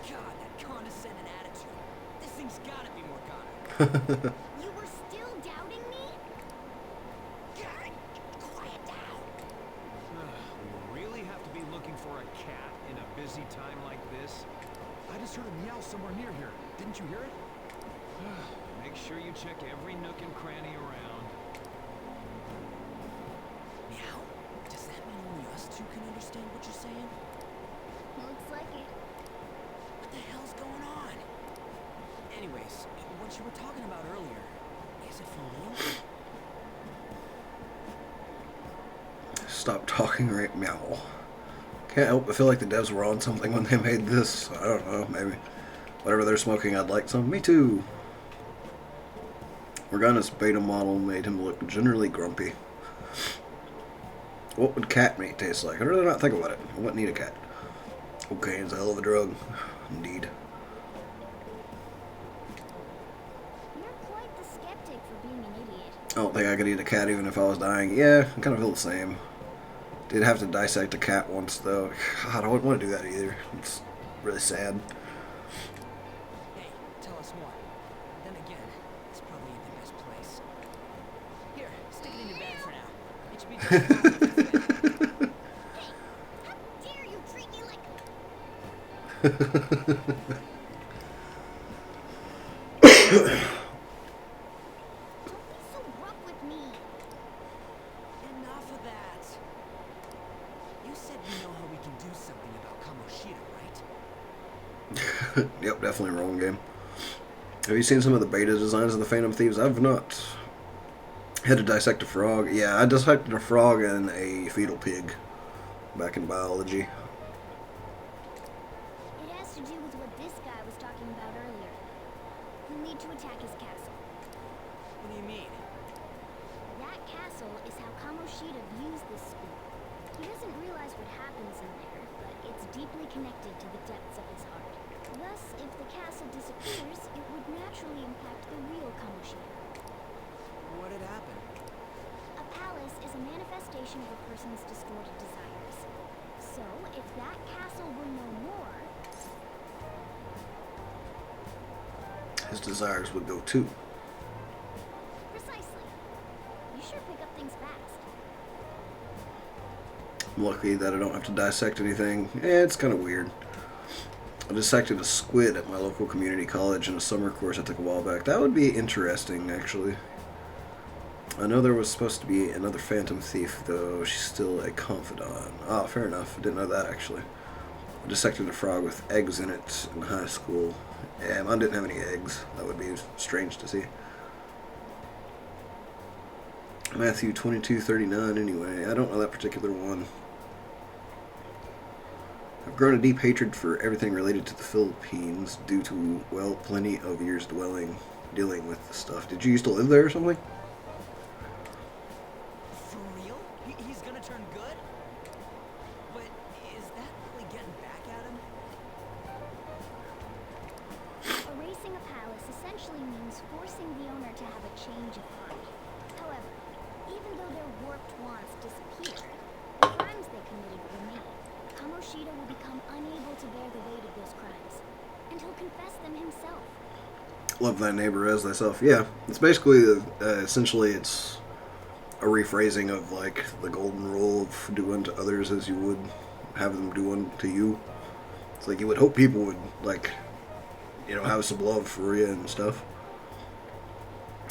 God, that condescending attitude. This thing's gotta be Morgana. You were still doubting me? God, quiet down. We really have to be looking for a cat in a busy time like this? I just heard a meow somewhere near here. Didn't you hear it? Make sure you check every nook and cranny around. Meow? Does that mean only us two can understand what you're saying? Looks like it. What the hell's going on? Anyways, what you were talking about earlier, is it for real? Stop talking right meow. can't help but feel like the devs were on something when they made this. I don't know, maybe. Whatever they're smoking, I'd like some. Me too. Morgana's beta model made him look generally grumpy. What would cat meat taste like? I'd rather not think about it. I wouldn't need a cat. Cocaine's a hell of a drug. Indeed. You're quite the skeptic for being an idiot. I don't think I could eat a cat even if I was dying. Yeah, I kind of feel the same. Did have to dissect a cat once, though. God, I wouldn't want to do that either. It's really sad. Hey, tell us more. Then again, it's probably the best place. Here, stick it in your bag for now. It should be just fine. Hey, how dare you treat me like... Don't be so rough with me. Enough of that. You said you know how we can do something about Kamoshida, right? Yep, definitely wrong game. Have you seen some of the beta designs of the Phantom Thieves? I've not. Had to dissect a frog. Yeah, I dissected a frog and a fetal pig back in biology. It has to do with what this guy was talking about earlier. You'll need to attack his castle. What do you mean? That castle is how Kamoshida views this school. He doesn't realize what happens in there, but it's deeply connected to the depths of his heart. Thus, if the castle disappears, it would naturally impact the real Kamoshida. What had happened? A palace is a manifestation of a person's distorted desires. So, if that castle were no more, His desires would go too. precisely. You sure pick up things fast. I'm lucky that I don't have to dissect anything. It's kind of weird. I dissected a squid at my local community college in a summer course I took a while back. That would be interesting, actually. I know there was supposed to be another Phantom Thief, though she's still a confidant. Ah, fair enough. I didn't know that, actually. I dissected a frog with eggs in it in high school. Yeah, mine didn't have any eggs. That would be strange to see. Matthew 22:39, anyway. I don't know that particular one. I've grown a deep hatred for everything related to the Philippines due to, well, plenty of years dealing with the stuff. Did you used to live there or something? For real? He's gonna turn good? But is that really getting back at him? Erasing a palace essentially means forcing the owner to have a change of heart. However, even though their warped wants disappear, the crimes they committed remain. Kamoshida will become unable to bear the weight of those crimes, and he'll confess them himself. Love thy neighbor as thyself. Yeah, it's basically, essentially, it's a rephrasing of, like, the golden rule of do unto others as you would have them do unto you. It's like you would hope people would, like, you know, have some love for you and stuff.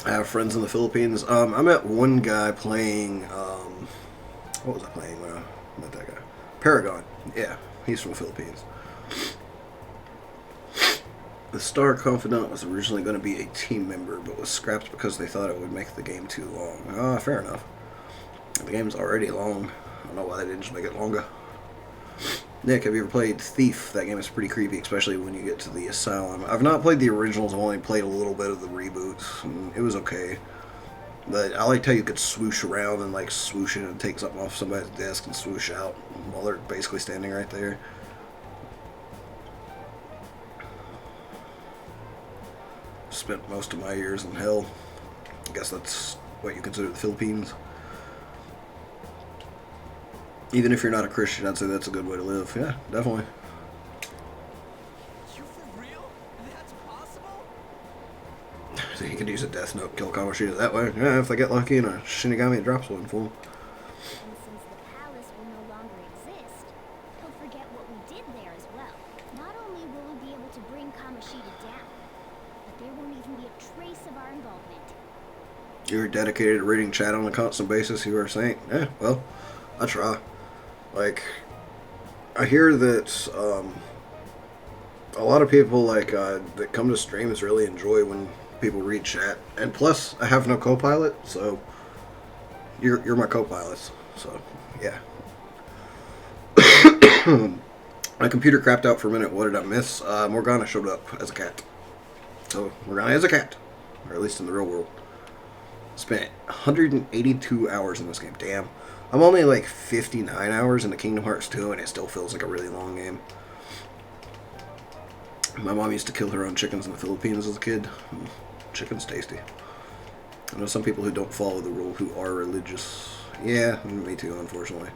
I have friends in the Philippines. I met one guy playing, what was I playing when I met that guy? Paragon. Yeah, he's from the Philippines. The Star Confidant was originally going to be a team member, but was scrapped because they thought it would make the game too long. Ah, fair enough. The game's already long. I don't know why they didn't just make it longer. Nick, have you ever played Thief? That game is pretty creepy, especially when you get to the asylum. I've not played the originals, I've only played a little bit of the reboots, and it was okay. But I liked how you could swoosh around and, like, swoosh in and take something off somebody's desk and swoosh out while they're basically standing right there. Spent most of my years in hell. I guess that's what you consider the Philippines. Even if you're not a Christian, I'd say that's a good way to live. Yeah, definitely. You for real? That's possible? So you could use a death note, kill Kamoshida that way. Yeah, if they get lucky and a Shinigami drops one for them. And since the palace will no longer exist, he'll forget what we did there as well. Not only will we be able to bring Kamoshida down, but there won't even be a trace of our involvement. You're dedicated to reading chat on a constant basis, you are a saint. Yeah, well, I try. Like, I hear that a lot of people like that come to streams really enjoy when people read chat, and plus I have no co-pilot, so you're my co-pilots. So yeah. My computer crapped out for a minute. What did I miss? Morgana showed up as a cat. So, Morgana is a cat. Or at least in the real world. Spent 182 hours in this game. Damn. I'm only like 59 hours into Kingdom Hearts 2, and it still feels like a really long game. My mom used to kill her own chickens in the Philippines as a kid. Chicken's tasty. I know some people who don't follow the rule who are religious. Yeah, me too, unfortunately.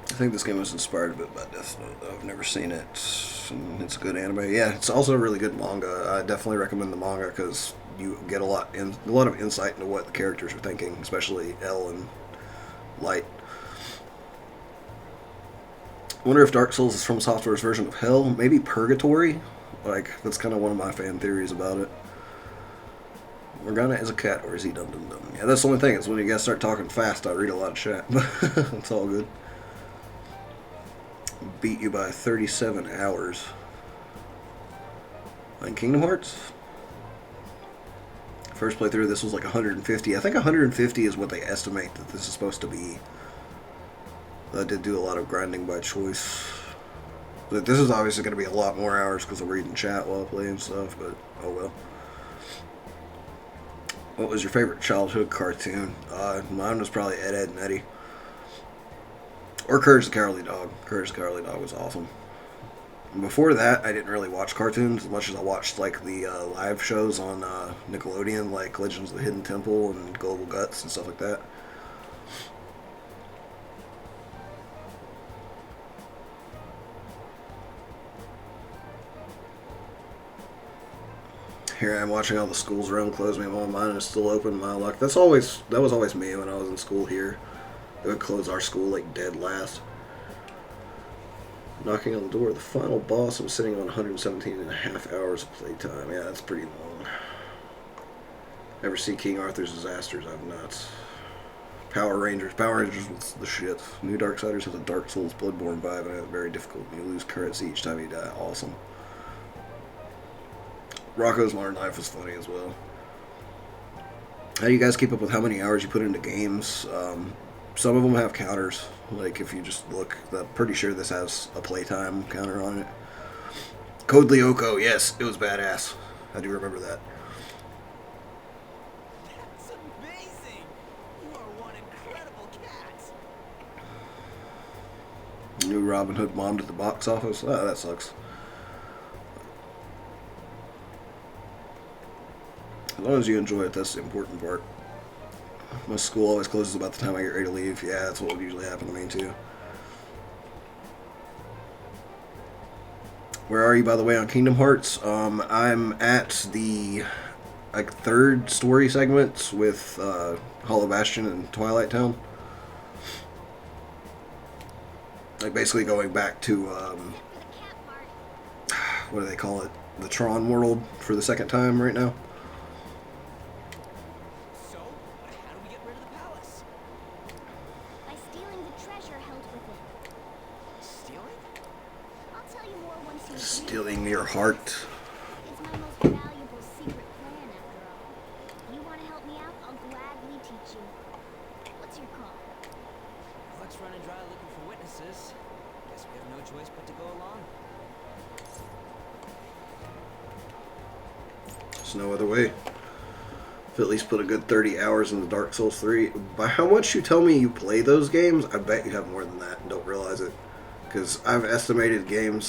I think this game was inspired a bit by Death Note, though. I've never seen it. It's a good anime. Yeah, it's also a really good manga. I definitely recommend the manga because you get a lot of insight into what the characters are thinking, especially L and Light. I wonder if Dark Souls is From Software's version of Hell. Maybe Purgatory? Like, that's kind of one of my fan theories about it. Morgana is a cat, or is he dum-dum-dum? Yeah, that's the only thing, is when you guys start talking fast, I read a lot of chat. It's all good. Beat you by 37 hours. In Kingdom Hearts? First playthrough, this was like 150. I think 150 is what they estimate that this is supposed to be. I did do a lot of grinding by choice. But this is obviously going to be a lot more hours because I'm reading chat while playing stuff, but oh well. What was your favorite childhood cartoon? Mine was probably Ed, Edd and Eddy. Or Courage the Cowardly Dog. Courage the Cowardly Dog was awesome. And before that, I didn't really watch cartoons as much as I watched like the live shows on Nickelodeon, like Legends of the Hidden Temple and Global Guts and stuff like that. Here I am watching all the schools around close. Mine is still open. My luck. That was always me when I was in school here. They would close our school like dead last. Knocking on the door of the final boss. I'm sitting on 117 and a half hours of playtime. Yeah, that's pretty long. Ever see King Arthur's Disasters? I've not. Power Rangers. Power Rangers was the shit. New Darksiders has a Dark Souls Bloodborne vibe, and it's very difficult. You lose currency each time you die. Awesome. Rocco's Modern Life was funny as well. How do you guys keep up with how many hours you put into games? Some of them have counters. Like, if you just look, I'm pretty sure this has a playtime counter on it. Code Lyoko, yes, it was badass. I do remember that. That's amazing! You are one incredible cat! New Robin Hood bombed at the box office. Oh, that sucks. As long as you enjoy it, that's the important part. My school always closes about the time I get ready to leave. Yeah, that's what would usually happen to me, too. Where are you, by the way, on Kingdom Hearts? I'm at the third story segment with Hollow Bastion and Twilight Town. Like, basically going back to, what do they call it? The Tron world for the second time right now. So, how do we get rid of the palace? By stealing the treasure held within. Stealing? I'll tell you more once you agree. Stealing your heart. It's my most valuable secret plan, after all. If you want to help me out, I'll gladly teach you. What's your call? Luck's running dry looking for witnesses. Guess we have no choice but to go along. There's no other way. If at least put a good 30 hours into Dark Souls 3. By how much you tell me you play those games, I bet you have more than that and don't realize it. Because I've estimated game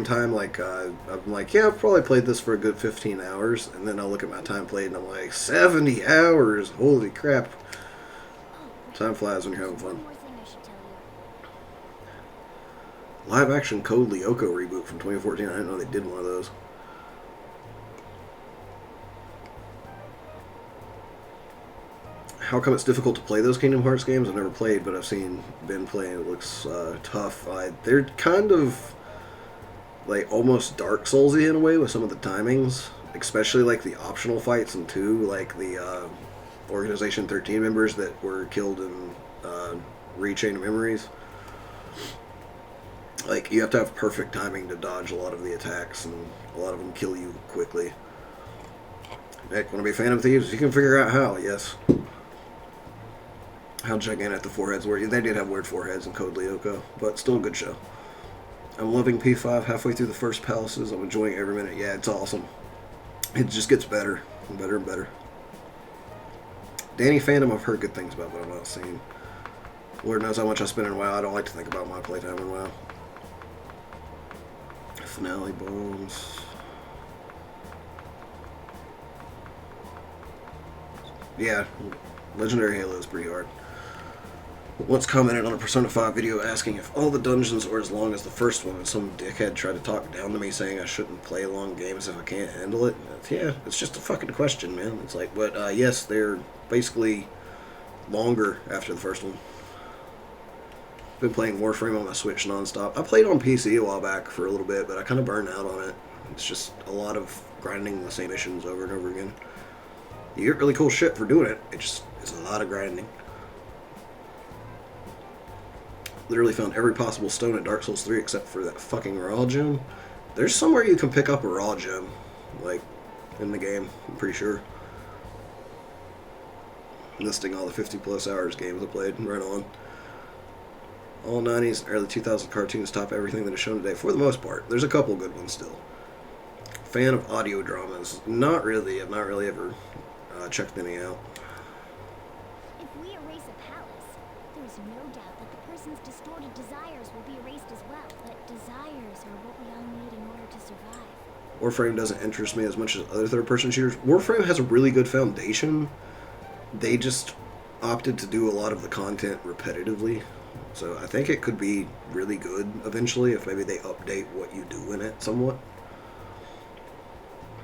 time, like, I'm like, yeah, I've probably played this for a good 15 hours, and then I'll look at my time played and I'm like, 70 hours! Holy crap. Time flies when you're having One fun. more thing I should tell you. Live action Code Lyoko reboot from 2014. I didn't know they did one of those. How come it's difficult to play those Kingdom Hearts games? I've never played, but I've seen Ben playing. It looks tough. They're kind of like almost Dark Souls-y in a way with some of the timings, especially like the optional fights in 2, like the Organization 13 members that were killed in Rechain of Memories. Like, you have to have perfect timing to dodge a lot of the attacks, and a lot of them kill you quickly. Nick, want to be a fan of Thieves? You can figure out how, yes. how gigantic the foreheads were. They did have weird foreheads in Code Lyoko, but still a good show. I'm loving P5 halfway through the first palaces. I'm enjoying every minute. Yeah, it's awesome. It just gets better and better and better. Danny Phantom, I've heard good things about, but I'm not seeing. Lord knows how much I spend in WoW. I don't like to think about my playtime in WoW. Finale bombs. Yeah, Legendary Halo is pretty hard. Once commented on a Persona 5 video asking if all the dungeons are as long as the first one, and some dickhead tried to talk down to me saying I shouldn't play long games if I can't handle it. Yeah, it's just a fucking question, man. It's like, but yes, they're basically longer after the first one. Been playing Warframe on my Switch nonstop. I played on PC a while back for a little bit, but I kind of burned out on it. It's just a lot of grinding the same missions over and over again. You get really cool shit for doing it. It's a lot of grinding. Literally found every possible stone at Dark Souls 3 except for that fucking raw gem. There's somewhere you can pick up a raw gem, like, in the game, I'm pretty sure. Listing all the 50 plus hours games I played, right on. All 90s, early 2000s cartoons top everything that is shown today, for the most part. There's a couple good ones still. Fan of audio dramas? Not really. I've not really ever checked any out. If we erase a palace, there's no doubt that the person's distorted desires will be erased as well. But desires are what we all need in order to survive. Warframe doesn't interest me as much as other third-person shooters. Warframe has a really good foundation. They just opted to do a lot of the content repetitively. So I think it could be really good eventually if maybe they update what you do in it somewhat.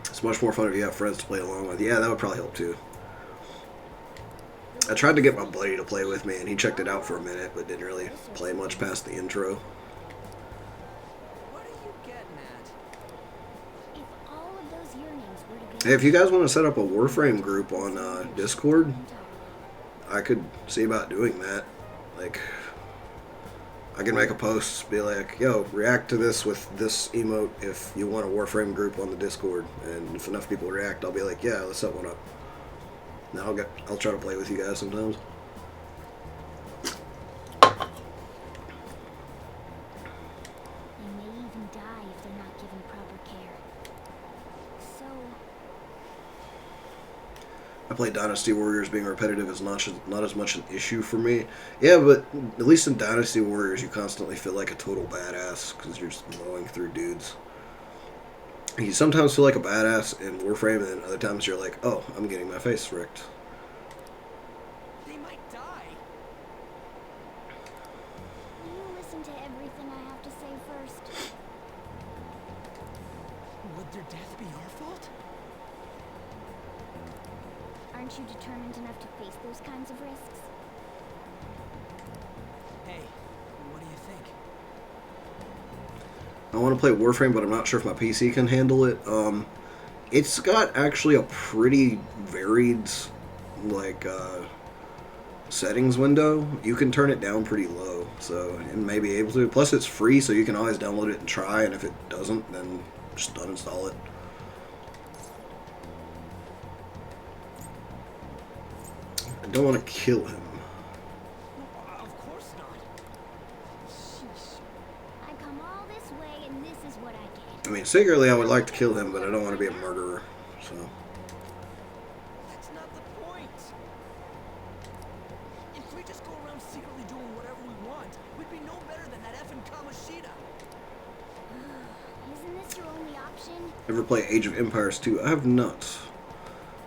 It's much more fun if you have friends to play along with. Yeah, that would probably help too. I tried to get my buddy to play with me, and he checked it out for a minute, but didn't really play much past the intro. What are you getting at? If all of those yearnings were to be Hey, if you guys want to set up a Warframe group on Discord, I could see about doing that. Like, I can make a post, be like, yo, react to this with this emote if you want a Warframe group on the Discord. And if enough people react, I'll be like, yeah, let's set one up. Now I'll try to play with you guys sometimes. They may even die if they're not given proper care. So, I play Dynasty Warriors. Being repetitive is not as much an issue for me. Yeah, but at least in Dynasty Warriors, you constantly feel like a total badass because you're just mowing through dudes. You sometimes feel like a badass in Warframe, and then other times you're like, oh, I'm getting my face wrecked. They might die. will you listen to everything I have to say first? Would their death be your fault? Aren't you determined enough to face those kinds of risks? Hey, what do you think? I want to play Warframe, but I'm not sure if my PC can handle it. It's got actually a pretty varied, like, settings window. You can turn it down pretty low, so, and may be able to. Plus, it's free, so you can always download it and try, and if it doesn't, then just uninstall it. I don't want to kill him. Of course not. Sheesh. I come all this way and this is what I get. I mean, secretly, I would like to kill him, but I don't want to be a murderer, so. That's not the point. If we just go around secretly doing whatever we want, we'd be no better than that effing Kamoshida. Isn't this your only option? Ever play Age of Empires 2? I have not.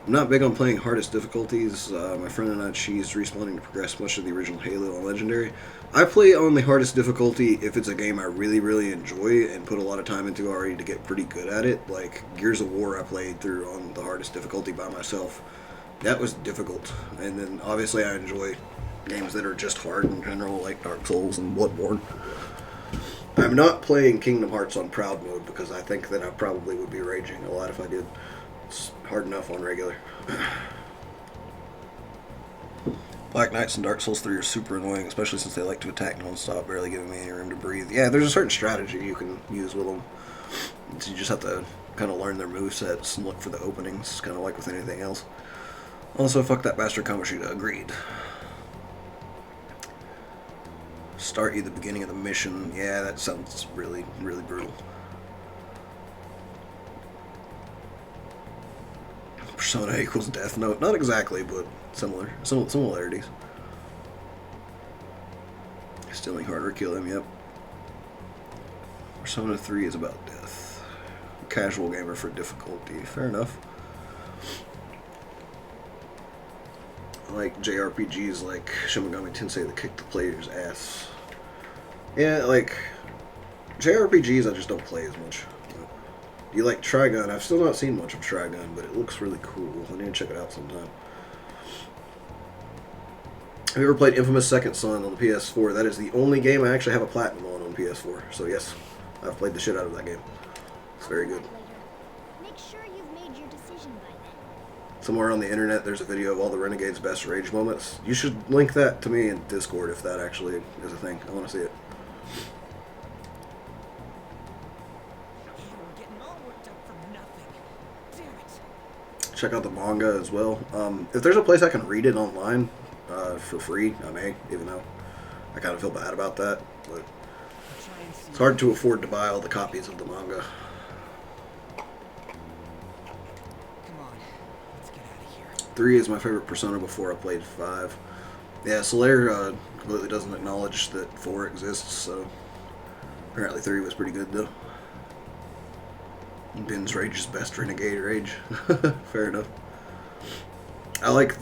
I'm not big on playing hardest difficulties. My friend and I, she's respawning to progress much of the original Halo on Legendary. I play on the hardest difficulty if it's a game I really, really enjoy and put a lot of time into already to get pretty good at it. Like Gears of War I played through on the hardest difficulty by myself. That was difficult. And then obviously I enjoy games that are just hard in general, like Dark Souls and Bloodborne. I'm not playing Kingdom Hearts on Proud Mode because I think that I probably would be raging a lot if I did. It's hard enough on regular. Black Knights and Dark Souls 3 are super annoying, especially since they like to attack non-stop, barely giving me any room to breathe. Yeah, there's a certain strategy you can use with them. So you just have to kind of learn their movesets and look for the openings, kind of like with anything else. Also, fuck that bastard Kamoshida, agreed. Start you at the beginning of the mission. Yeah, that sounds really, really brutal. Persona equals Death Note. Not exactly, but similar. Similarities. Stealing harder, kill him, yep. Persona 3 is about death. Casual gamer for difficulty. Fair enough. I like JRPGs like Shin Megami Tensei that kick the player's ass. Yeah, like JRPGs I just don't play as much. You like Trigun? I've still not seen much of Trigun, but it looks really cool. I need to check it out sometime. Have you ever played Infamous Second Son on the PS4? That is the only game I actually have a platinum on PS4. So yes, I've played the shit out of that game. It's very good. Make sure you've made your decision by then. Somewhere on the internet there's a video of all the Renegade's best rage moments. You should link that to me in Discord if that actually is a thing. I want to see it. We're getting all worked up for nothing. Damn it. Check out the manga as well. If there's a place I can read it online for free, I may, even though I kind of feel bad about that. But I'll try and see. it's hard to afford to buy all the copies of the manga. Come on, let's get out of here. 3 is my favorite Persona before I played 5. Yeah, Solaire completely doesn't acknowledge that 4 exists, so apparently 3 was pretty good though. Ben's Rage's best Renegade Rage. Fair enough. I like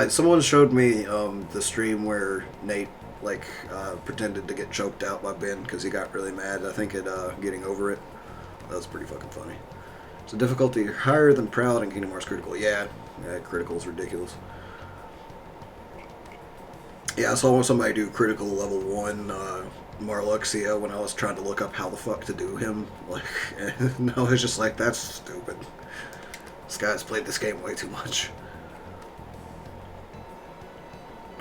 someone showed me the stream where Nate pretended to get choked out by Ben because he got really mad, I think, at getting over it. That was pretty fucking funny. So difficulty higher than Proud in Kingdom Hearts Critical. Yeah, Critical is ridiculous. Yeah, I saw somebody do Critical level 1 Marluxia when I was trying to look up how the fuck to do him. And I was just like, that's stupid. This guy's played this game way too much.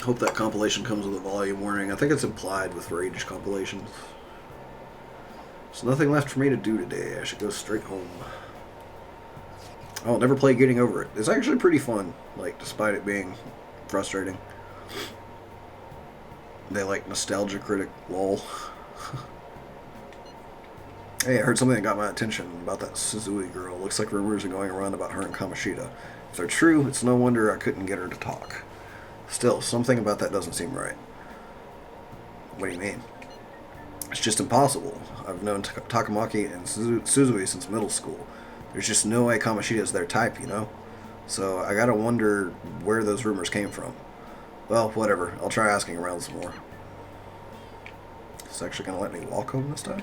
Hope that compilation comes with a volume warning. I think it's implied with Rage compilations. There's nothing left for me to do today. I should go straight home. I'll never play Getting Over It. It's actually pretty fun, despite it being frustrating. They like Nostalgia Critic, lol. Hey, I heard something that got my attention about that Suzui girl. Looks like rumors are going around about her and Kamoshida. If they're true, it's no wonder I couldn't get her to talk. Still, something about that doesn't seem right. What do you mean? It's just impossible. I've known Takamaki and Suzui since middle school. There's just no way Kamoshida's their type, you know? So I gotta wonder where those rumors came from. Well, whatever. I'll try asking around some more. It's actually gonna let me walk home this time?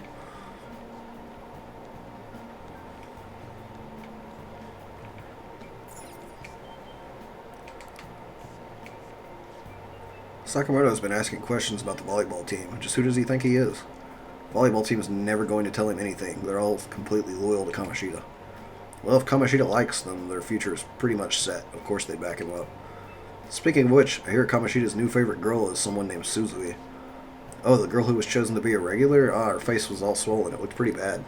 Sakamoto's been asking questions about the volleyball team. Just who does he think he is? Volleyball team is never going to tell him anything. They're all completely loyal to Kamoshida. Well, if Kamoshida likes them, their future is pretty much set. Of course they back him up. Speaking of which, I hear Kamoshida's new favorite girl is someone named Suzui. Oh, the girl who was chosen to be a regular? Ah, her face was all swollen. It looked pretty bad.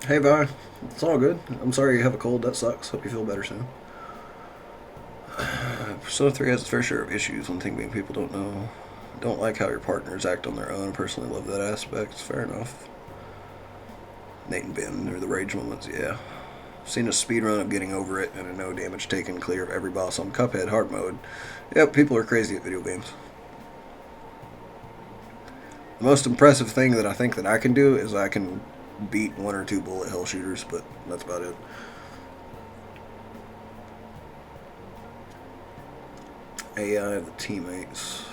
Hey, Vi. It's all good. I'm sorry you have a cold. That sucks. Hope you feel better soon. Persona 3 has its fair share of issues. One thing being people don't know. Don't like how your partners act on their own. Personally love that aspect. It's fair enough. Nate and Ben are the rage moments, yeah. Seen a speedrun of Getting Over It and a no damage taken clear of every boss on Cuphead hard mode. Yep, people are crazy at video games. The most impressive thing that I think that I can do is I can beat 1 or 2 bullet hell shooters, but that's about it. AI of the teammates.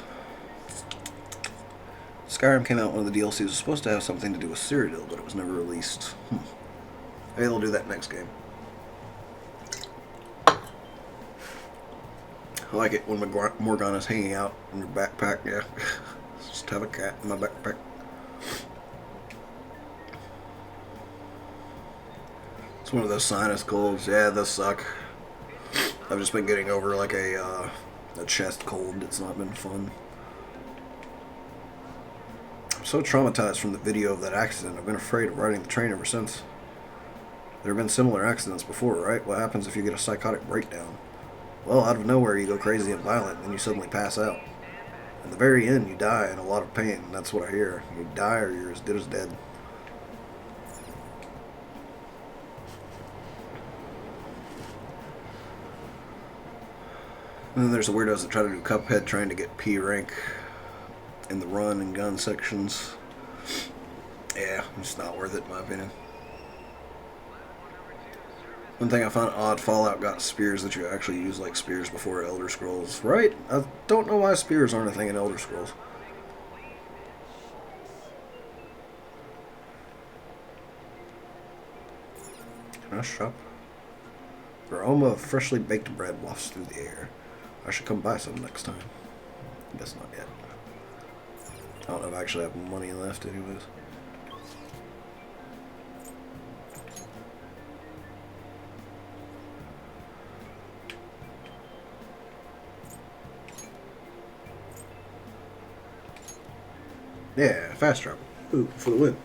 Skyrim came out, one of the DLCs was supposed to have something to do with Cyrodiil, but it was never released. Maybe they'll do that next game. I like it when Morgana's hanging out in your backpack, yeah. Just have a cat in my backpack. It's one of those sinus colds. Yeah, those suck. I've just been getting over like a chest cold. It's not been fun. I'm so traumatized from the video of that accident. I've been afraid of riding the train ever since. There have been similar accidents before, right? What happens if you get a psychotic breakdown? Well, out of nowhere you go crazy and violent, and you suddenly pass out. In the very end, you die in a lot of pain. That's what I hear. You die or you're as good as dead. And then there's the weirdos that try to do Cuphead trying to get P rank in the run and gun sections. Yeah, it's not worth it in my opinion. One thing I found odd, Fallout got spears that you actually use like spears before Elder Scrolls. Right? I don't know why spears aren't a thing in Elder Scrolls. Can I shop? The aroma of freshly baked bread wafts through the air. I should come buy some next time. Guess not yet. I don't know if I actually have money left anyways. Yeah, fast travel. Ooh, for the win.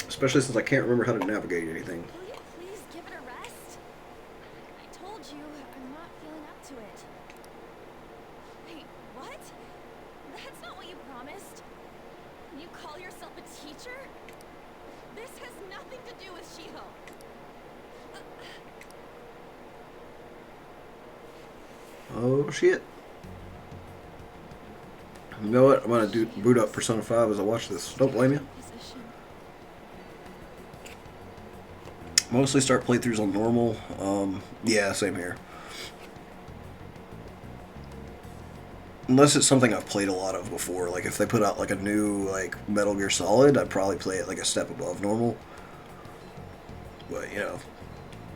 Especially since I can't remember how to navigate anything. Will you please give it a rest? I told you I'm not feeling up to it. Wait, what? That's not what you promised. You call yourself a teacher? This has nothing to do with Shiho. Oh shit. You know what? I'm gonna boot up Persona 5 as I watch this. Don't blame you. Mostly start playthroughs on normal. Yeah, same here. Unless it's something I've played a lot of before. Like if they put out like a new like Metal Gear Solid, I'd probably play it like a step above normal. But you know,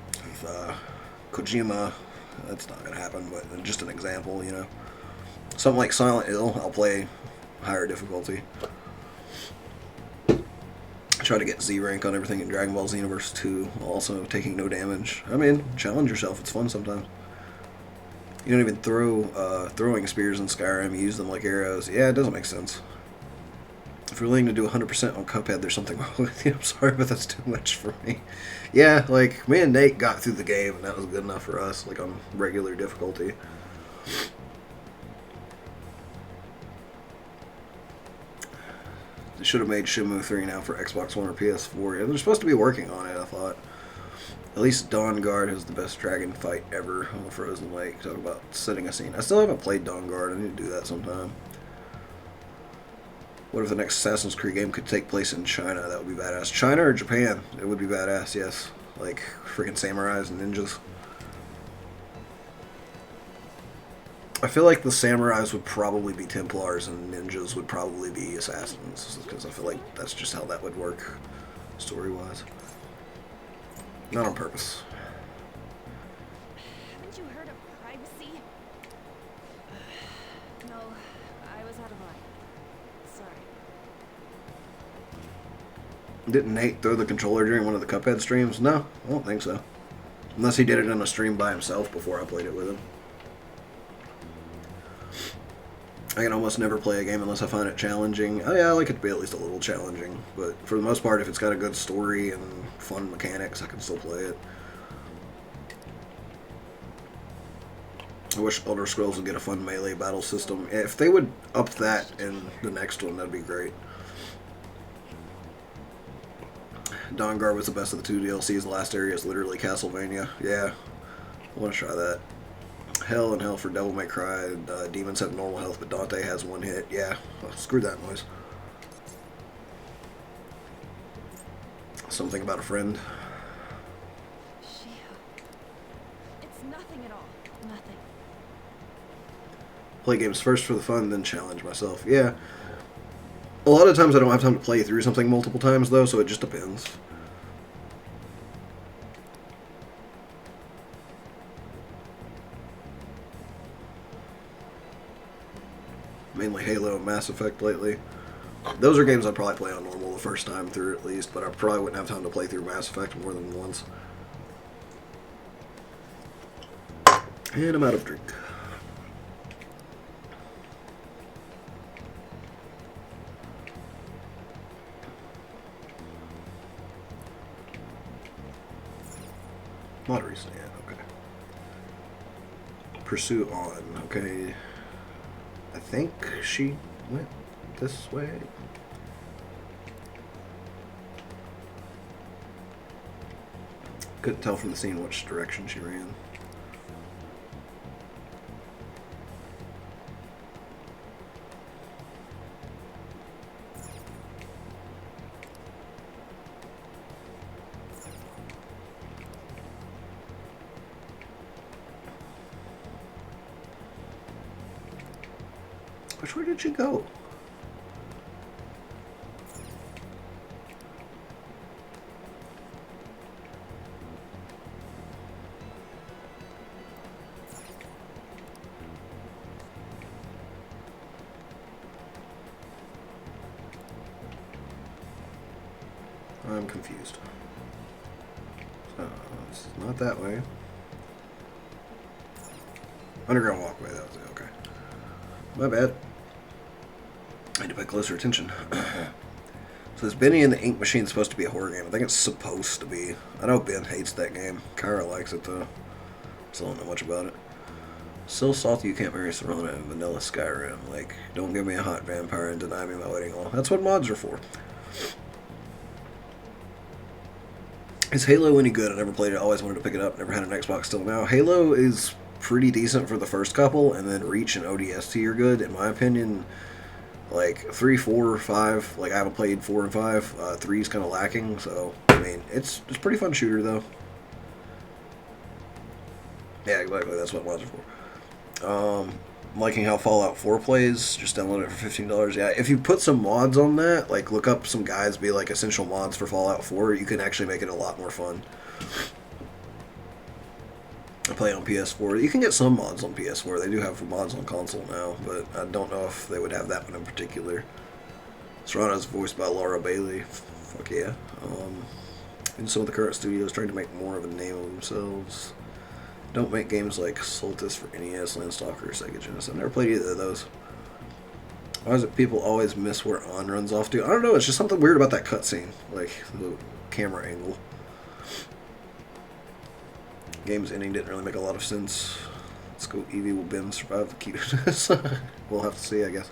with Kojima, that's not gonna happen. But just an example, you know, something like Silent Hill, I'll play higher difficulty. Try to get Z rank on everything in Dragon Ball Xenoverse 2, while also taking no damage. I mean, challenge yourself. It's fun sometimes. You don't even throw throwing spears in Skyrim. You use them like arrows. Yeah, it doesn't make sense. If you're willing to do 100% on Cuphead, there's something wrong with you. I'm sorry, but that's too much for me. Yeah, like, me and Nate got through the game, and that was good enough for us, like, on regular difficulty. They should have made Shenmue 3 now for Xbox One or PS4. Yeah, they're supposed to be working on it, I thought. At least Dawn Guard has the best dragon fight ever on the Frozen Lake. Talk about setting a scene. I still haven't played Dawn Guard. I need to do that sometime. What if the next Assassin's Creed game could take place in China? That would be badass. China or Japan? It would be badass, yes. Like, freaking samurais and ninjas. I feel like the samurais would probably be Templars and ninjas would probably be assassins. Because I feel like that's just how that would work, story-wise. Not on purpose. Haven't you heard of privacy? No, I was out of line. Sorry. Didn't Nate throw the controller during one of the Cuphead streams? No, I don't think so. Unless he did it on a stream by himself before I played it with him. I can almost never play a game unless I find it challenging. Oh, yeah, I like it to be at least a little challenging. But for the most part, if it's got a good story and fun mechanics, I can still play it. I wish Elder Scrolls would get a fun melee battle system. If they would up that in the next one, that'd be great. Dawn Guard was the best of the two DLCs. The last area is literally Castlevania. Yeah, I want to try that. Hell and Hell for Devil May Cry. Demons have normal health, but Dante has one hit. Yeah, well, screw that noise. Something about a friend. Shiho. It's nothing at all. Nothing. Play games first for the fun, then challenge myself. Yeah. A lot of times I don't have time to play through something multiple times, though, so it just depends. Mainly Halo and Mass Effect lately. Those are games I'd probably play on normal the first time through at least, but I probably wouldn't have time to play through Mass Effect more than once. And I'm out of drink. Not recently yet, okay. Pursue on. Okay. I think she went this way. Couldn't tell from the scene which direction she ran. Which way did she go? I'm confused. So, this is not that way. Underground walkway, that was it, okay. My bad. I need to pay closer attention. So this Benny and the Ink Machine is supposed to be a horror game. I think it's supposed to be. I know Ben hates that game. Kyra likes it though. Still don't know much about it. So salty you can't marry Serana and Vanilla Skyrim. Like, don't give me a hot vampire and deny me my wedding law. That's what mods are for. Is Halo any good? I never played it. I always wanted to pick it up. Never had an Xbox till now. Halo is pretty decent for the first couple, and then Reach and ODST are good. In my opinion, like 3, 4, 5. Like I haven't played 4 and 5. 3 is kind of lacking. So I mean, it's a pretty fun shooter though. Yeah, exactly. That's what mods are for. I'm liking how Fallout 4 plays. Just download it for $15. Yeah, if you put some mods on that, like look up some guys, be like essential mods for Fallout 4, you can actually make it a lot more fun. I play on PS4. You can get some mods on PS4. They do have mods on console now, but I don't know if they would have that one in particular. Serrano's voiced by Laura Bailey. Fuck yeah. And some of the current studios trying to make more of a name of themselves. Don't make games like Solstice for NES, Landstalker, or Sega Genesis. I've never played either of those. Why is it people always miss where On runs off to? I don't know, it's just something weird about that cutscene. Like, the camera angle. Game's ending didn't really make a lot of sense. Let's go Eevee will Ben survive the cuteness. We'll have to see, I guess.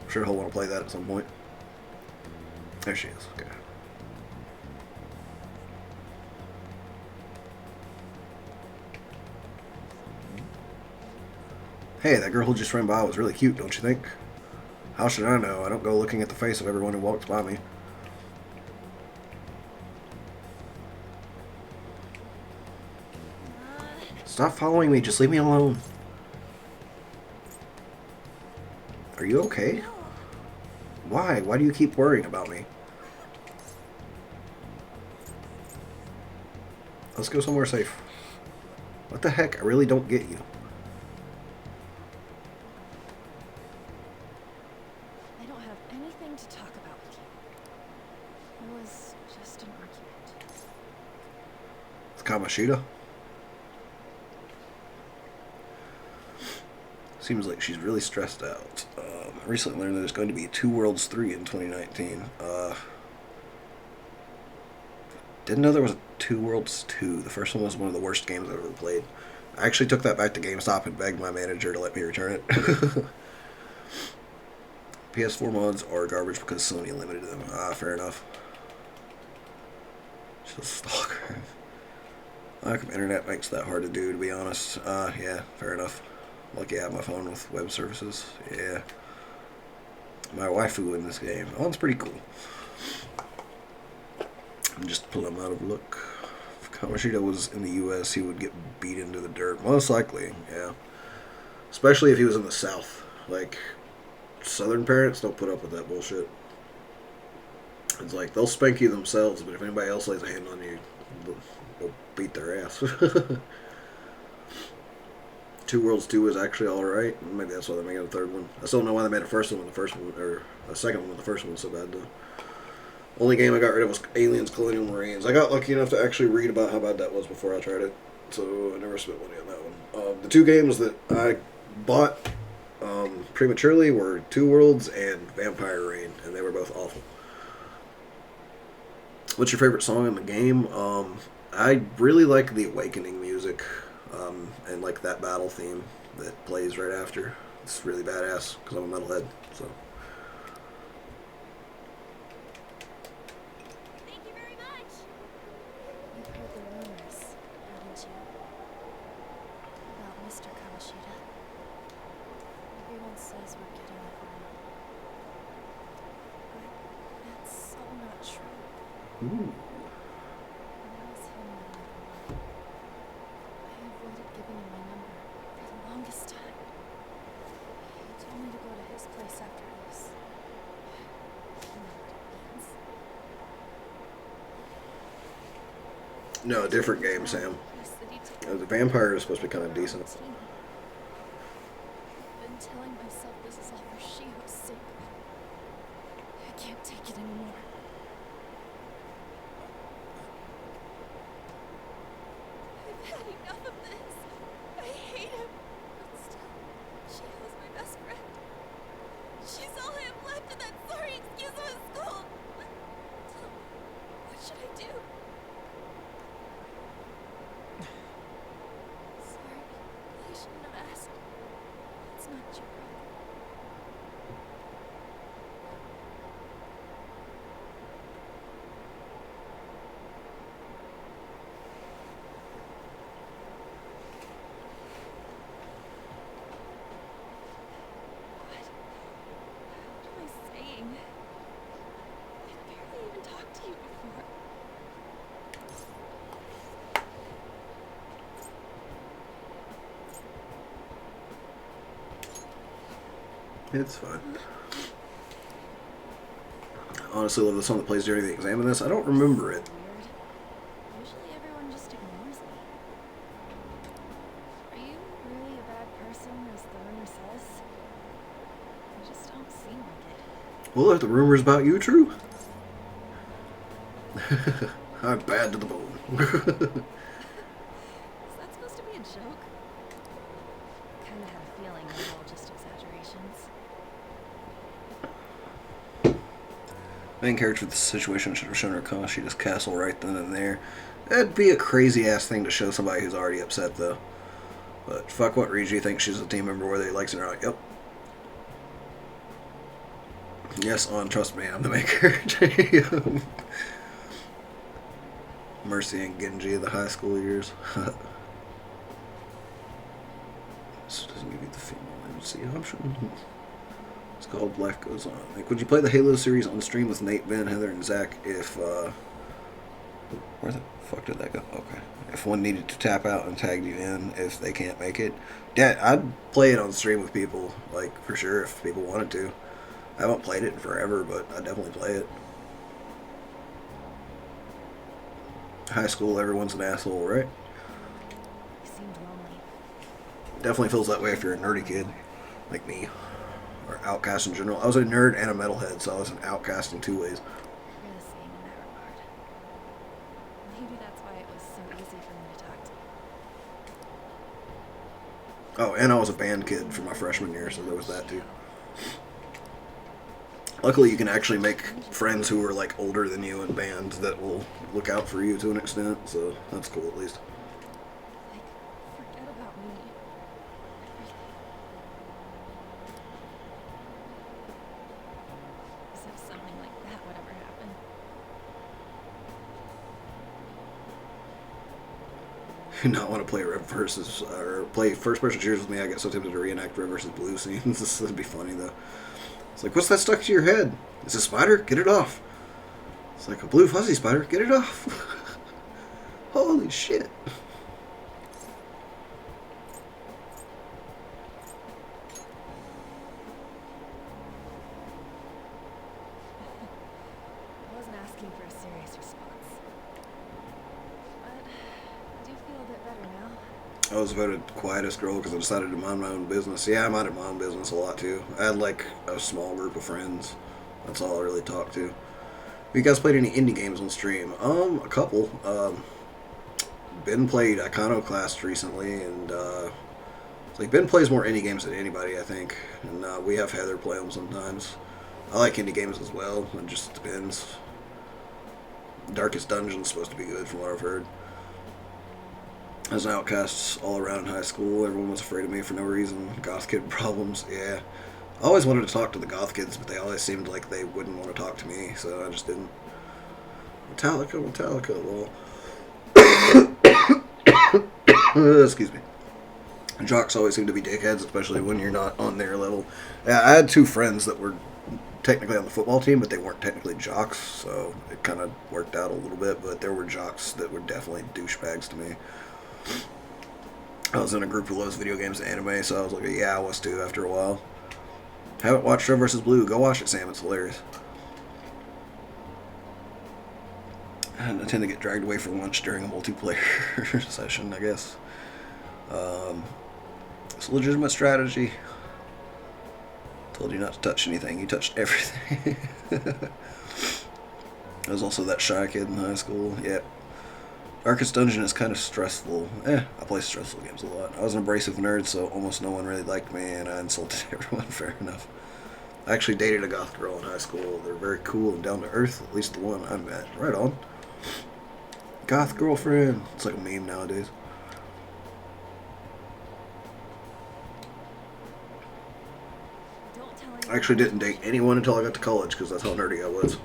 I'm sure he'll want to play that at some point. There she is, okay. Hey, that girl who just ran by was really cute, don't you think? How should I know? I don't go looking at the face of everyone who walks by me. Stop following me, just leave me alone. Are you okay? Why? Why do you keep worrying about me? Let's go somewhere safe. What the heck? I really don't get you. I don't have anything to talk about with you. It was just an argument. It's Kamoshida. Seems like she's really stressed out. I recently learned that there's going to be 2 Worlds 3 in 2019. Didn't know there was a 2 Worlds 2. The first one was one of the worst games I've ever played. I actually took that back to GameStop and begged my manager to let me return it. PS4 mods are garbage because Sony limited them. Fair enough. She's a stalker. Lack of internet makes that hard to do, to be honest. Yeah, fair enough. Lucky I have my phone with web services. Yeah. My waifu in this game. Oh, it's pretty cool. Just pull him out of look. If Kamoshida was in the US, he would get beat into the dirt. Most likely, yeah. Especially if he was in the South. Like, Southern parents don't put up with that bullshit. It's like, they'll spank you themselves, but if anybody else lays a hand on you, they'll beat their ass. 2 Worlds 2 is actually alright. Maybe that's why they're making a third one. I still don't know why they made a first one when the first one, or a second one when the first one was so bad, though. Only game I got rid of was Aliens Colonial Marines. I got lucky enough to actually read about how bad that was before I tried it, so I never spent money on that one. The 2 games that I bought prematurely were 2 Worlds and Vampire Rain, and they were both awful. What's your favorite song in the game? I really like the Awakening music. and like that battle theme that plays right after. It's really badass because I'm a metalhead. So Thank you very much. You've heard the rumors, haven't you? About Mr. Kawashita. Everyone says we're getting it wrong. But that's all not true. ooh. When I was him my number one, I avoided giving him my number for the longest time. He told me to go to his place after this. You know what it means. No, a different game, Sam. The vampire is supposed to be kind of decent. I've been telling myself this is all for Shio's sake. I can't take it anymore. I've had enough of this. I hate him. But still, Shio's my best friend. She's all I have left in that sorry excuse of a school. So, what should I do? Sorry, I shouldn't have asked. It's not your brother. What? What am I saying? I barely even talked to you before. It's fine. I honestly love the song that plays during the exam in this. I don't remember it. Weird. Usually everyone just ignores me. Are you really a bad person, as the rumor says? You just don't seem like it. Well, if the rumors about you true, I'm bad to the bone. Is that supposed to be a joke? Kinda had a feeling they were all just exaggerations. Main character of the situation should have shown her Kawashita's castle right then and there. That'd be a crazy ass thing to show somebody who's already upset, though. But fuck what Riji thinks she's a team member, whether he likes it or not. Yep. Yes, on, trust me, I'm the main character. Mercy and Genji of the high school years. This doesn't give you the female MC option. It's called Life Goes On. Like, would you play the Halo series on stream with Nate, Ben, Heather, and Zach if, where the fuck did that go? Okay. If one needed to tap out and tag you in if they can't make it. Yeah, I'd play it on stream with people, like, for sure, if people wanted to. I haven't played it in forever, but I'd definitely play it. High school, everyone's an asshole, right? You seemed lonely. Definitely feels that way if you're a nerdy kid, like me. Or outcast in general. I was a nerd and a metalhead, so I was an outcast in two ways. You're the same in that regard. Maybe that's why it was so easy for me to talk to. Oh, and I was a band kid for my freshman year, so there was that too. Luckily, you can actually make friends who are like older than you in bands that will look out for you to an extent, so that's cool at least. Like, forget about me. Everything. As if something like that would ever happen. Not want to play Red versus or play first person shooters with me. I get so tempted to reenact Red versus Blue scenes. This would be funny though. It's like, what's that stuck to your head? It's a spider? Get it off. It's like a blue fuzzy spider. Get it off. Holy shit. I wasn't asking for a serious response. But I do feel a bit better now. I was voted quietest girl because I decided to mind my own business. Yeah, I minded my own business a lot too. I had like a small group of friends. That's all I really talked to. Have you guys played any indie games on stream? A couple. Ben played Iconoclast recently, and it's like Ben plays more indie games than anybody, I think. And we have Heather play them sometimes. I like indie games as well. It just depends. Darkest Dungeon's supposed to be good from what I've heard. I was an outcast all around in high school. Everyone was afraid of me for no reason. Goth kid problems, yeah. I always wanted to talk to the goth kids, but they always seemed like they wouldn't want to talk to me, so I just didn't. Metallica, lol. Excuse me. Jocks always seem to be dickheads, especially when you're not on their level. Yeah, I had two friends that were technically on the football team, but they weren't technically jocks, so it kind of worked out a little bit, but there were jocks that were definitely douchebags to me. I was in a group who loves video games and anime, so I was like, yeah, I was too after a while. Haven't watched Red vs. Blue. Go watch it, Sam. It's hilarious. And I tend to get dragged away for lunch during a multiplayer session, I guess. It's a legitimate strategy. Told you not to touch anything. You touched everything. I was also that shy kid in high school. Yeah. Darkest Dungeon is kind of stressful. I play stressful games a lot. I was an abrasive nerd, so almost no one really liked me, and I insulted everyone. Fair enough. I actually dated a goth girl in high school. They're very cool and down to earth, at least the one I met. Right on. Goth girlfriend. It's like a meme nowadays. Don't tell I actually didn't date anyone until I got to college, because that's how nerdy I was.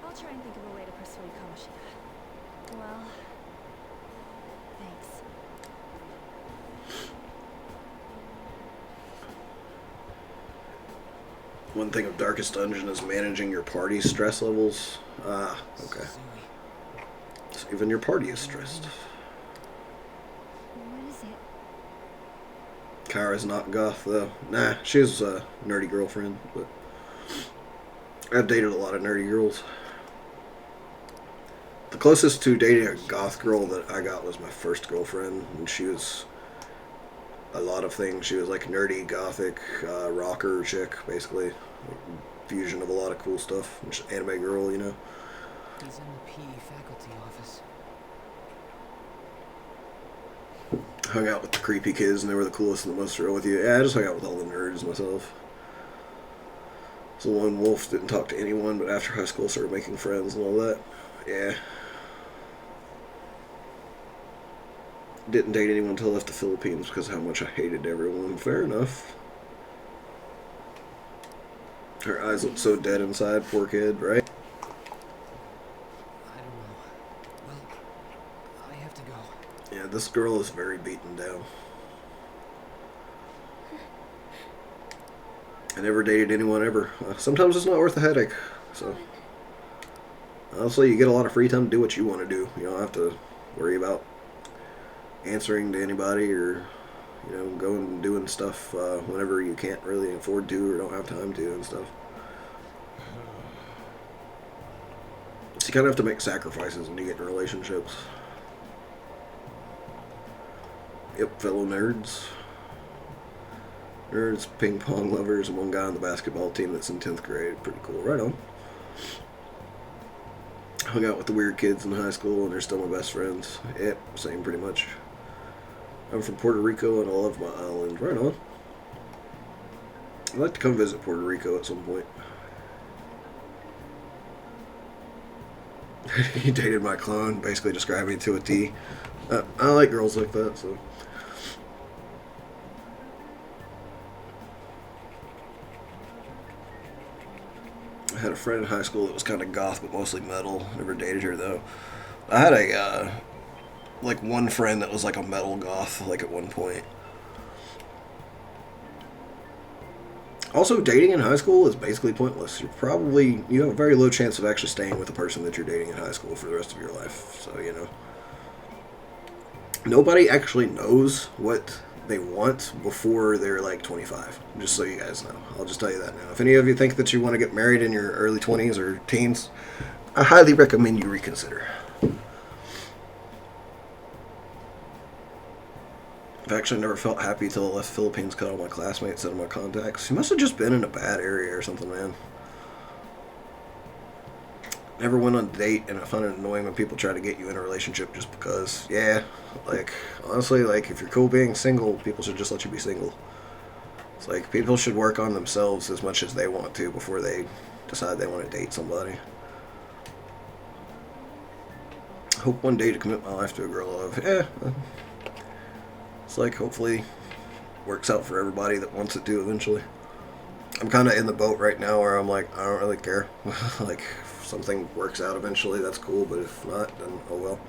I'll try and think of a way to persuade Kamoshida. Well, thanks. One thing of Darkest Dungeon is managing your party's stress levels. Ah, okay. So even your party is stressed. What is it? Kara's not goth, though. Nah, she's a nerdy girlfriend, but I've dated a lot of nerdy girls. The closest to dating a goth girl that I got was my first girlfriend, and she was a lot of things. She was like nerdy, gothic, rocker chick, basically. Fusion of a lot of cool stuff. Just anime girl, you know. He's in the PE faculty office. Hung out with the creepy kids, and they were the coolest and the most real with you. Yeah, I just hung out with all the nerds myself. So lone wolf, didn't talk to anyone, but after high school started making friends and all that. Yeah. Didn't date anyone until I left the Philippines because of how much I hated everyone. Fair enough. Her eyes look so dead inside, poor kid, right? I don't know. Well, I have to go. Yeah, this girl is very beaten down. I never dated anyone ever. Sometimes it's not worth the headache. So, honestly, you get a lot of free time to do what you want to do. You don't have to worry about answering to anybody or, you know, going and doing stuff whenever you can't really afford to or don't have time to and stuff. So you kind of have to make sacrifices when you get in relationships. Yep, fellow nerds. Nerds, ping pong lovers, and one guy on the basketball team that's in 10th grade. Pretty cool. Right on. Hung out with the weird kids in high school, and they're still my best friends. Yep, same pretty much. I'm from Puerto Rico, and I love my island. Right on. I'd like to come visit Puerto Rico at some point. He dated my clone, basically describing me to a T. I like girls like that, so. I had a friend in high school that was kind of goth, but mostly metal. Never dated her, though. I had a, like, one friend that was like a metal goth, like, at one point. Also, dating in high school is basically pointless. You have a very low chance of actually staying with the person that you're dating in high school for the rest of your life. So, you know. Nobody actually knows what they want before they're like 25. Just so you guys know. I'll just tell you that now. If any of you think that you want to get married in your early 20s or teens, I highly recommend you reconsider. I've actually never felt happy till I left the Philippines, cut all my classmates out of my contacts. You must have just been in a bad area or something, man. Never went on a date, and I find it annoying when people try to get you in a relationship just because. Yeah, like, honestly, like, if you're cool being single, people should just let you be single. It's like, people should work on themselves as much as they want to before they decide they want to date somebody. Hope one day to commit my life to a girl I love. It's like hopefully works out for everybody that wants it to eventually. I'm kind of in the boat right now where I'm like, I don't really care. Like, if something works out eventually, that's cool, but if not, then oh well.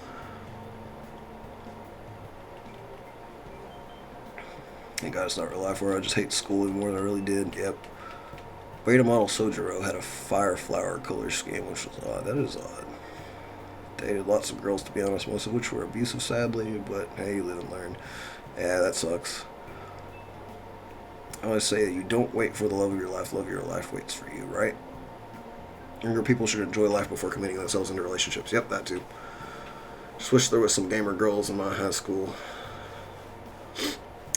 Thank God it's not real life where I just hate school more than I really did. Yep. Beta model Sojiro had a fire flower color scheme, which was odd. That is odd. Dated lots of girls, to be honest, most of which were abusive, sadly, but hey, you live and learn. Yeah, that sucks. I always say that you don't wait for the love of your life waits for you, right? Younger people should enjoy life before committing themselves into relationships. Yep, that too. Just wish there was some gamer girls in my high school.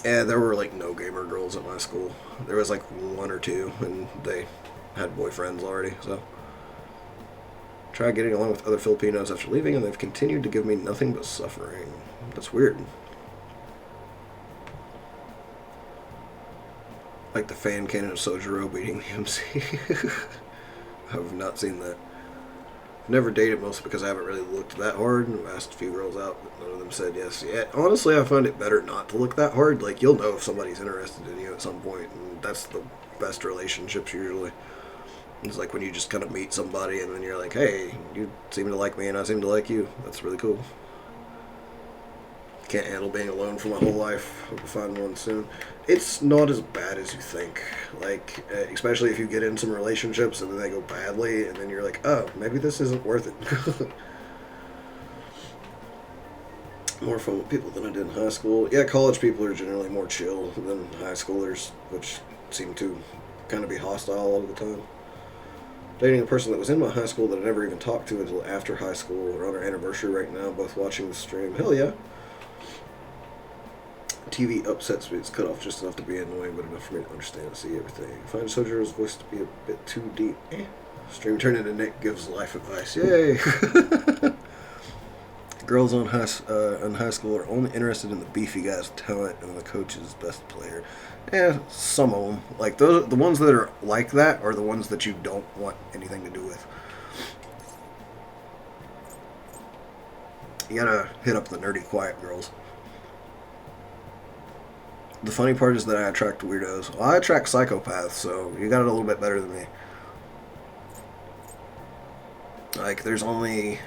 Yeah, there were like no gamer girls at my school. There was like one or two, and they had boyfriends already, so. Tried getting along with other Filipinos after leaving, and they've continued to give me nothing but suffering. That's weird. Like the fan cannon of Sojiro beating the MC. I've not seen that. I've never dated, mostly because I haven't really looked that hard, and I've asked a few girls out, but none of them said yes. Yeah, honestly, I find it better not to look that hard. Like, you'll know if somebody's interested in you at some point, and that's the best relationships usually. It's like when you just kind of meet somebody, and then you're like, hey, you seem to like me, and I seem to like you. That's really cool. Can't handle being alone for my whole life. Hope to find one soon. It's not as bad as you think. Like, especially if you get in some relationships and then they go badly, and then you're like, oh, maybe this isn't worth it. More fun with people than I did in high school. Yeah, college people are generally more chill than high schoolers, which seem to kind of be hostile all the time. Dating a person that was in my high school that I never even talked to until after high school. We're on our anniversary right now, both watching the stream. Hell yeah. TV upsets me. It's cut off just enough to be annoying, but enough for me to understand and see everything. I find Sojiro's voice to be a bit too deep. Stream turned into Nick gives life advice. Yay! Girls in high school are only interested in the beefy guy's talent and the coach's best player. Yeah, some of them. Like, the ones that are like that are the ones that you don't want anything to do with. You gotta hit up the nerdy, quiet girls. The funny part is that I attract weirdos. Well, I attract psychopaths, so you got it a little bit better than me. Like, there's only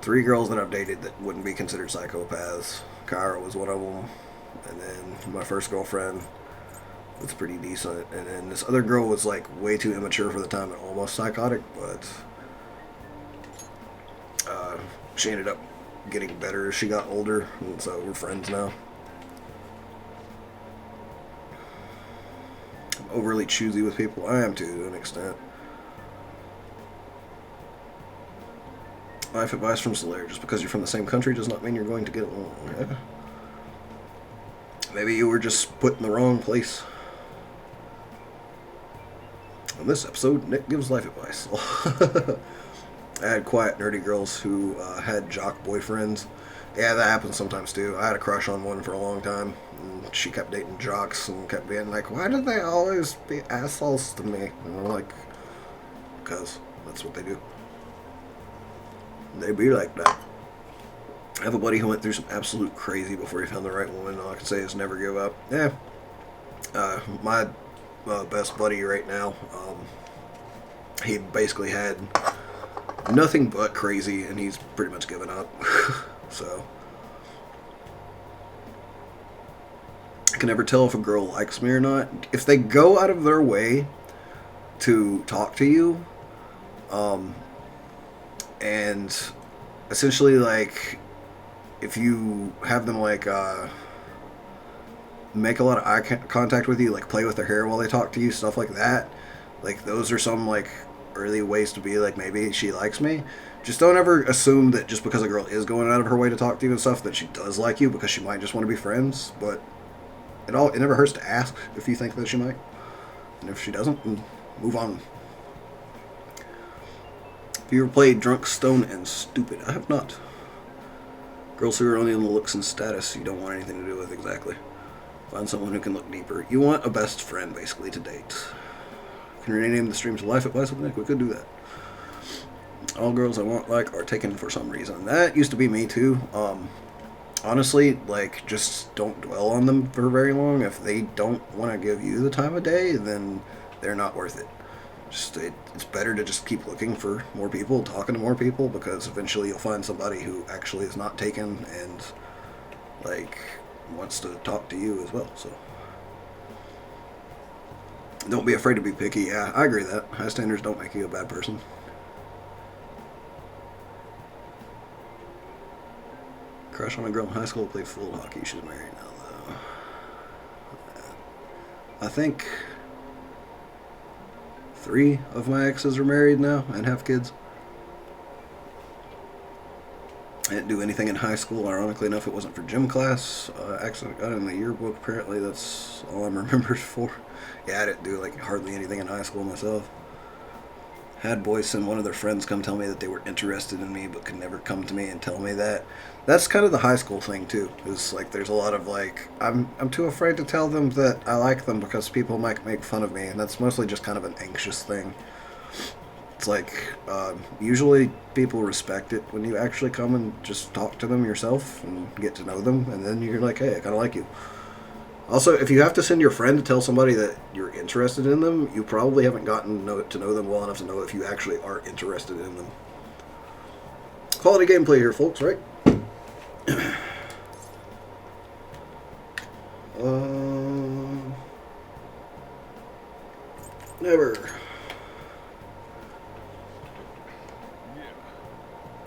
3 girls that I've dated that wouldn't be considered psychopaths. Kyra was one of them. And then my first girlfriend was pretty decent. And then this other girl was, like, way too immature for the time and almost psychotic, but she ended up getting better as she got older, and so we're friends now. Overly choosy with people. I am too, to an extent. Life advice from Solaire. Just because you're from the same country does not mean you're going to get along. Yeah. Maybe you were just put in the wrong place. On this episode, Nick gives life advice. I had quiet, nerdy girls who had jock boyfriends. Yeah, that happens sometimes too. I had a crush on one for a long time. And she kept dating jocks and kept being like, why do they always be assholes to me? And I'm like, because that's what they do. They be like that. I have a buddy who went through some absolute crazy before he found the right woman. All I can say is never give up. Yeah. My best buddy right now, he basically had nothing but crazy, and he's pretty much given up. So I can never tell if a girl likes me or not. If they go out of their way to talk to you, and essentially, like, if you have them, like, make a lot of eye contact with you, like, play with their hair while they talk to you, stuff like that, like, those are some, like, early ways to be like, maybe she likes me. Just don't ever assume that just because a girl is going out of her way to talk to you and stuff that she does like you, because she might just want to be friends. But it never hurts to ask if you think that she might, and if she doesn't, move on. Have you ever played Drunk, Stone, and Stupid? I have not. Girls who are only in the looks and status you don't want anything to do with. Exactly. Find someone who can look deeper. You want a best friend, basically, to date. Can you rename the stream to Life Advice with Nick? We could do that. All girls I want like are taken for some reason. That used to be me too. Honestly, like, just don't dwell on them for very long. If they don't want to give you the time of day, then they're not worth it. It's better to just keep looking for more people, talking to more people, because eventually you'll find somebody who actually is not taken and like wants to talk to you as well. So don't be afraid to be picky. Yeah, I agree that high standards don't make you a bad person. Crush on a girl in high school, played full hockey. She's married now, though. I think 3 of my exes are married now and have kids. I didn't do anything in high school. Ironically enough, it wasn't for gym class. Actually, got it in the yearbook. Apparently, that's all I'm remembered for. Yeah, I didn't do like hardly anything in high school myself. Had boys send one of their friends come tell me that they were interested in me, but could never come to me and tell me that. That's kind of the high school thing too. Is like there's a lot of like I'm too afraid to tell them that I like them because people might make fun of me, and that's mostly just kind of an anxious thing. It's like usually people respect it when you actually come and just talk to them yourself and get to know them, and then you're like, hey, I kind of like you. Also, if you have to send your friend to tell somebody that you're interested in them, you probably haven't gotten to know them well enough to know if you actually are interested in them. Quality gameplay here, folks, right? Never.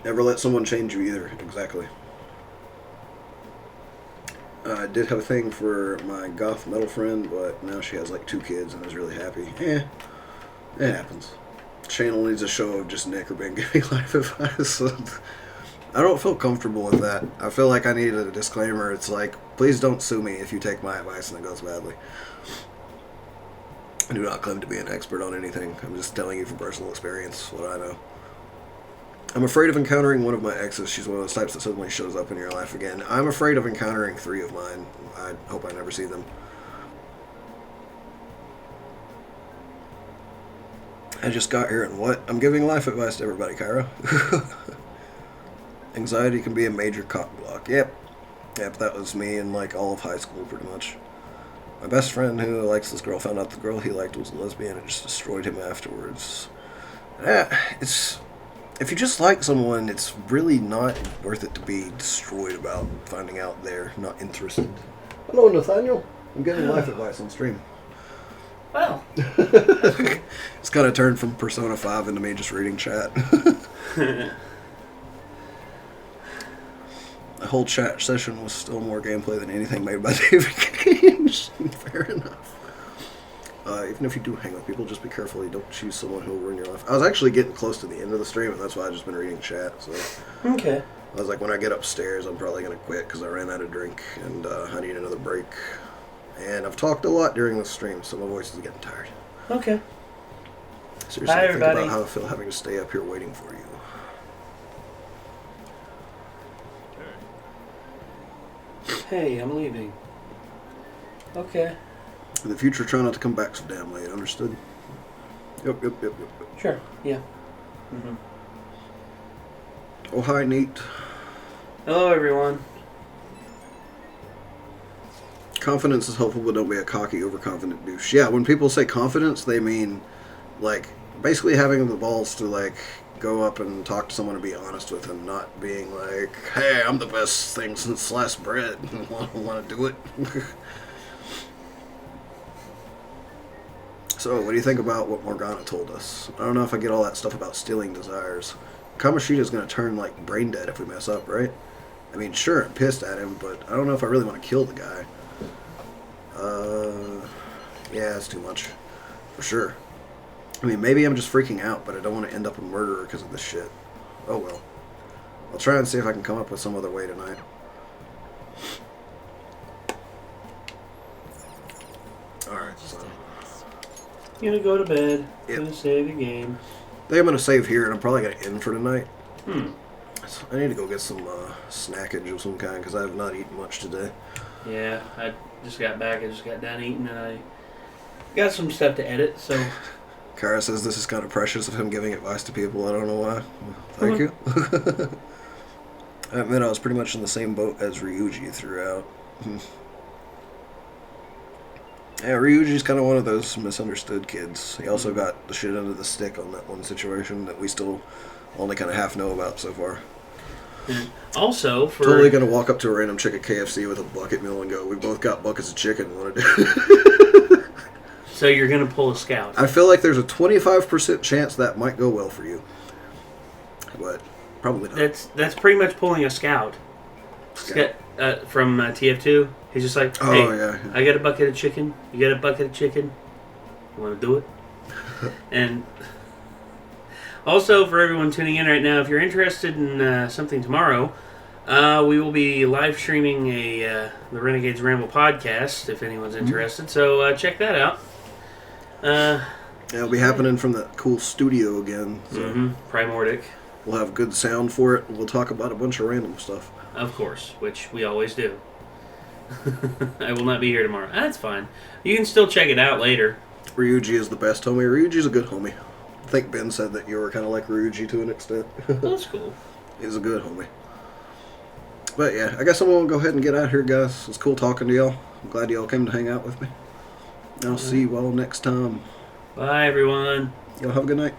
Never let someone change you either. Exactly. I did have a thing for my goth metal friend, but now she has like 2 kids and is really happy. It happens. Channel needs a show of just Nick or Ben giving life advice. I don't feel comfortable with that. I feel like I need a disclaimer. It's like, please don't sue me if you take my advice and it goes badly. I do not claim to be an expert on anything. I'm just telling you from personal experience what I know. I'm afraid of encountering one of my exes. She's one of those types that suddenly shows up in your life again. I'm afraid of encountering 3 of mine. I hope I never see them. I just got here and what? I'm giving life advice to everybody, Kyra. Anxiety can be a major cock block. Yep, that was me in like all of high school pretty much. My best friend who likes this girl found out the girl he liked was a lesbian and just destroyed him afterwards. If you just like someone, it's really not worth it to be destroyed about finding out they're not interested. Hello, Nathaniel. I'm giving life advice on stream. Well. It's kind of turned from Persona 5 into me just reading chat. The whole chat session was still more gameplay than anything made by David Cage. Fair enough. Even if you do hang with people, just be careful. You don't choose someone who will ruin your life. I was actually getting close to the end of the stream, and that's why I've just been reading chat. So Okay. I was like, when I get upstairs, I'm probably going to quit because I ran out of drink, and I need another break. And I've talked a lot during the stream, so my voice is getting tired. Okay. Seriously, Bye, think everybody. about how I feel having to stay up here waiting for you. Hey, I'm leaving. Okay. In the future, try not to come back so damn late. Understood? Yep. Sure. Yeah. Mm-hmm. Oh, hi, Neat. Hello, everyone. Confidence is helpful, but don't be a cocky, overconfident douche. Yeah, when people say confidence, they mean, like, basically having the balls to, like, go up and talk to someone and be honest with them, not being like, hey, I'm the best thing since sliced bread. Want to do it? So, what do you think about what Morgana told us? I don't know if I get all that stuff about stealing desires. Kamoshida's going to turn, like, brain dead if we mess up, right? I mean, sure, I'm pissed at him, but I don't know if I really want to kill the guy. Yeah, it's too much. For sure. I mean, maybe I'm just freaking out, but I don't want to end up a murderer because of this shit. Oh well. I'll try and see if I can come up with some other way tonight. Alright, so... You gonna go to bed. Yep. Gonna save the game. I think I'm going to save here, and I'm probably going to end for tonight. Hmm. So I need to go get some snackage of some kind, because I have not eaten much today. Yeah, I just got back. I just got done eating, and I got some stuff to edit, so... Kara says this is kind of precious of him giving advice to people. I don't know why. Thank you. I admit I was pretty much in the same boat as Ryuji throughout. Yeah, Ryuji's kind of one of those misunderstood kids. He also got the shit under the stick on that one situation that we still only kind of half know about so far. And also, for Totally gonna walk up to a random chick at KFC with a bucket meal and go, "We both got buckets of chicken. Want to do?" So you're gonna pull a scout. I feel like there's a 25% chance that might go well for you, but probably not. That's pretty much pulling a scout. Scout. From TF2. He's just like, Oh, hey, yeah. I got a bucket of chicken. You got a bucket of chicken? You want to do it? And also, for everyone tuning in right now, if you're interested in something tomorrow, we will be live streaming the Renegades Ramble podcast, if anyone's interested. So check that out. Yeah, it'll be happening from that cool studio again. So Primordic. we'll have good sound for it. We'll talk about a bunch of random stuff. Of course, which we always do. I will not be here tomorrow. That's fine. You can still check it out later. Ryuji is the best homie. Ryuji's a good homie. I think Ben said that you were kind of like Ryuji to an extent. That's cool. He's a good homie. But yeah, I guess I'm going to go ahead and get out of here, guys. It's cool talking to y'all. I'm glad y'all came to hang out with me. I'll see you all next time. Bye, everyone. Y'all have a good night.